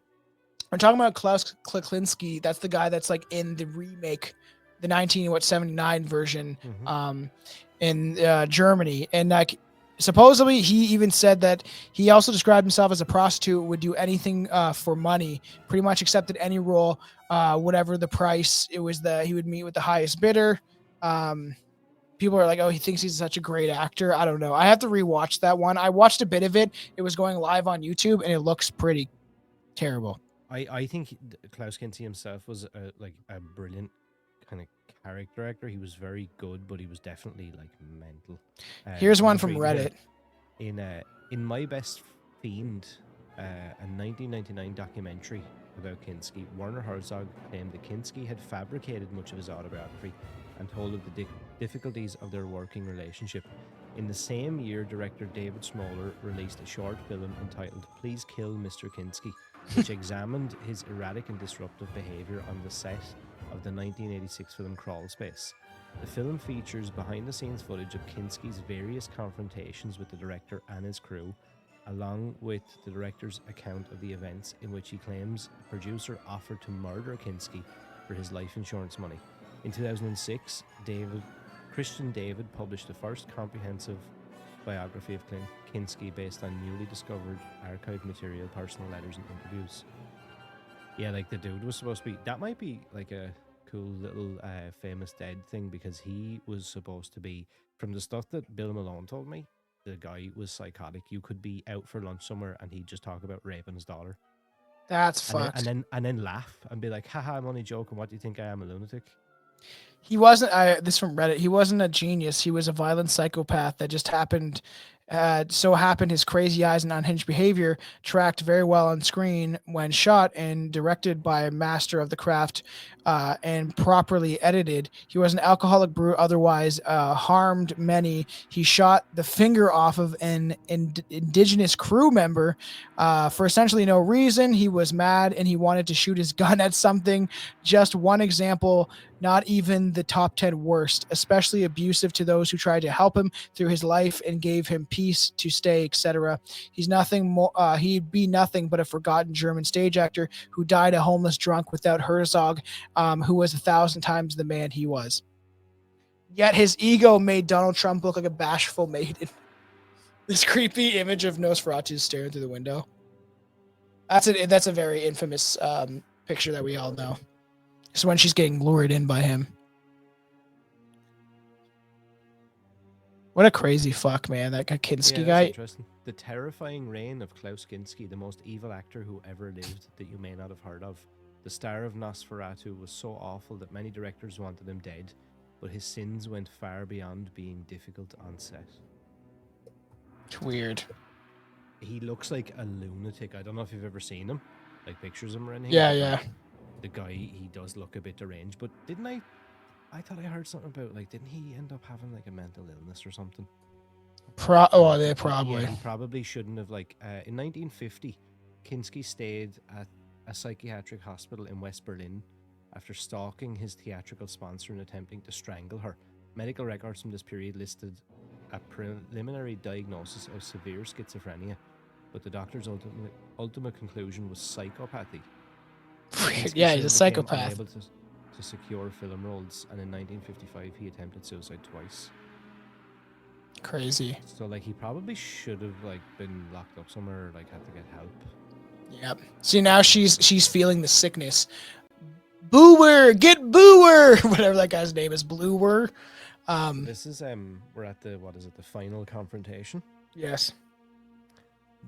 I'm talking about Klaus Kuklinski. That's the guy that's like in the remake, the 1979 version, in Germany, and like supposedly he even said that he also described himself as a prostitute, would do anything for money, pretty much accepted any role, whatever the price. It was he would meet with the highest bidder. People are like, oh, he thinks he's such a great actor. I don't know. I have to rewatch that one. I watched a bit of it. It was going live on YouTube, and it looks pretty terrible. I think Klaus Kinski himself was a brilliant kind of character actor. He was very good, but he was definitely like mental. Here's one from Reddit. In My Best Fiend, a 1999 documentary about Kinski, Werner Herzog claimed that Kinski had fabricated much of his autobiography and told of the difficulties of their working relationship. In the same year, director David Smoller released a short film entitled Please Kill Mr. Kinski, which examined his erratic and disruptive behavior on the set of the 1986 film Crawl Space. The film features behind-the-scenes footage of Kinski's various confrontations with the director and his crew, along with the director's account of the events in which he claims the producer offered to murder Kinski for his life insurance money. In 2006, Christian David published the first comprehensive biography of Kinski based on newly discovered archived material, personal letters, and interviews. Yeah, like the dude was supposed to be, that might be like a cool little famous dead thing, because he was supposed to be, from the stuff that Bill Malone told me, the guy was psychotic. You could be out for lunch somewhere and he'd just talk about raping his daughter. That's fucked. And then laugh and be like, haha, I'm only joking. What do you think I am, a lunatic? He wasn't. This from Reddit. He wasn't a genius. He was a violent psychopath that just happened. His crazy eyes and unhinged behavior tracked very well on screen when shot and directed by a master of the craft, and properly edited. He was an alcoholic brute, otherwise harmed many. He shot the finger off of an indigenous crew member for essentially no reason. He was mad and he wanted to shoot his gun at something. Just one example. Not even the top 10 worst, especially abusive to those who tried to help him through his life and gave him peace to stay, etc. He's nothing more. He'd be nothing but a forgotten German stage actor who died a homeless drunk without Herzog, who was 1,000 times the man he was. Yet his ego made Donald Trump look like a bashful maiden. This creepy image of Nosferatu staring through the window. That's a very infamous picture that we all know. It's when she's getting lured in by him. What a crazy fuck, man. That Kinski Yeah, that's guy. interesting. The terrifying reign of Klaus Kinski, the most evil actor who ever lived that you may not have heard of. The star of Nosferatu was so awful that many directors wanted him dead, but his sins went far beyond being difficult on set. It's weird. He looks like a lunatic. I don't know if you've ever seen him, like pictures of him or anything. Yeah, but, yeah. like, the guy, he does look a bit deranged. But didn't I thought I heard something about, like, didn't he end up having like a mental illness or something? Yeah, probably. Yeah, he probably shouldn't have. Like, in 1950, Kinski stayed at a psychiatric hospital in West Berlin after stalking his theatrical sponsor and attempting to strangle her. Medical records from this period listed a preliminary diagnosis of severe schizophrenia, but the doctor's ultimate conclusion was psychopathy. Yeah, he's a Became psychopath. unable to secure film roles, and in 1955 he attempted suicide twice. Crazy. So, like, he probably should have, like, been locked up somewhere or, like, had to get help. Yep. See, now she's feeling the sickness. Booer, get Booer, whatever that guy's name is, Bluer. This is we're at the the final confrontation. Yes.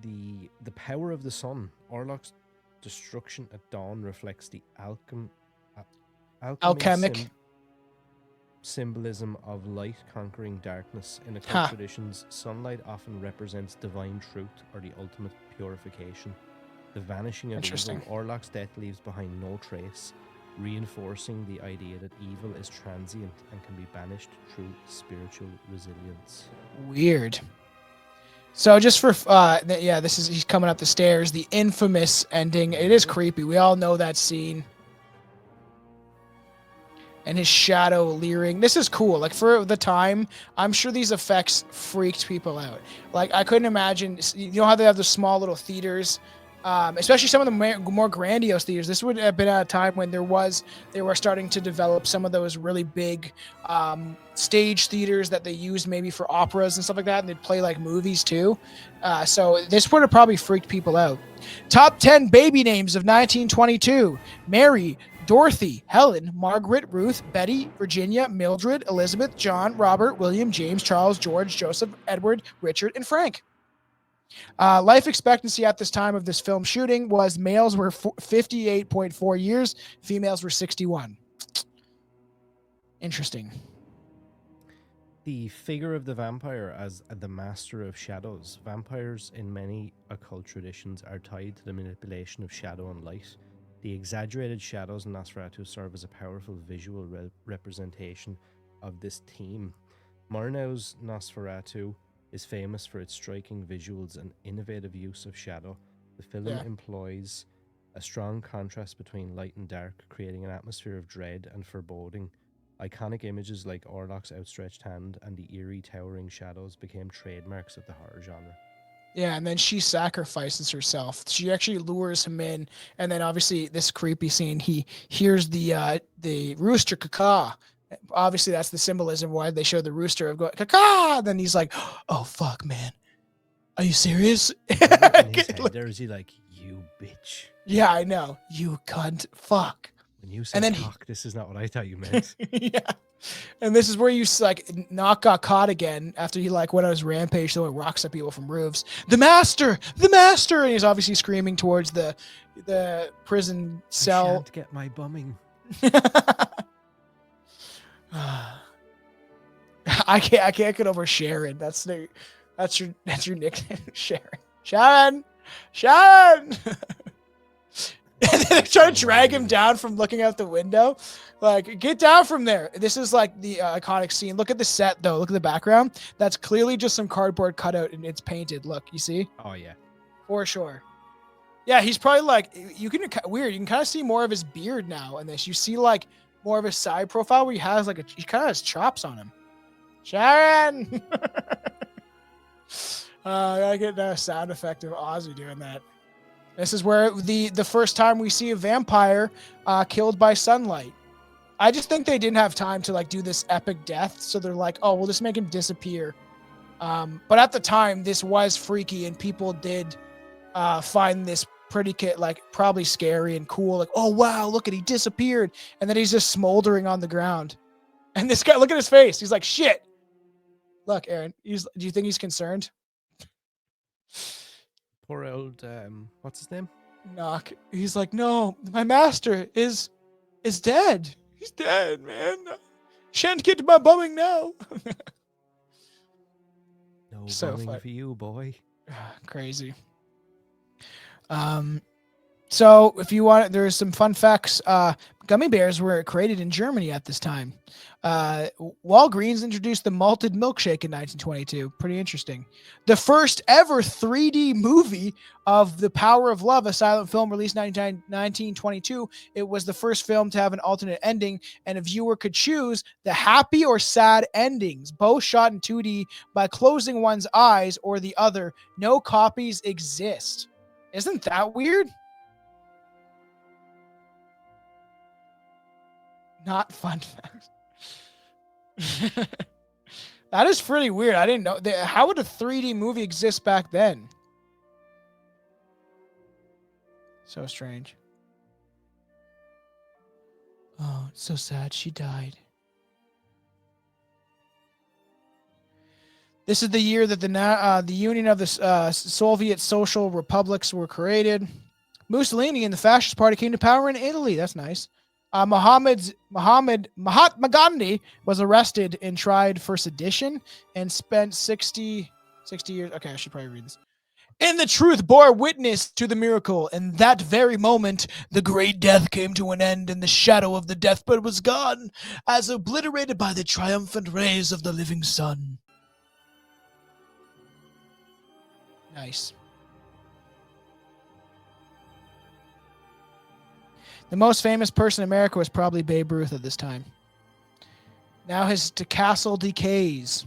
The power of the sun. Orlok's destruction at dawn reflects the Alchemic. Symbolism of light conquering darkness. In occult traditions, sunlight often represents divine truth or the ultimate purification. The vanishing of evil. Orlok's death leaves behind no trace, reinforcing the idea that evil is transient and can be banished through spiritual resilience. Weird. So just for yeah, he's coming up the stairs. The infamous ending. It is creepy. We all know that scene. And his shadow leering. This is cool. Like, for the time, I'm sure these effects freaked people out. Like, I couldn't imagine. You know how they have the small little theaters, especially some of the more grandiose theaters. This would have been at a time when they were starting to develop some of those really big stage theaters that they used maybe for operas and stuff like that, and they'd play like movies too. So this would have probably freaked people out. Top 10 baby names of 1922: Mary, Dorothy, Helen, Margaret, Ruth, Betty, Virginia, Mildred, Elizabeth, John, Robert, William, James, Charles, George, Joseph, Edward, Richard, and Frank. Life expectancy at this time of this film shooting was males were 58.4 years, females were 61. Interesting. The figure of the vampire as the master of shadows. Vampires in many occult traditions are tied to the manipulation of shadow and light. The exaggerated shadows in Nosferatu serve as a powerful visual representation of this theme. Murnau's Nosferatu is famous for its striking visuals and innovative use of shadow. The film employs a strong contrast between light and dark, creating an atmosphere of dread and foreboding. Iconic images like Orlok's outstretched hand and the eerie towering shadows became trademarks of the horror genre. Yeah, and then she sacrifices herself. She actually lures him in, and then obviously this creepy scene, he hears the rooster caw. Obviously, that's the symbolism why they show the rooster of going caw. Then he's like, "Oh fuck, man, are you serious?" In his head, there is he like, "You bitch." Yeah, I know. You cunt. Fuck. When you said cock, this is not what I thought you meant. Yeah. And this is where you like not got caught again after he like went on his rampage throwing rocks at people from roofs. The master, and he's obviously screaming towards the prison cell. I can't get my bumming. I can't get over Sharon. That's your nickname, Sharon. And then they're trying to drag him down from looking out the window. Like, get down from there. This is like the iconic scene. Look at the set, though. Look at the background. That's clearly just some cardboard cutout, and it's painted. Look, you see? Oh, yeah. For sure. Yeah, he's probably like, you can kind of see more of his beard now in this. You see like more of his side profile where he has like he kind of has chops on him. Sharon! I get that sound effect of Ozzy doing that. This is where the first time we see a vampire killed by sunlight. I just think they didn't have time to like do this epic death, so they're like, "Oh, we'll just make him disappear." But at the time, this was freaky, and people did find this pretty like probably scary and cool. Like, "Oh wow, look at he disappeared," and then he's just smoldering on the ground. And this guy, look at his face. He's like, "Shit." Look, Aaron. Do you think he's concerned? Poor old what's his name? Knock. He's like, no, my master is dead. He's dead, man. Shan't get to my bumming now. No So bumming funny. for you, boy. Crazy. Um, So, if you want, there's some fun facts. Gummy bears were created in Germany at this time. Walgreens introduced the malted milkshake in 1922. Pretty interesting. The first ever 3D movie of The Power of Love, a silent film released in 1922. It was the first film to have an alternate ending, and a viewer could choose the happy or sad endings, both shot in 2D by closing one's eyes or the other. No copies exist. Isn't that weird? Not fun facts. That is pretty weird. I didn't know. How would a 3D movie exist back then? So strange. Oh, it's so sad. She died. This is the year that the Union of the Soviet Social Republics were created. Mussolini and the Fascist Party came to power in Italy. That's nice. Mahatma Gandhi was arrested and tried for sedition and spent 60 years. Okay, I should probably read this. And the truth bore witness to the miracle. In that very moment, the great death came to an end, and the shadow of the deathbed was gone, as obliterated by the triumphant rays of the living sun. Nice. The most famous person in America was probably Babe Ruth at this time. Now his castle decays.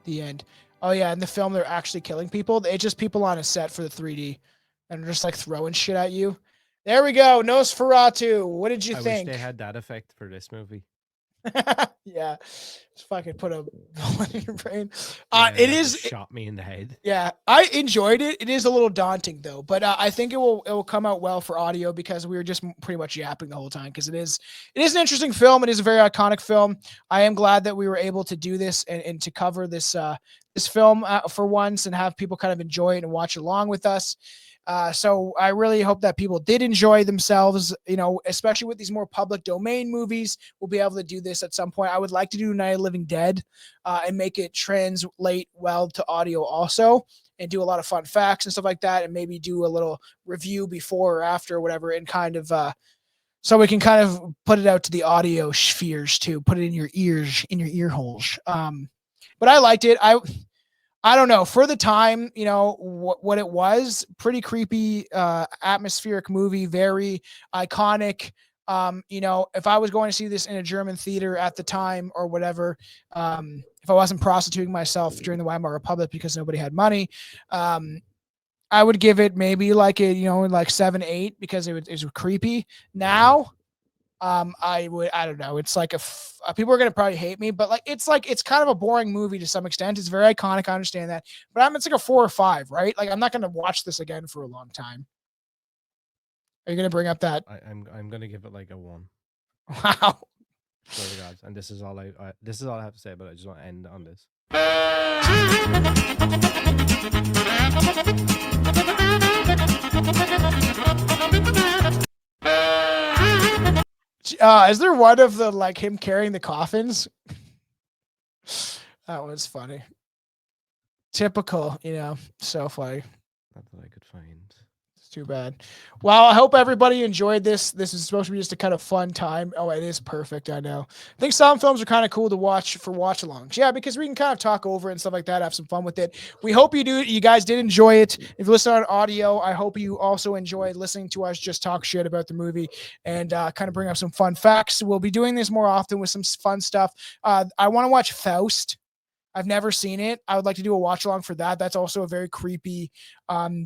The end. Oh yeah, in the film they're actually killing people. It's just people on a set for the 3D, and they're just like throwing shit at you. There we go, Nosferatu. What did you think? I wish they had that effect for this movie. Yeah, just fucking put a bullet in your brain. It is shot me in the head. Yeah, I enjoyed it. It is a little daunting though, but I think it will come out well for audio because we were just pretty much yapping the whole time because it is an interesting film. It is a very iconic film. I am glad that we were able to do this and to cover this this film for once and have people kind of enjoy it and watch along with us. So I really hope that people did enjoy themselves, you know, especially with these more public domain movies. We'll be able to do this at some point. I would like to do Night of the Living Dead and make it translate well to audio also and do a lot of fun facts and stuff like that and maybe do a little review before or after or whatever and kind of so we can kind of put it out to the audio spheres too, put it in your ears, in your ear holes. But I liked it. I don't know, for the time, you know, what it was, pretty creepy, atmospheric movie, very iconic. You know, if I was going to see this in a German theater at the time or whatever, if I wasn't prostituting myself during the Weimar Republic because nobody had money, I would give it maybe like a, you know, like 7, 8 because it was creepy. Now, I don't know. It's like people are going to probably hate me, but it's kind of a boring movie to some extent. It's very iconic. I understand that, but it's like a 4 or 5, right? Like I'm not going to watch this again for a long time. Are you going to bring up that? I'm going to give it like a 1. Wow. Swear to God. And this is all I have to say, but I just want to end on this. Is there one of the like him carrying the coffins? That was funny. Typical, you know, so funny. Not that I could find. It's too bad. Well, I hope everybody enjoyed this. This is supposed to be just a kind of fun time. Oh, it is perfect. I know. I think some films are kind of cool to watch for watch-alongs. Yeah, because we can kind of talk over and stuff like that, have some fun with it. We hope you guys did enjoy it. If you listen on audio, I hope you also enjoyed listening to us just talk shit about the movie and kind of bring up some fun facts. We'll be doing this more often with some fun stuff. I want to watch Faust. I've never seen it. I would like to do a watch along for that. That's also a very creepy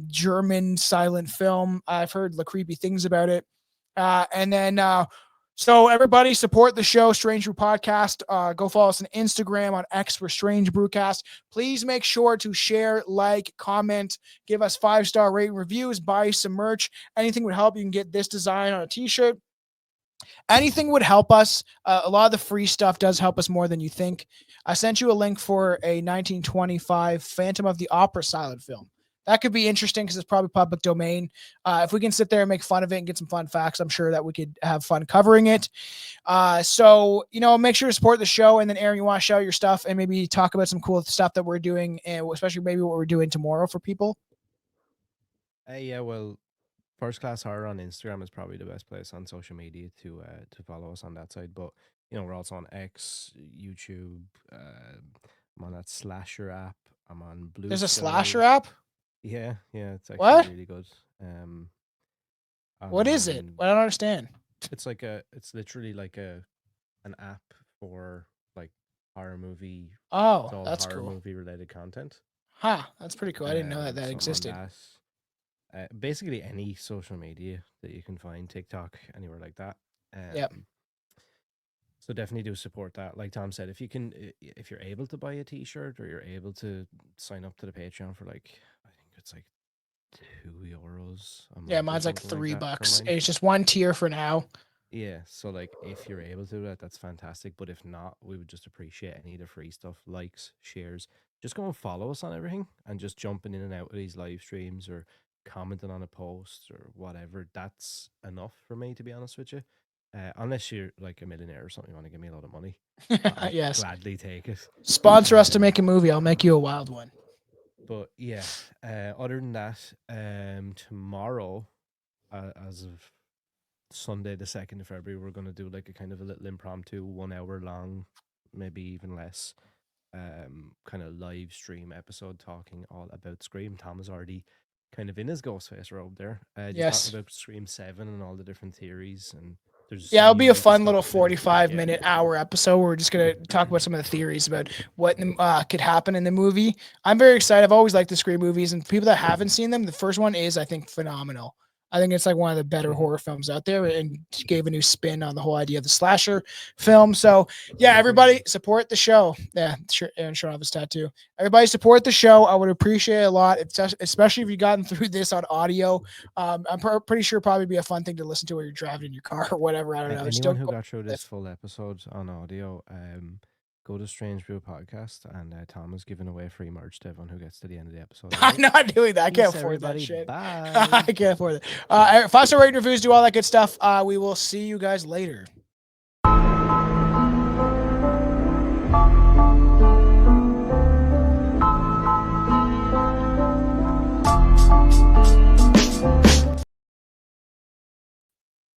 German silent film. I've heard the creepy things about it. And then, so everybody support the show, Strange Brew Podcast. Go follow us on Instagram, on X for Strange Brewcast. Please make sure to share, like, comment, give us 5-star rating reviews, buy some merch. Anything would help. You can get this design on a t-shirt. Anything would help us. A lot of the free stuff does help us more than you think. I sent you a link for a 1925 Phantom of the Opera silent film. That could be interesting because it's probably public domain. If we can sit there and make fun of it and get some fun facts, I'm sure that we could have fun covering it. So, make sure to support the show. And then, Aaron, you want to show your stuff and maybe talk about some cool stuff that we're doing, and especially maybe what we're doing tomorrow for people. Yeah, well, First Class Horror on Instagram is probably the best place on social media to follow us on that side. But we're also on X, YouTube. I'm on that Slasher app. I'm on Blue There's a Sky. slasher app. Yeah, it's actually What? really good. I'm What is it? on. I don't understand. It's literally like an app for like horror movie. It's Oh, all that's horror cool. movie related content. Huh, that's pretty cool. I didn't know that that So I'm on existed. that. Basically any social media that you can find, TikTok, anywhere like that. Yep. So definitely do support that. Like Tom said, if you're able to buy a T-shirt or you're able to sign up to the Patreon for like, I think it's like €2 a Yeah, month or mine's like something like that for $3. mine. It's just one tier for now. Yeah, so like if you're able to do that, that's fantastic. But if not, we would just appreciate any of the free stuff, likes, shares. Just go and follow us on everything and just jumping in and out of these live streams or commenting on a post or whatever. That's enough for me, to be honest with you. Unless you're like a millionaire or something, you want to give me a lot of money, I'll Yes. gladly take it. Sponsor us to Um, make a movie. I'll make you a wild one. but yeah, other than that, tomorrow, as of Sunday, the 2nd of February, we're going to do like a kind of a little impromptu 1 hour long, maybe even less, kind of live stream episode talking all about Scream. Tom is already kind of in his Ghostface robe there, just talking Yes. about Scream 7 and all the different theories. And there's Yeah, so it'll many be a new fun little stuff that he's back 45 in. minute hour episode where we're just going to talk about some of the theories about what could happen in the movie. I'm very excited. I've always liked the Scream movies, and people that haven't seen them, the first one is, I think, phenomenal. I think it's like one of the better Mhm. horror films out there and gave a new spin on the whole idea of the slasher film. So, yeah, I everybody agree. support the show. Yeah, sure. Aaron showing off his tattoo. Everybody support the show. I would appreciate it a lot, especially if you've gotten through this on audio. I'm pretty sure probably be a fun thing to listen to while you're driving in your car or whatever. I don't know. Just Anyone don't who go. got through this full episode on audio, go to Strange Brew Podcast, and Tom is giving away free merch to everyone who gets to the end of the episode. All I'm right. not doing that. I can't Peace, afford that everybody. shit. Bye. I can't afford it. 5-star rating reviews, do all that good stuff. We will see you guys later.